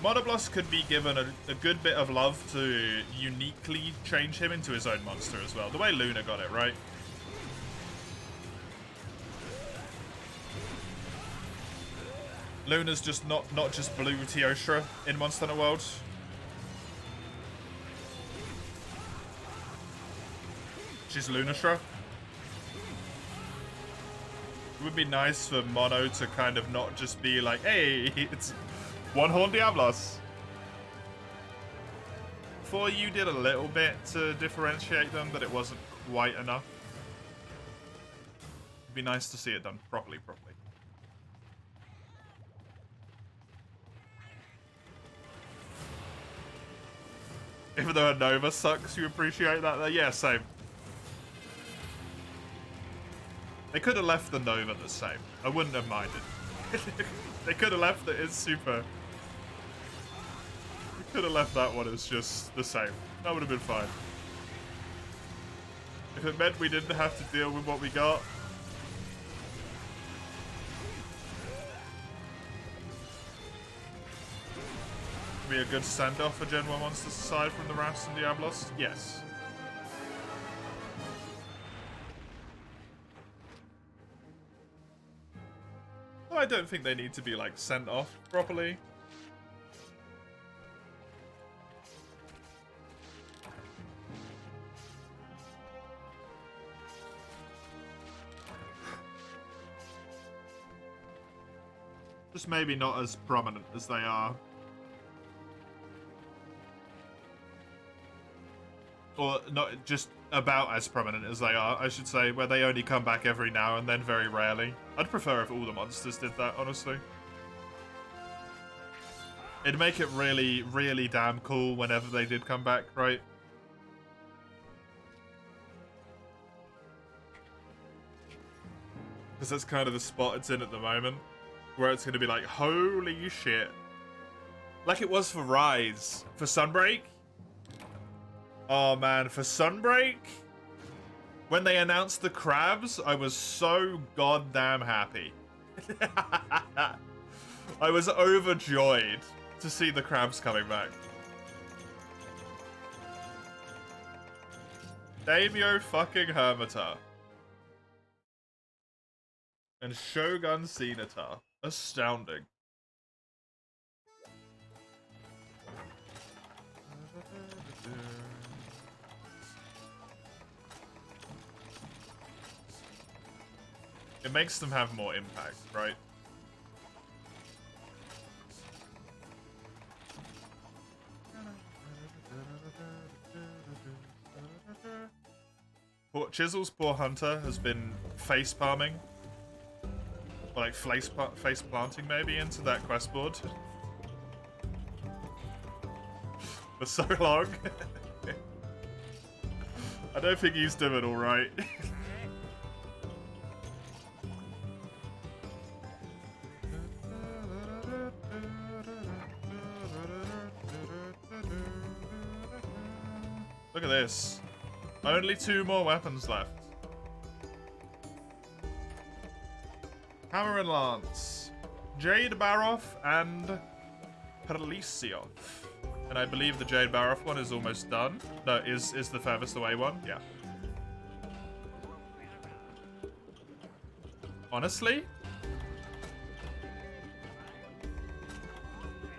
Monobloss could be given a good bit of love to uniquely change him into his own monster as well. The way Luna got it, right? Luna's just not just blue Teostra in Monster Hunter World. She's Lunastra. It would be nice for Mono to kind of not just be like, hey, it's one Horn Diablos. Before you did a little bit to differentiate them, but it wasn't quite enough. It'd be nice to see it done properly. Even though a Nova sucks, you appreciate that? Yeah, same. They could have left the Nova the same. I wouldn't have minded. They could have left it as super. We could have left that one as just the same. That would have been fine. If it meant we didn't have to deal with what we got. Be a good standoff for Gen 1 monsters aside from the Wraths and Diablos? Yes. Well, I don't think they need to be, like, sent off properly. Just maybe not as prominent as they are. Or not just about as prominent as they are, I should say, where they only come back every now and then, very rarely. I'd prefer if all the monsters did that, honestly. It'd make it really, really damn cool whenever they did come back, right? Because that's kind of the spot it's in at the moment. where it's going to be like, holy shit. Like it was for Rise. For Sunbreak. Oh man, for Sunbreak, when they announced the crabs, I was so goddamn happy. I was overjoyed to see the crabs coming back. Daimyo fucking Hermita. And Shogun Zenithar. Astounding. It makes them have more impact, right? Chisel's poor hunter has been face palming, or like face planting maybe, into that quest board for so long. I don't think he's doing all right. Look at this. Only 2 more weapons left. Hammer and Lance. Jade Baroff and Perlisiov. And I believe the Jade Baroff one is almost done. No, is the furthest away one. Yeah. Honestly,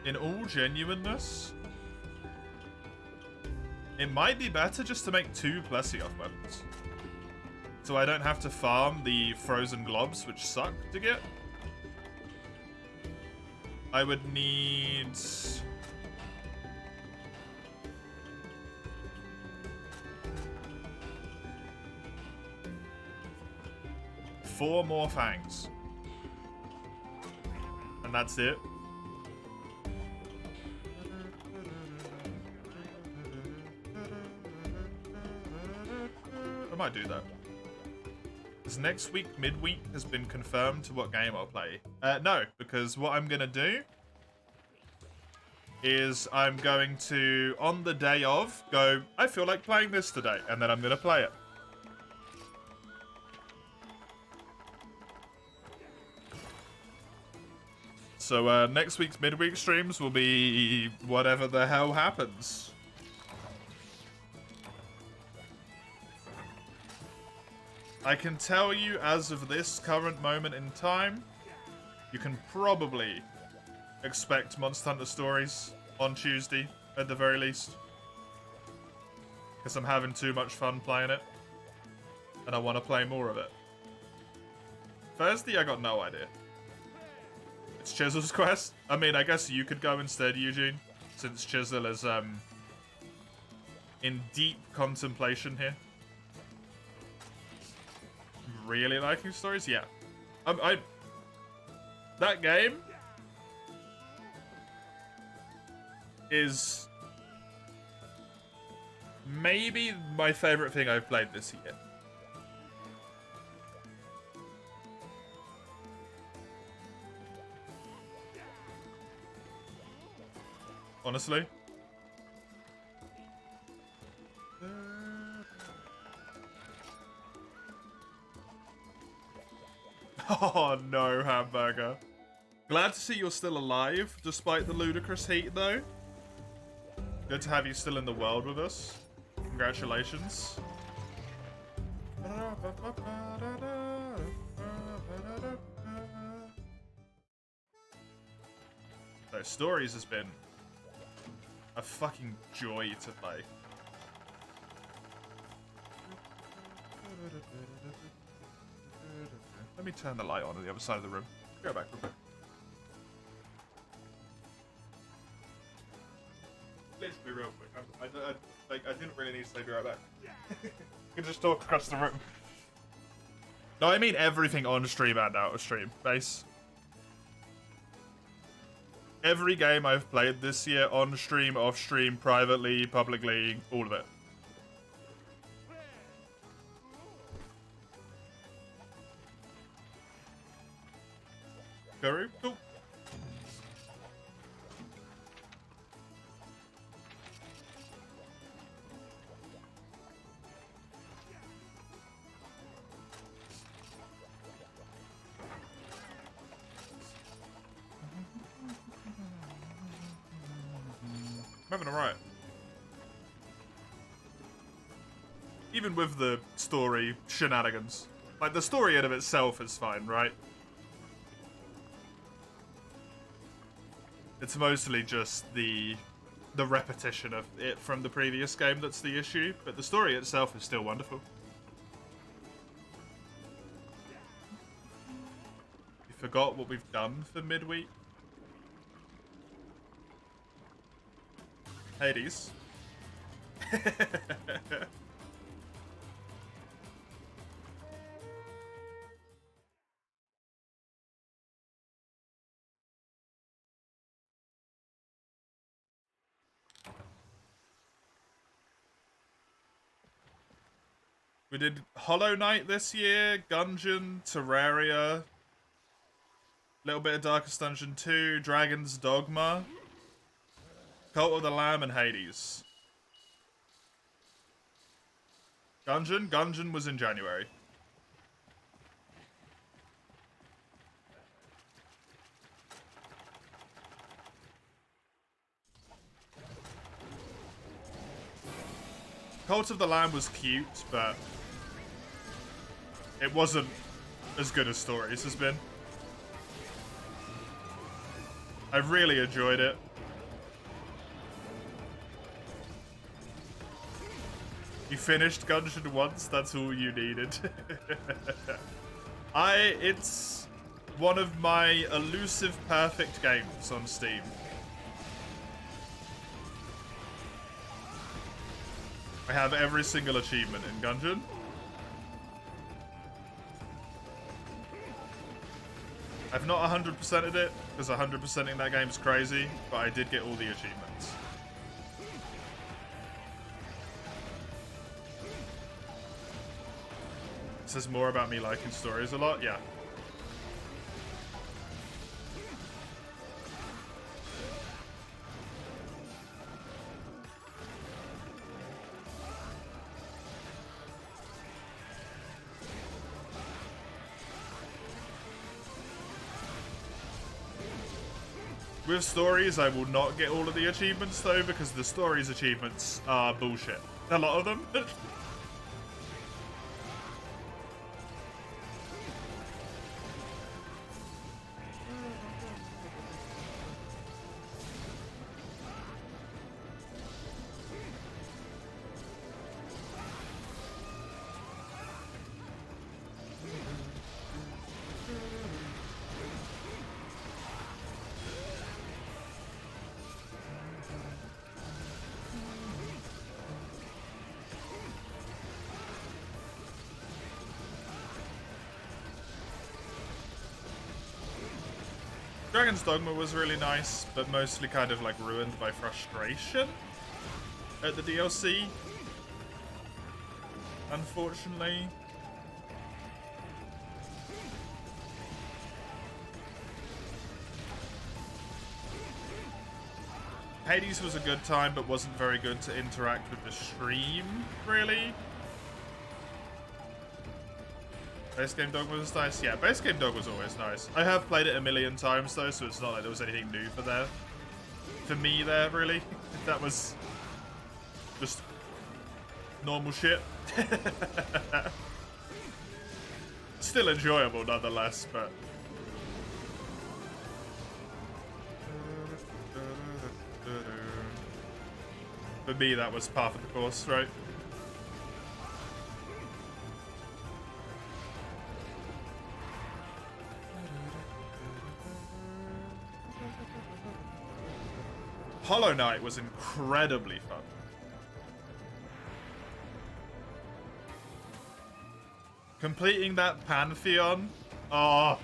in all genuineness, it might be better just to make 2 Plesioth weapons. So I don't have to farm the frozen globs, which suck to get. I would need... four more fangs. And that's it. I might do that. Because next week, midweek, has been confirmed to what game I'll play. No, because what I'm going to do is I'm going to, on the day of, go, I feel like playing this today, and then I'm going to play it. So next week's midweek streams will be whatever the hell happens. I can tell you, as of this current moment in time, you can probably expect Monster Hunter Stories on Tuesday, at the very least. Because I'm having too much fun playing it. And I want to play more of it. Thursday, I got no idea. It's Chisel's quest. I mean, I guess you could go instead, Eugene. Since Chisel is in deep contemplation here. Really liking stories? Yeah. That game is maybe my favorite thing I've played this year. Honestly. Oh no, Hamburger. Glad to see you're still alive, despite the ludicrous heat, though. Good to have you still in the world with us. Congratulations. So, Stories has been a fucking joy to play. Let me turn the light on the other side of the room. Go back real quick. Literally real quick. I didn't really need to say be right back. You can just talk across the room. No, I mean everything on stream and out of stream. Base. Every game I've played this year, on stream, off stream, privately, publicly, all of it. Guru? Cool. having a riot. Even with the story shenanigans. Like, the story in of itself is fine, right? It's mostly just the repetition of it from the previous game that's the issue, but the story itself is still wonderful. You forgot what we've done for midweek? Hades. We did Hollow Knight this year, Gungeon, Terraria, a little bit of Darkest Dungeon 2, Dragon's Dogma, Cult of the Lamb, and Hades. Gungeon was in January. Cult of the Lamb was cute, but it wasn't as good as Stories has been. I really enjoyed it. You finished Gungeon once, that's all you needed. It's one of my elusive perfect games on Steam. I have every single achievement in Gungeon. I've not 100%ed it, because 100%ing that game is crazy, but I did get all the achievements. It says more about me liking Stories a lot? Yeah. With Stories, I will not get all of the achievements, though, because the Stories achievements are bullshit. A lot of them. Dragon's Dogma was really nice, but mostly kind of like ruined by frustration at the DLC. Unfortunately. Hades was a good time, but wasn't very good to interact with the stream, really. Base Game Dog was nice. Yeah, Base Game Dog was always nice. I have played it a million times, though, so it's not like there was anything new for me there, really. That was just normal shit. Still enjoyable, nonetheless, but... For me, that was part of the course, right? Hollow Knight was incredibly fun. Completing that Pantheon. Oh.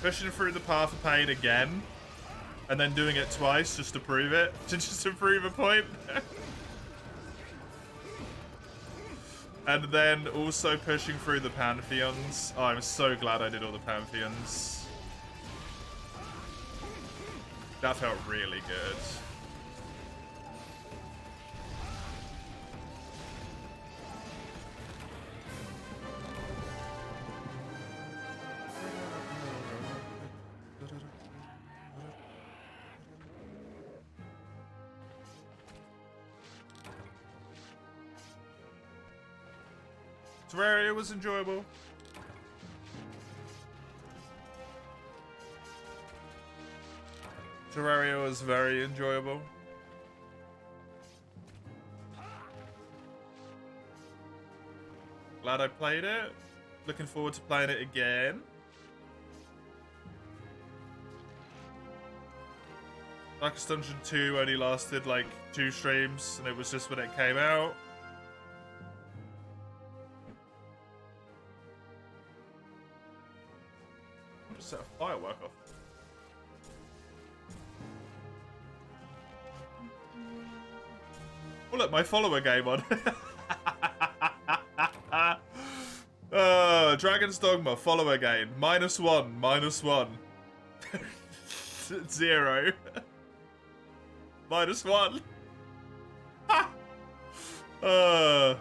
Pushing through the Path of Pain again. And then doing it twice just to prove it. Just to prove a point. And then also pushing through the Pantheons. Oh, I'm so glad I did all the Pantheons. That felt really good. Terraria was enjoyable. Terraria was very enjoyable. Glad I played it. Looking forward to playing it again. Darkest Dungeon 2 only lasted like 2 streams, and it was just when it came out. I'll just set a firework off. Oh look, my follower game on. Dragon's Dogma, follower gain. -1, -1. 0. -1. Oh.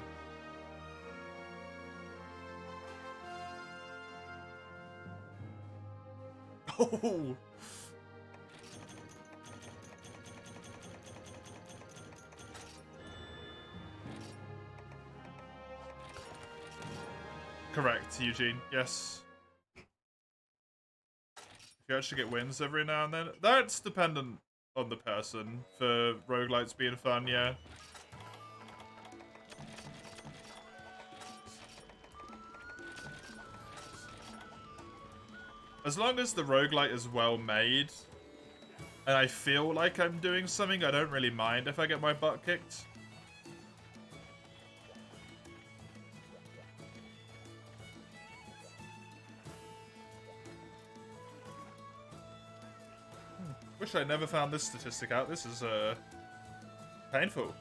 Correct, Eugene. Yes. If you actually get wins every now and then. That's dependent on the person for roguelites being fun, yeah. As long as the roguelite is well made, and I feel like I'm doing something, I don't really mind if I get my butt kicked. Wish I never found this statistic out. This is, painful.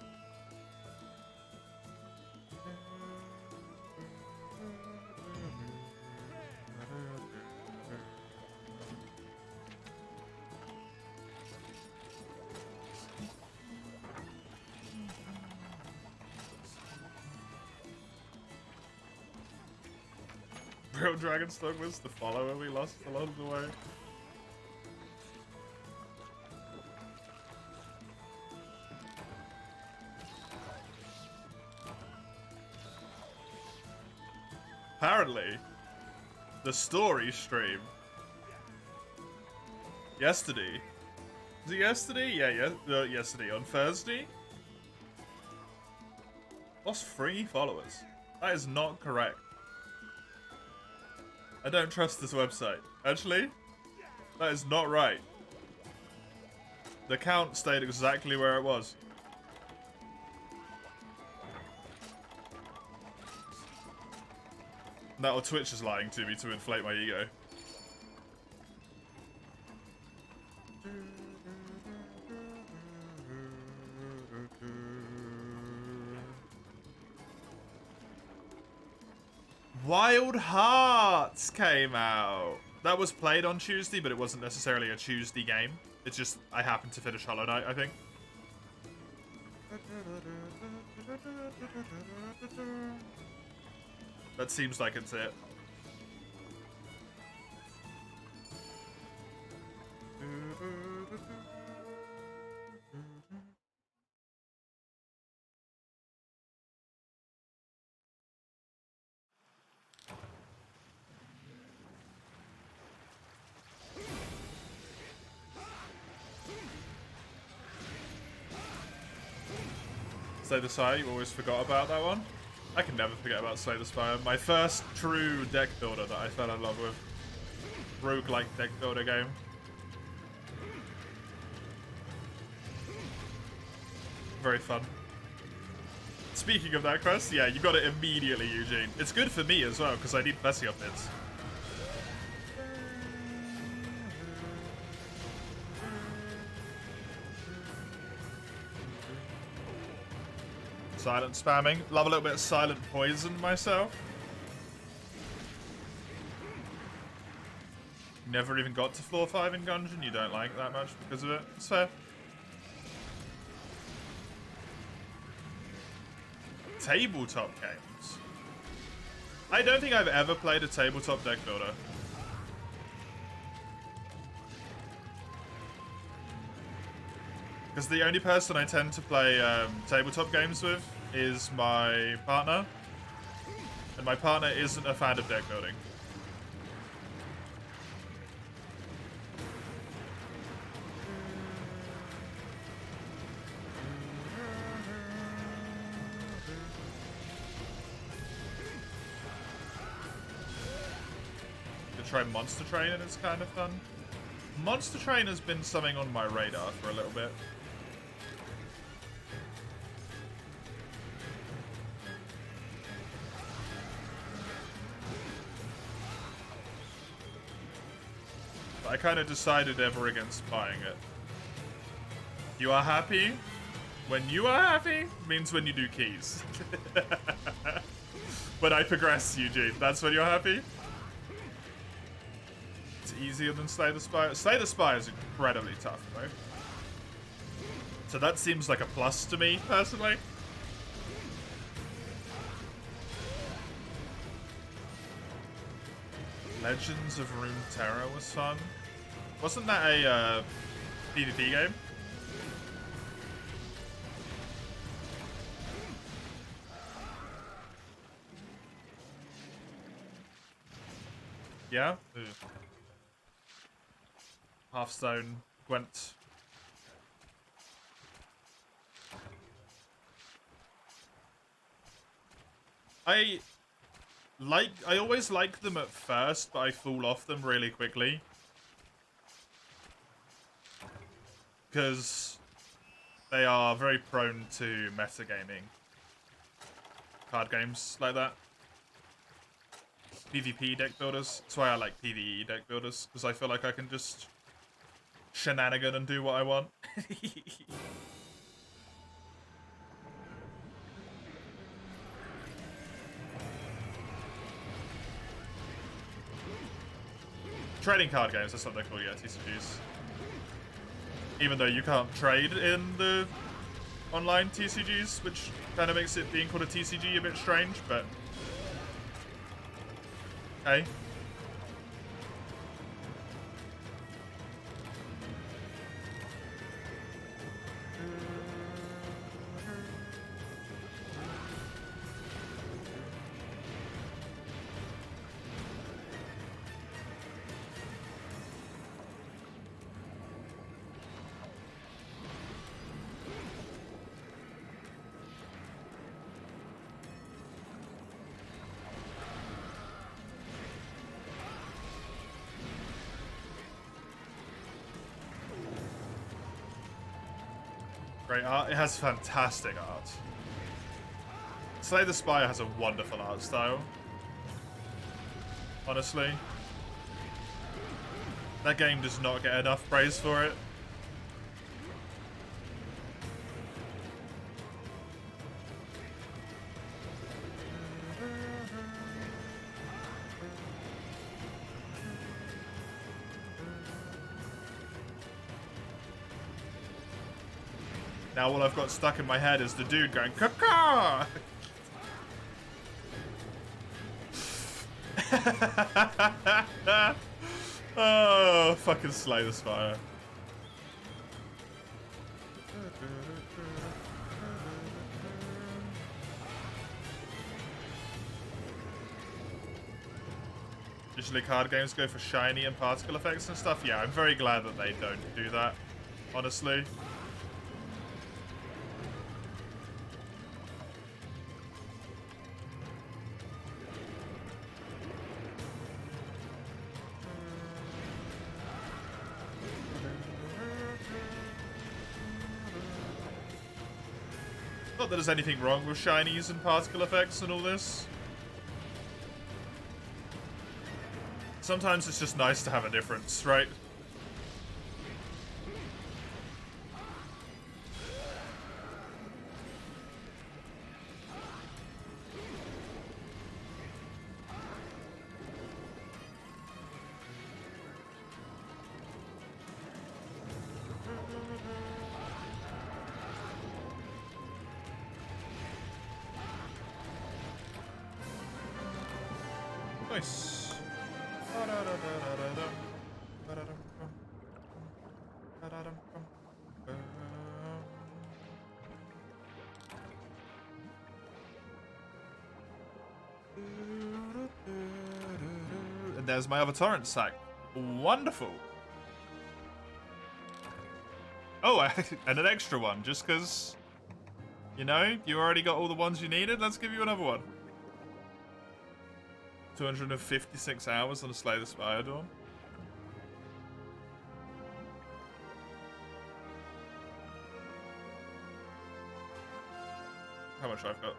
Real Dragon's Dogma was the follower we lost along the way. Apparently, the story stream yesterday. Was it yesterday? Yeah, yesterday on Thursday. Lost 3 followers. That is not correct. I don't trust this website. Actually, that is not right. The count stayed exactly where it was. That or Twitch is lying to me to inflate my ego. Wild Hearts came out. That was played on Tuesday, but it wasn't necessarily a Tuesday game. It's just I happened to finish Hollow Knight, I think. That seems like it's it. Slay the Spire, you always forgot about that one. I can never forget about Slay the Spire. My first true deck builder that I fell in love with. Roguelike deck builder game. Very fun. Speaking of that quest, yeah, you got it immediately, Eugene. It's good for me as well, because I need Plessy up bits. Silent spamming. Love a little bit of silent poison myself. Never even got to floor 5 in Gungeon. You don't like that much because of it. It's fair. Tabletop games. I don't think I've ever played a tabletop deck builder. Because the only person I tend to play tabletop games with is my partner. And my partner isn't a fan of deck building. Try Monster Train and it's kind of fun. Monster Train has been something on my radar for a little bit. But I kind of decided ever against buying it. You are happy? When you are happy means when you do keys. When I progress, Eugene, that's when you're happy? Easier than Slay the Spire. Slay the Spire is incredibly tough, though. So that seems like a plus to me, personally. Legends of Runeterra was fun. Wasn't that a PvP game? Yeah? Ugh. Hearthstone, Gwent. I always like them at first, but I fall off them really quickly. Because they are very prone to metagaming. Card games like that. PvP deck builders. That's why I like PvE deck builders, because I feel like I can just shenanigan and do what I want. Trading card games, that's what they're called, yeah, TCGs. Even though you can't trade in the online TCGs, which kind of makes it being called a TCG a bit strange, but... hey. Great art. It has fantastic art. Slay the Spire has a wonderful art style. Honestly. That game does not get enough praise for it. Now all I've got stuck in my head is the dude going, "Caca!" Oh, fucking Slay the Spire. Usually card games go for shiny and particle effects and stuff. Yeah, I'm very glad that they don't do that, honestly. Not that there's anything wrong with shinies and particle effects and all this. Sometimes it's just nice to have a difference, right? Nice. And there's my other torrent sack. Wonderful. Oh, and an extra one, just because, you know, you already got all the ones you needed. Let's give you another one. 256 hours on a Slay the Spire Dawn. How much I've got?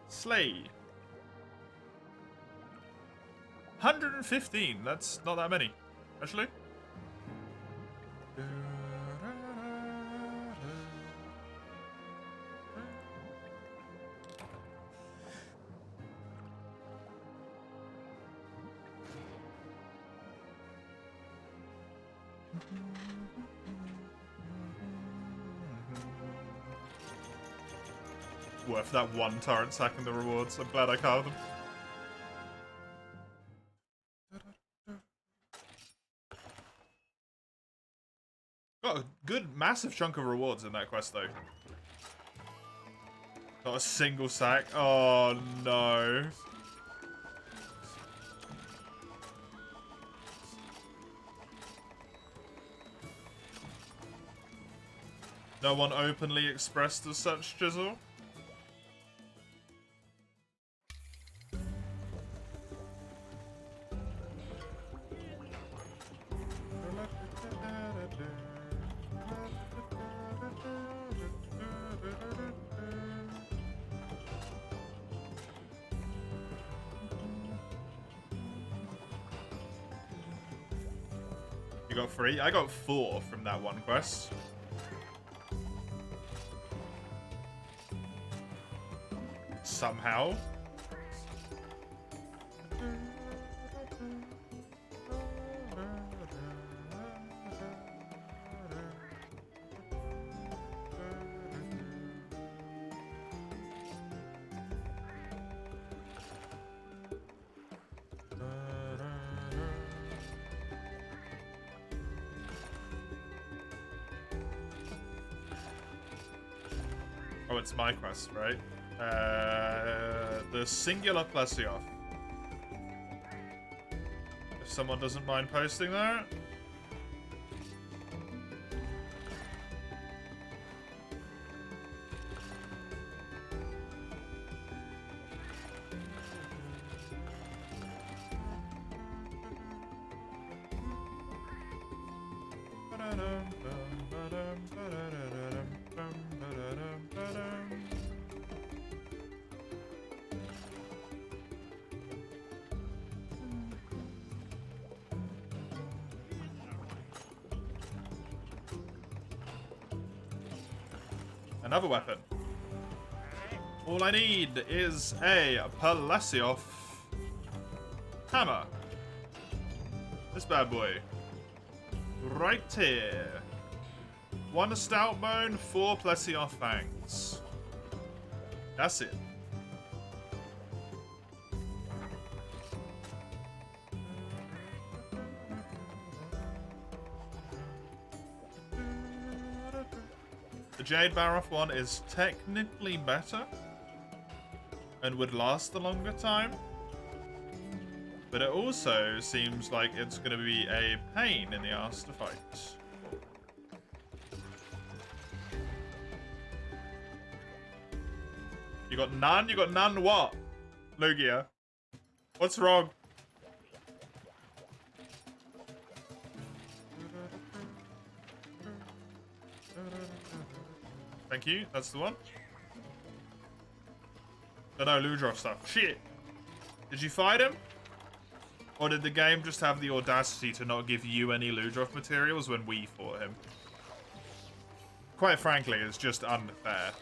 Slay. 115. That's not that many, actually. Worth that one torrent sack in the rewards. I'm glad I carved them. Got a good, massive chunk of rewards in that quest, though. Not a single sack. Oh, no. No one openly expressed as such, Jizzle? You got 3? I got 4 from that one quest. Somehow. Oh, it's my quest, right? The singular Plesioth. If someone doesn't mind posting that. Another weapon. All I need is a Plesioth hammer. This bad boy. Right here. 1 stout bone, 4 Plesioth fangs. That's it. The Jade Baroth one is technically better and would last a longer time, but it also seems like it's going to be a pain in the ass to fight. You got none? You got none what? Lugia. What's wrong? Thank you, that's the one. No, Ludroth stuff. Shit! Did you fight him? Or did the game just have the audacity to not give you any Ludroth materials when we fought him? Quite frankly, it's just unfair.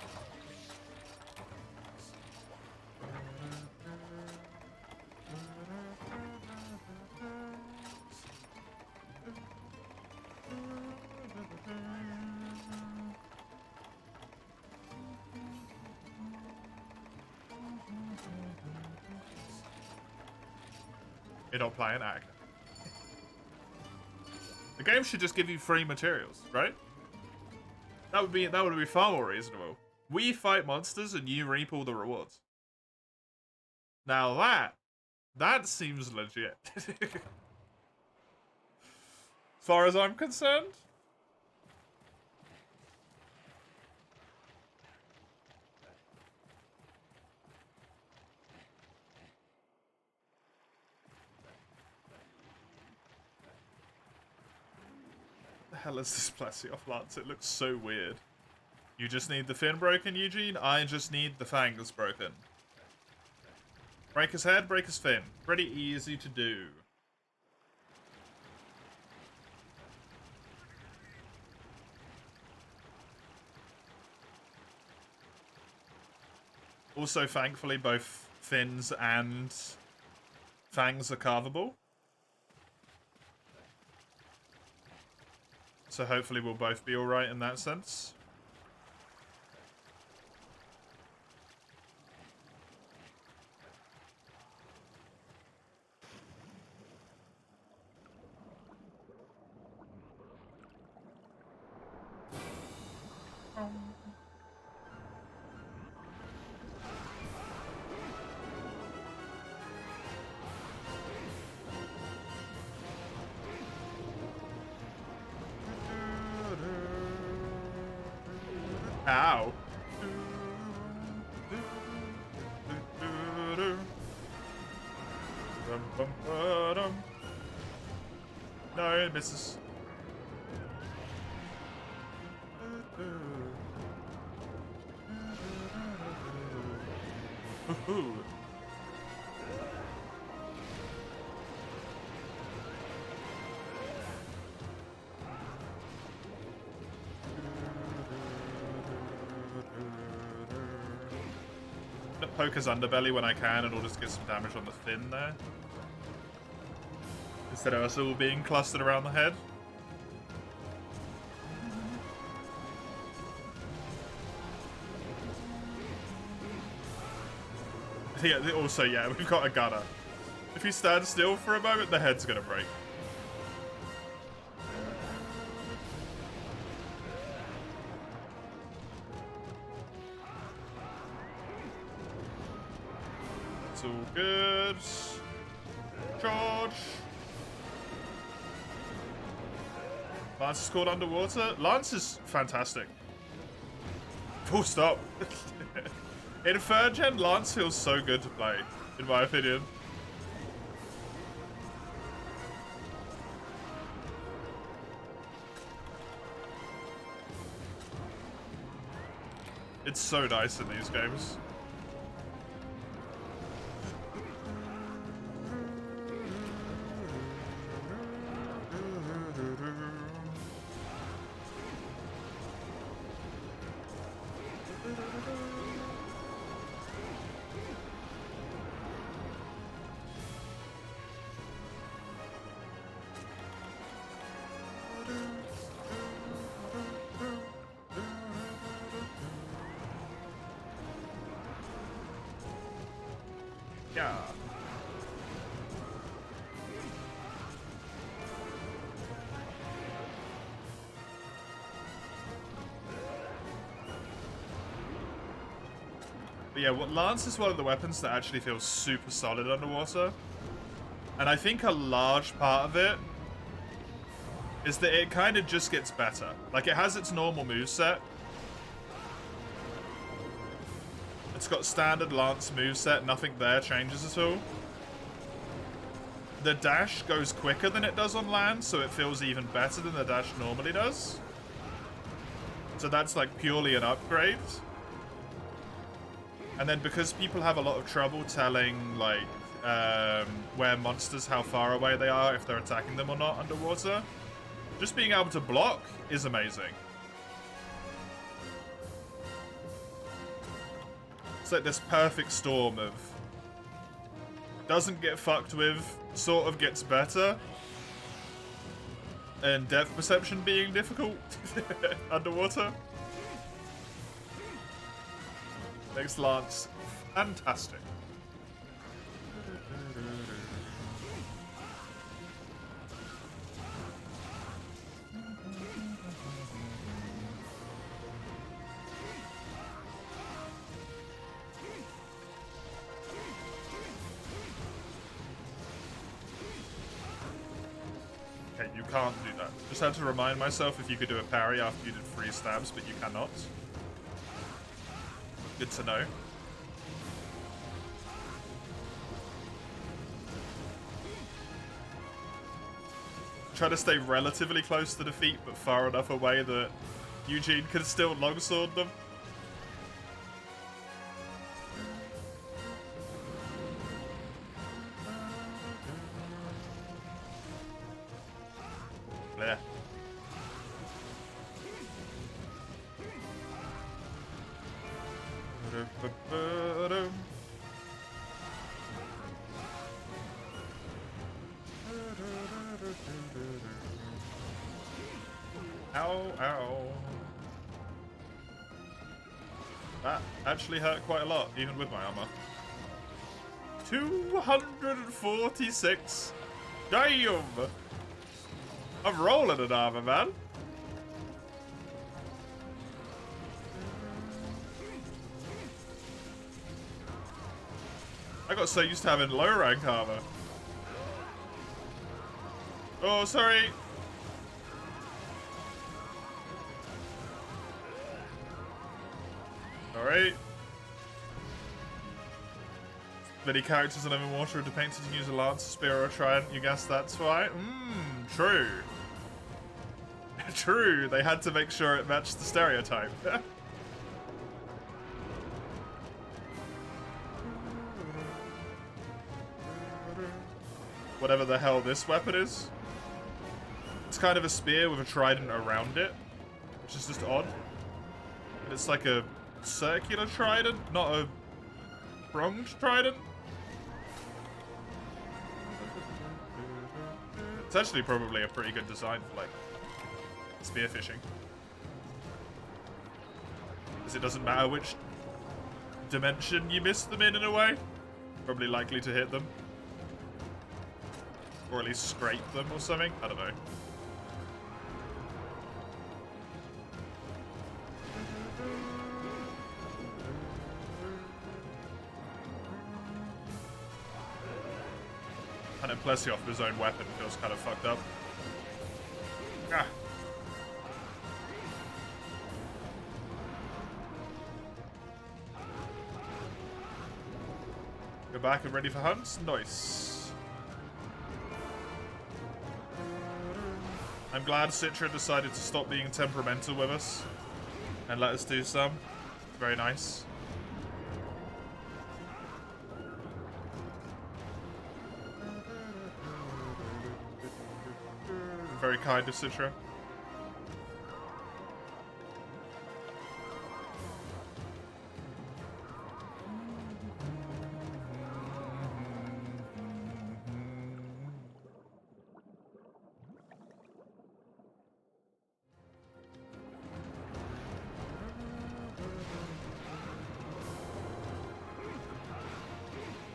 You're not playing Ag. The game should just give you free materials, right? That would be far more reasonable. We fight monsters and you reap all the rewards. Now That seems legit. As far as I'm concerned. The hell is this Plesioth Lance? It looks so weird. You just need the fin broken, Eugene? I just need the fangs broken. Break his head, break his fin. Pretty easy to do. Also, thankfully, both fins and fangs are carvable. So hopefully we'll both be alright in that sense. Ow. No, it misses. Poke his underbelly when I can, and I'll just get some damage on the fin there. Instead of us all being clustered around the head. Yeah, also, yeah, we've got a gunner. If you stand still for a moment, the head's gonna break. It's all good. Charge. Lance is caught underwater. Lance is fantastic. Full stop. In 3rd gen, Lance feels so good to play, in my opinion. It's so nice in these games. Yeah. But yeah, Lance is one of the weapons that actually feels super solid underwater. And I think a large part of it is that it kind of just gets better. Like, it has its normal moveset. It's got standard Lance moveset, nothing there changes at all. The dash goes quicker than it does on land, so it feels even better than the dash normally does. So that's like purely an upgrade. And then because people have a lot of trouble telling like where monsters, how far away they are, if they're attacking them or not underwater, just being able to block is amazing. It's like this perfect storm of doesn't get fucked with, sort of gets better, and depth perception being difficult underwater. Makes Lance fantastic. Okay, you can't do that. Just had to remind myself if you could do a parry after you did 3 stabs, but you cannot. Good to know. Try to stay relatively close to defeat, but far enough away that Eugene could still longsword them. There. Ow, ow. That actually hurt quite a lot, even with my armor. 246. Damn! I'm rolling an armor, man. I got so used to having low rank armor. Oh, sorry. Alright. Many characters in MH3U are depicted to use a lance, a spear, or a trident. You guess that's why? True. True, they had to make sure it matched the stereotype. Whatever the hell this weapon is. It's kind of a spear with a trident around it, which is just odd. But it's like a circular trident, not a pronged trident. It's actually probably a pretty good design for, like, spearfishing. Because it doesn't matter which dimension you miss them in a way. Probably likely to hit them. Or at least scrape them or something. I don't know. And then Plessioff with his own weapon feels kind of fucked up. Ah. Go back and ready for hunts? Nice. I'm glad Citra decided to stop being temperamental with us and let us do some. Very nice. Very kind of Citra.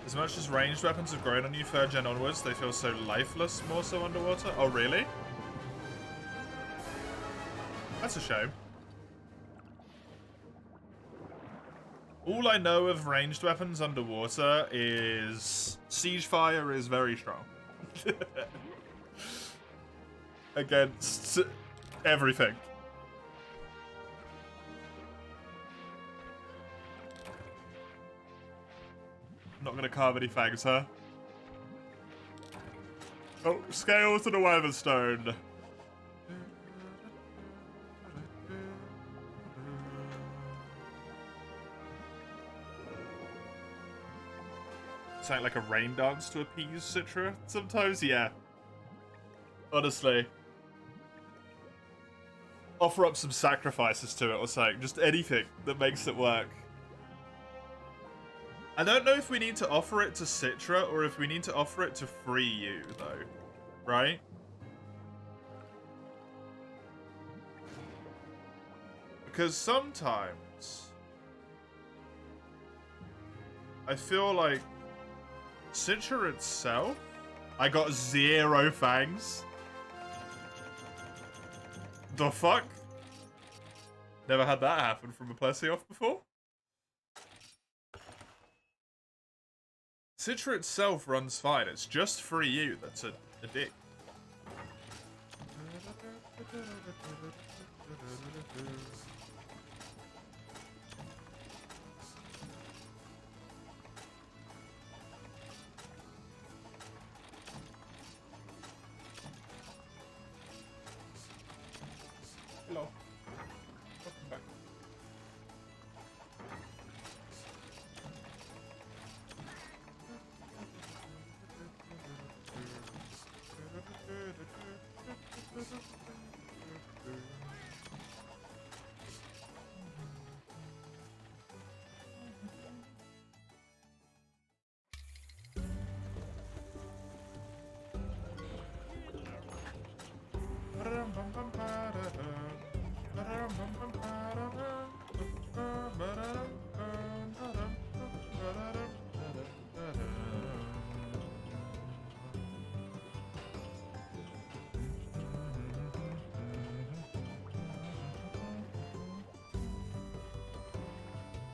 As much as ranged weapons have grown on you 3rd gen onwards, they feel so lifeless, more so underwater. Oh, really? That's a shame. All I know of ranged weapons underwater is siege fire is very strong. Against everything. Not gonna carve any fangs, huh? Oh, scales to the Weatherstone. Sound like a rain dance to appease Citra sometimes? Yeah. Honestly. Offer up some sacrifices to it or something. Just anything that makes it work. I don't know if we need to offer it to Citra or if we need to offer it to Free You, though. Right? Because sometimes I feel like Citra itself, I got 0 fangs. The fuck? Never had that happen from a Plessioff before. Citra itself runs fine. It's just Free You that's a dick. Hello. Welcome back.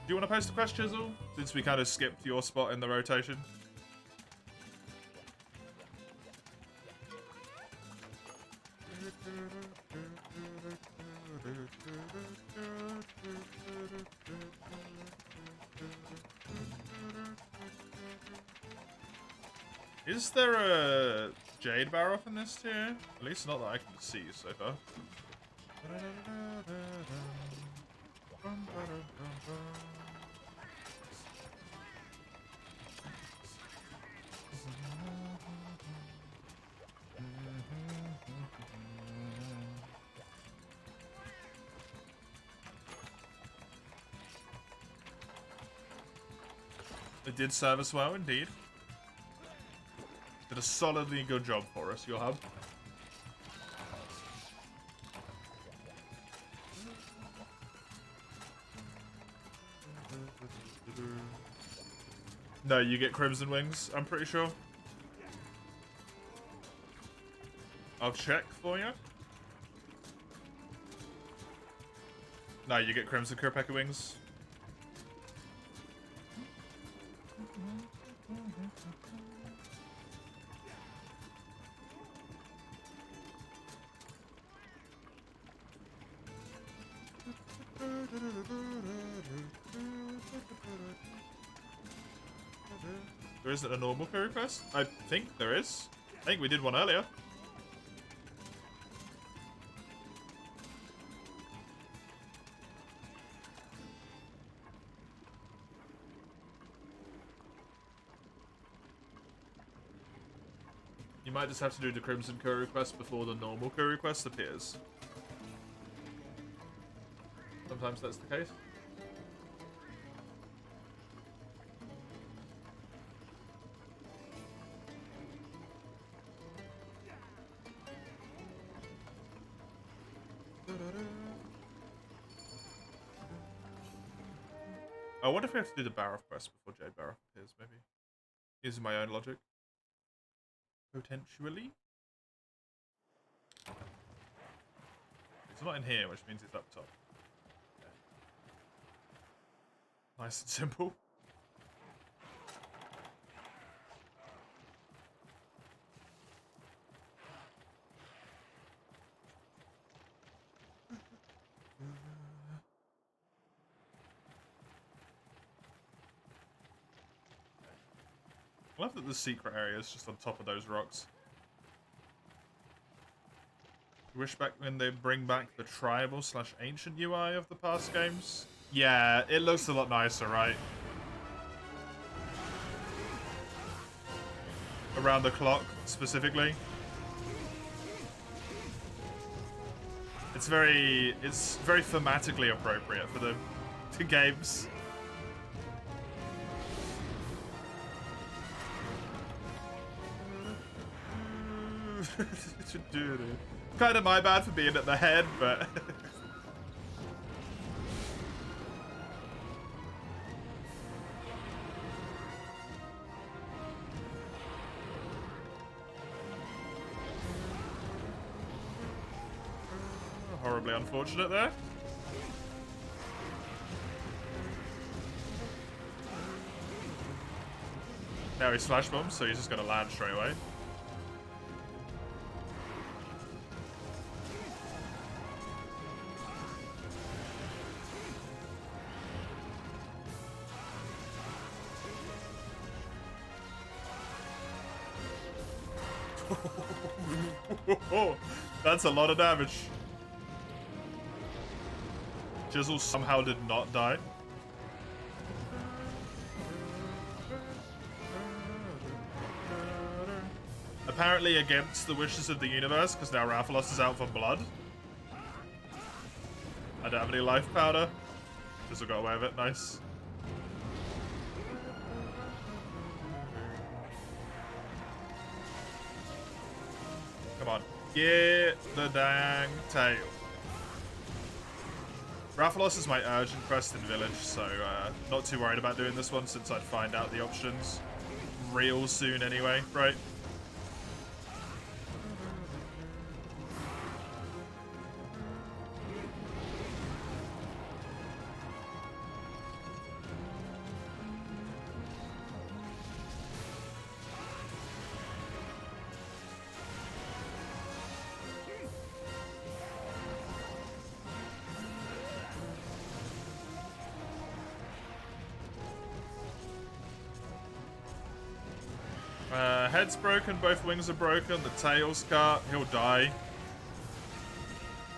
Do you want to post a quest, Chisel? Since we kind of skipped your spot in the rotation. Is there a Jade bar up in this tier? At least not that I can see so far. It did serve us well, indeed. Did a solidly good job for us, your hub. No, you get Crimson Wings, I'm pretty sure. I'll check for you. No, you get Crimson Kurpeka Wings. There isn't a normal curry quest? I think there is. I think we did one earlier. You might just have to do the Crimson Curry quest before the normal curry quest appears. Sometimes that's the case. I wonder if we have to do the Baroth quest before Jade Baroth appears, maybe. Using my own logic. Potentially. It's not in here, which means it's up top. Okay. Nice and simple. I love that the secret area is just on top of those rocks. I wish back when they bring back the tribal / ancient UI of the past games. Yeah, it looks a lot nicer, right? Around the clock, specifically. It's very thematically appropriate for the games. Kind of my bad for being at the head, but horribly unfortunate there. Now he's flash bombs, so he's just gonna land straight away. That's a lot of damage. Jizzle somehow did not die. Apparently against the wishes of the universe, because now Rathalos is out for blood. I don't have any life powder. Jizzle got away with it, nice. Come on. Get the dang tail. Rathalos is my urgent quest in Village, so not too worried about doing this one since I'd find out the options real soon anyway, right? Head's broken, both wings are broken, the tail's cut, he'll die.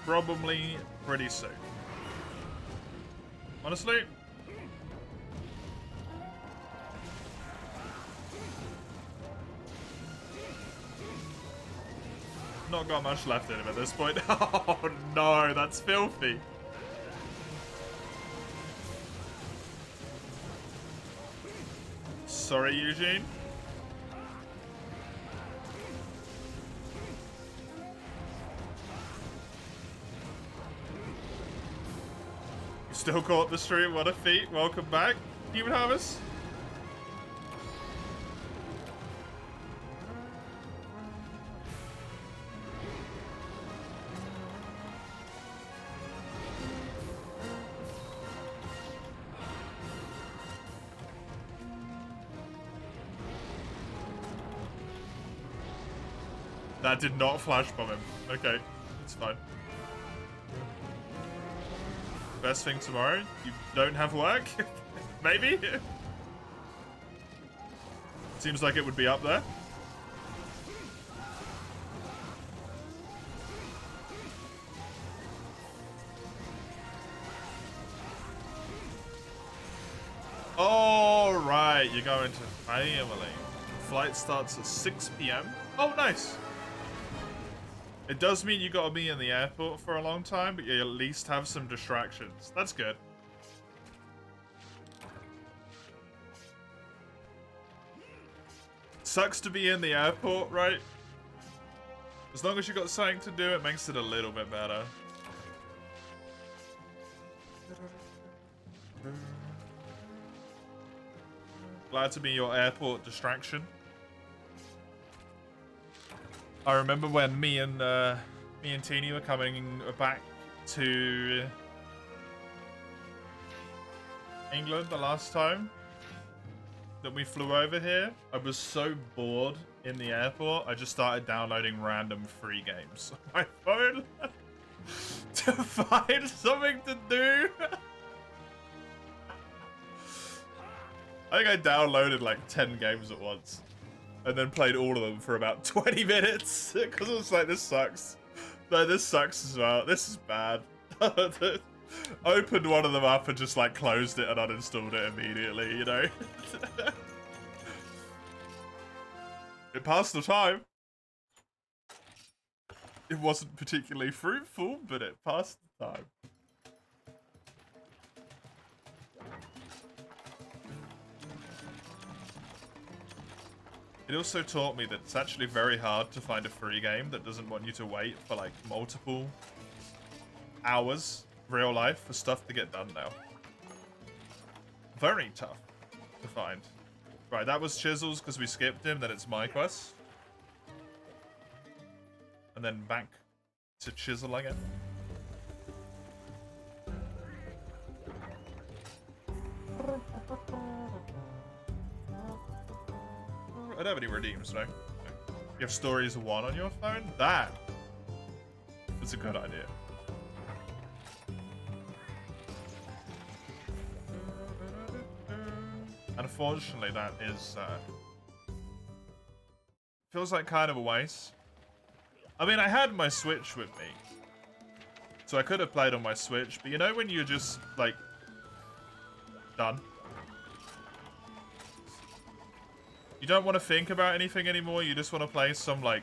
Probably pretty soon. Honestly. Not got much left in him at this point. Oh no, that's filthy. Sorry, Eugene. Still caught the stream, what a feat. Welcome back, Human Harvest. That did not flash bomb him. Okay, it's fine. Best thing tomorrow? You don't have work? Maybe? Seems like it would be up there. All right, you're going to family. Flight starts at 6 p.m. Oh, nice. It does mean you gotta be in the airport for a long time, but you at least have some distractions. That's good. Sucks to be in the airport, right? As long as you got something to do, it makes it a little bit better. Glad to be your airport distraction. I remember when me and Teeny were coming back to England the last time that we flew over here. I was so bored in the airport, I just started downloading random free games on my phone to find something to do. I think I downloaded like 10 games at once. And then played all of them for about 20 minutes. Because I was like, this sucks. No, this sucks as well. This is bad. Opened one of them up and just like closed it and uninstalled it immediately, you know? It passed the time. It wasn't particularly fruitful, but it passed the time. It also taught me that it's actually very hard to find a free game that doesn't want you to wait for like multiple hours, real life, for stuff to get done now. Very tough to find. Right, that was Chisel's because we skipped him, then it's my quest. And then back to Chisel again. I don't have any redeems, no. You have Stories 1 on your phone? That is a good idea. Unfortunately, that is Feels like kind of a waste. I mean, I had my Switch with me. So I could have played on my Switch, but you know when you're just, like, done? You don't want to think about anything anymore, you just want to play some, like,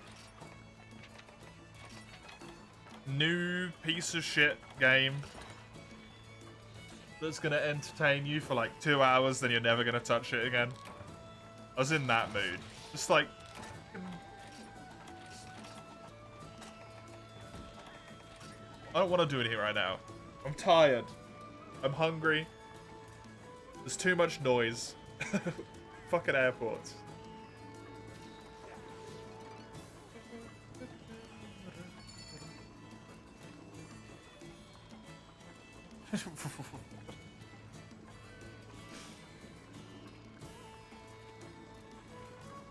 new piece of shit game that's gonna entertain you for, like, 2 hours, then you're never gonna touch it again. I was in that mood. Just, like... I don't want to do it here right now. I'm tired. I'm hungry. There's too much noise. Fucking airports.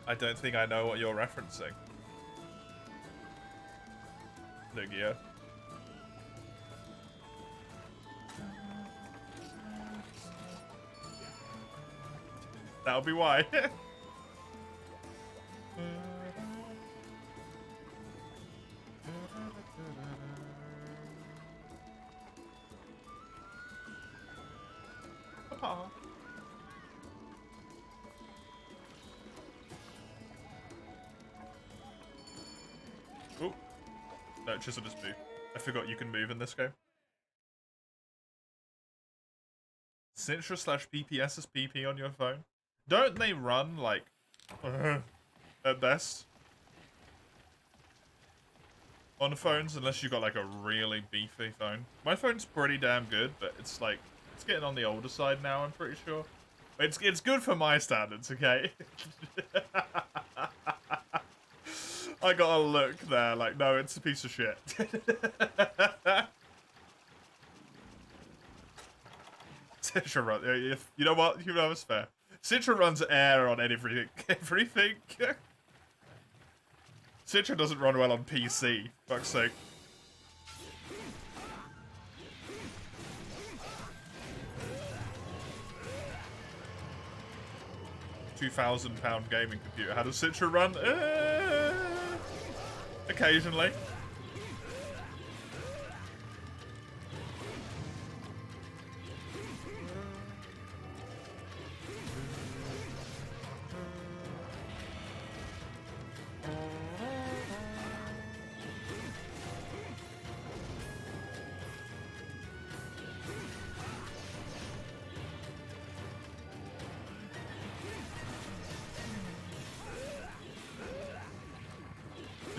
I don't think I know what you're referencing. Lugia. That'll be why. Papa. Oh. No, Chisel just moved. I forgot you can move in this game. Sintra / PPS is PP on your phone. Don't they run, like, at best? On phones, unless you've got, like, a really beefy phone. My phone's pretty damn good, but it's, like, it's getting on the older side now, I'm pretty sure. It's good for my standards, okay? I got a look there, like, no, it's a piece of shit. Citra run. You know what? You know it's fair. Citra runs air on everything. Everything. Citra doesn't run well on PC. Fuck's sake. £2,000 gaming computer. How does Citra run? Occasionally.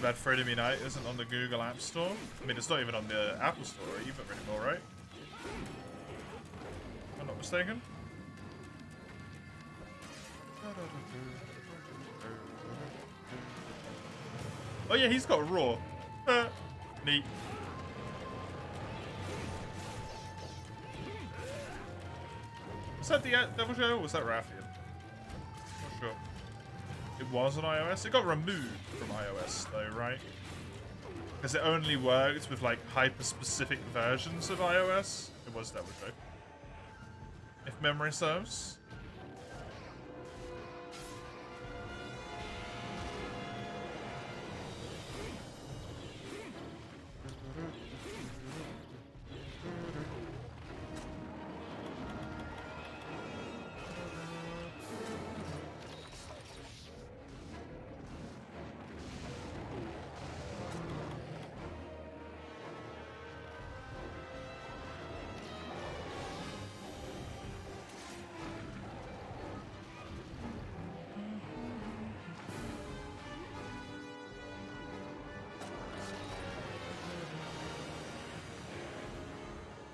Bad Friday Me Night isn't on the Google App Store. I mean, it's not even on the Apple Store either anymore, right? If I'm not mistaken. Oh yeah, he's got Raw. Neat. Was that the Devil Joe or was that Raffian? Not sure. It was on iOS? It got removed from iOS though, right? Because it only worked with like hyper-specific versions of iOS. It was Devil Joe. If memory serves.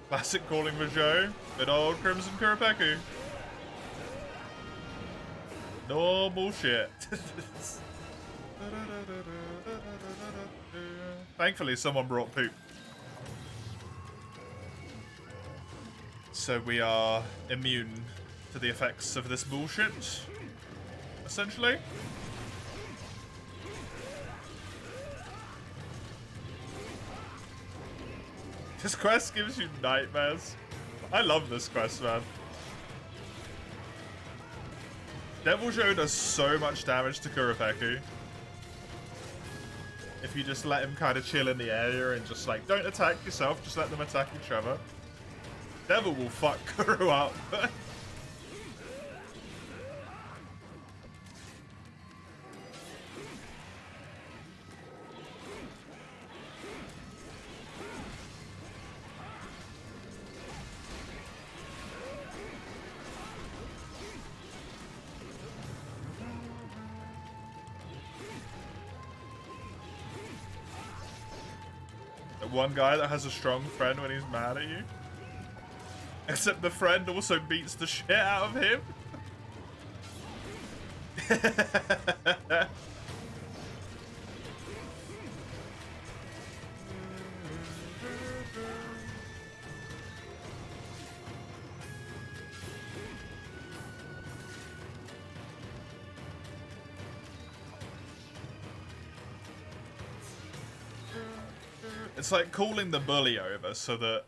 Classic calling for Joe. Good old Crimson Kuropeku. No bullshit. Thankfully, someone brought poop. So we are immune to the effects of this bullshit, essentially. This quest gives you nightmares. I love this quest, man. Devil Joe does so much damage to Kuropeku. If you just let him kind of chill in the area and just like, don't attack yourself, just let them attack each other. Devil will fuck Kuru up. One guy that has a strong friend when he's mad at you. Except the friend also beats the shit out of him. It's like calling the bully over so that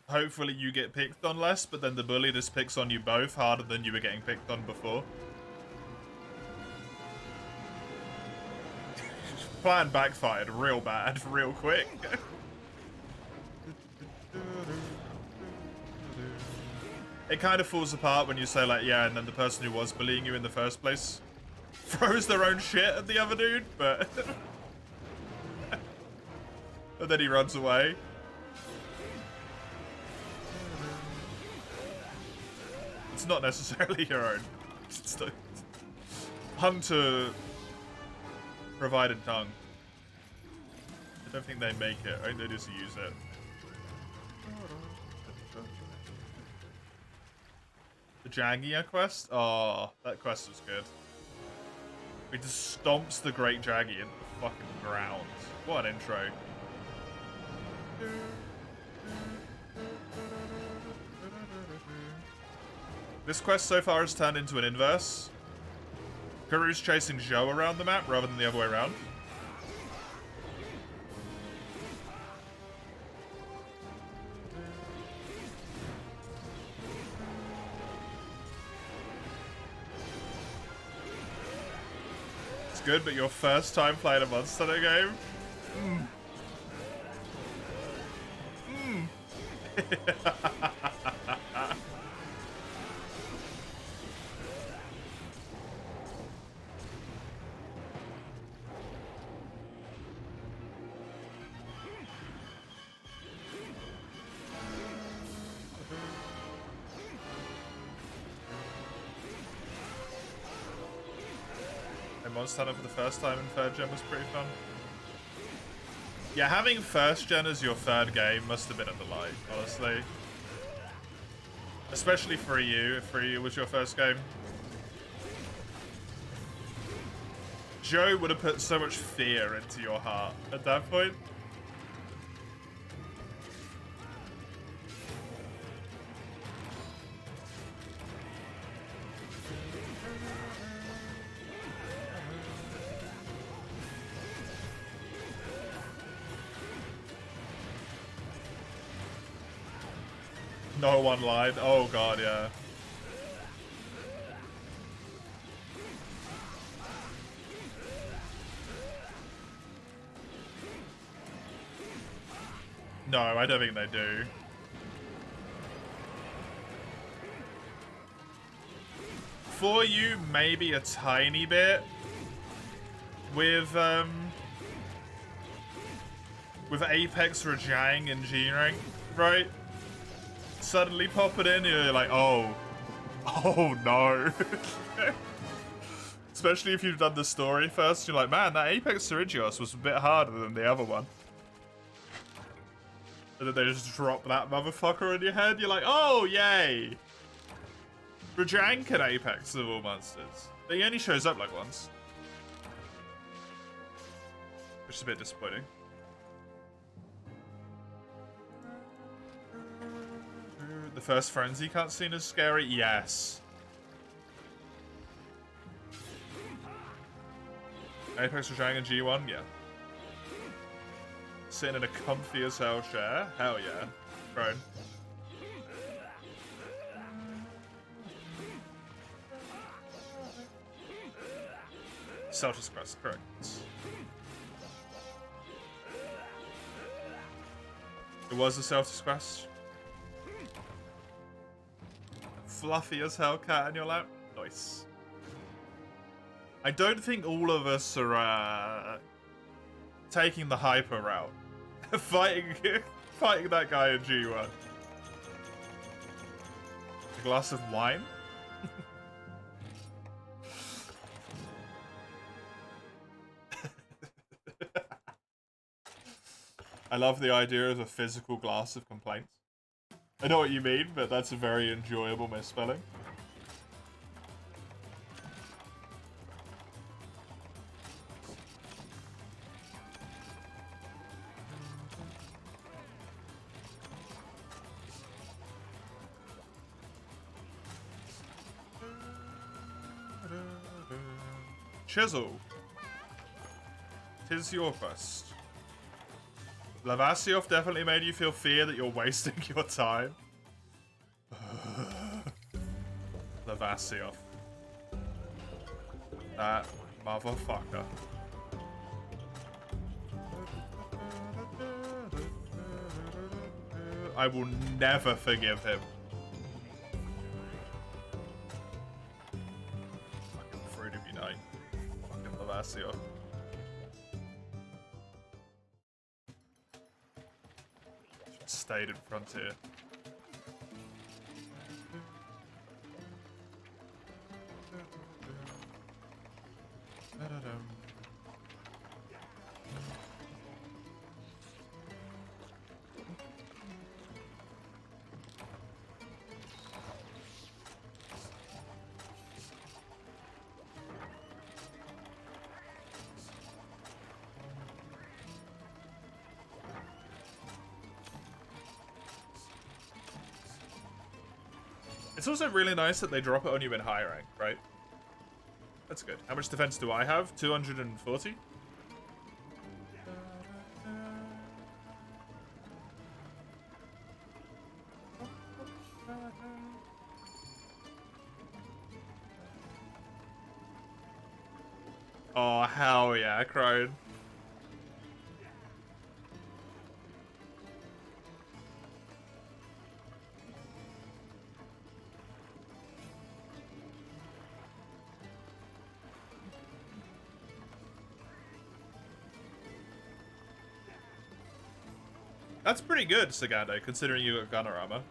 hopefully you get picked on less, but then the bully just picks on you both harder than you were getting picked on before. Plan backfired real bad, real quick. It kind of falls apart when you say like, yeah, and then the person who was bullying you in the first place throws their own shit at the other dude, but... and then he runs away. It's not necessarily your own. It's the Hunter provided tongue. I don't think they make it. I think they just use it. The Jagia quest? Oh, that quest was good. He just stomps the Great Jaggy into the fucking ground. What an intro. This quest so far has turned into an inverse. Kuru's chasing Zhou around the map rather than the other way around. It's good, but your first time playing a Monster Hunter game? Monster Hunter for the first time in 3rd gen was pretty fun. Yeah, having 1st gen as your 3rd game must have been a delight, honestly. Especially for you, if 3U was your first game. Joe would have put so much fear into your heart at that point. No one lied. Oh god, yeah. No, I don't think they do. For you, maybe a tiny bit. With Apex, Rajang, and G-Rank, right? Suddenly pop it in, you're like, oh no. Especially if you've done the story first, you're like, man, that Apex Serigios was a bit harder than the other one. And then they just drop that motherfucker in your head, you're like, oh, yay. Rajang can Apex of all monsters. But he only shows up like once. Which is a bit disappointing. The first Frenzy cutscene is scary? Yes. Apex Rajang and G1? Yeah. Sitting in a comfy as hell chair? Hell yeah. Prone. Celtics Crest, correct. It was a self quest. Fluffy as hell cat in your lap. Nice. I don't think all of us are taking the hyper route. fighting that guy in G1. A glass of wine? I love the idea of a physical glass of complaints. I know what you mean, but that's a very enjoyable misspelling. Chisel. 'Tis your quest. Lavasioff definitely made you feel fear that you're wasting your time. Lavasioff. That motherfucker. I will never forgive him. Fucking fruit of unite. Fucking Lavasioff. Stayed in Frontier. It's also really nice that they drop it on you in high rank, right? That's good. How much defense do I have? 240? Oh, hell yeah, Crone. That's pretty good, Sagando, considering you got gunner armor.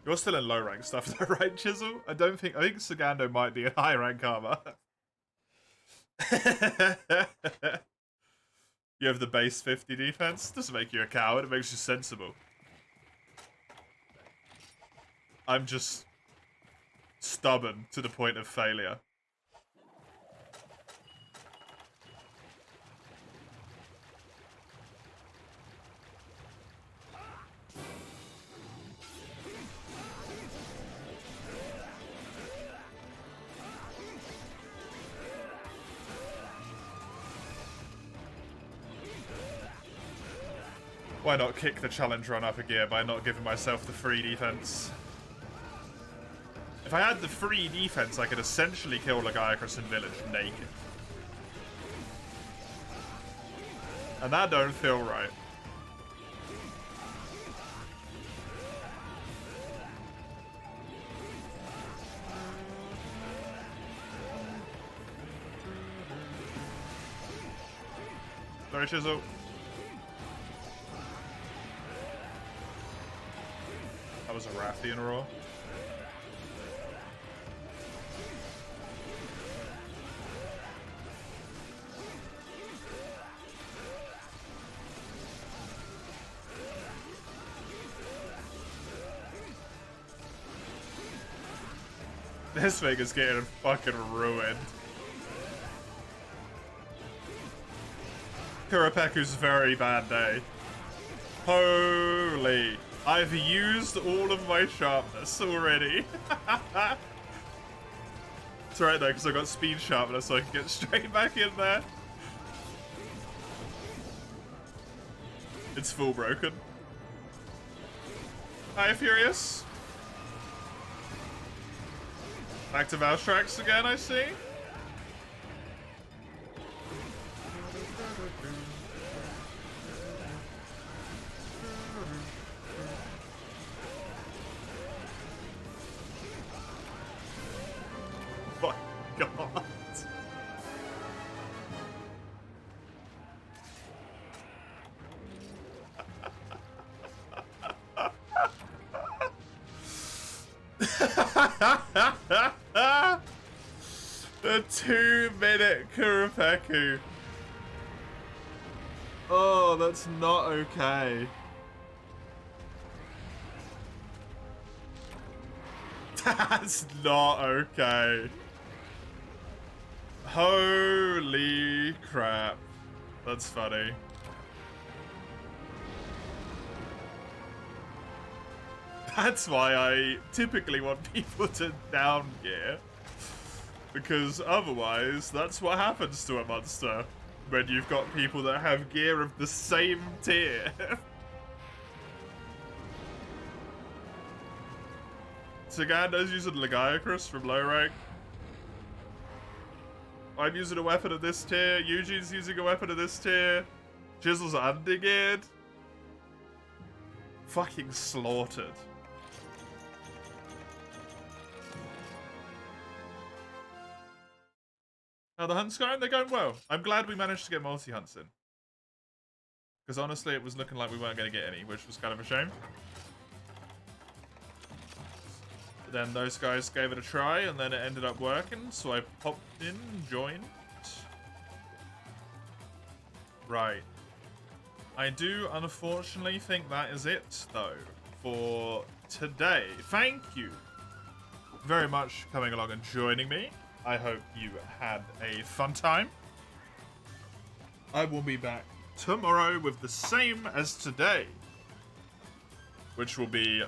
You're still in low rank stuff though, right, Chisel? I think Sagando might be in high rank armor. You have the base 50 defense. Doesn't make you a coward, it makes you sensible. I'm just stubborn to the point of failure. Why not kick the challenge run up a gear by not giving myself the free defense? If I had the free defense, I could essentially kill Lagiacrus in Village naked. And that don't feel right. Sorry, Chisel. That was a Rathian roar. This thing is getting fucking ruined. Kurapeku's very bad day. Holy. I've used all of my sharpness already. It's alright though, because I got speed sharpness, so I can get straight back in there. It's full broken. Hi, Furious. Back to Valstrax again, I see. Oh my god. The 2-minute Kuropeku. Oh, that's not okay. That's not okay. Holy crap. That's funny. That's why I typically want people to down gear. Because otherwise, that's what happens to a monster. When you've got people that have gear of the same tier. Saganda's using Legiacrus from low rank. I'm using a weapon of this tier. Yuji's using a weapon of this tier. Chisel's under-geared. Fucking slaughtered. Now the hunts going, they're going well. I'm glad we managed to get multi-hunts in. Because honestly, it was looking like we weren't going to get any, which was kind of a shame. But then those guys gave it a try, and then it ended up working, so I popped in, joined. Right. I do unfortunately think that is it, though, for today. Thank you very much for coming along and joining me. I hope you had a fun time. I will be back tomorrow with the same as today, which will be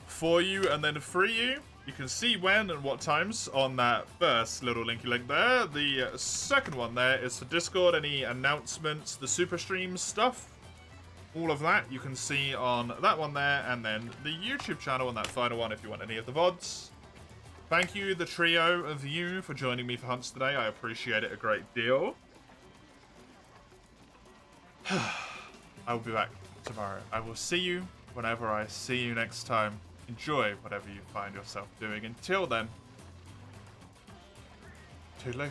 for you and then free you. You can see when and what times on that first little linky link there. The second one there is for Discord, any announcements, the super stream stuff, all of that you can see on that one there, and then the YouTube channel on that final one if you want any of the VODs. Thank you, the trio of you, for joining me for hunts today. I appreciate it a great deal. I will be back tomorrow. I will see you whenever I see you next time. Enjoy whatever you find yourself doing. Until then, toodaloo.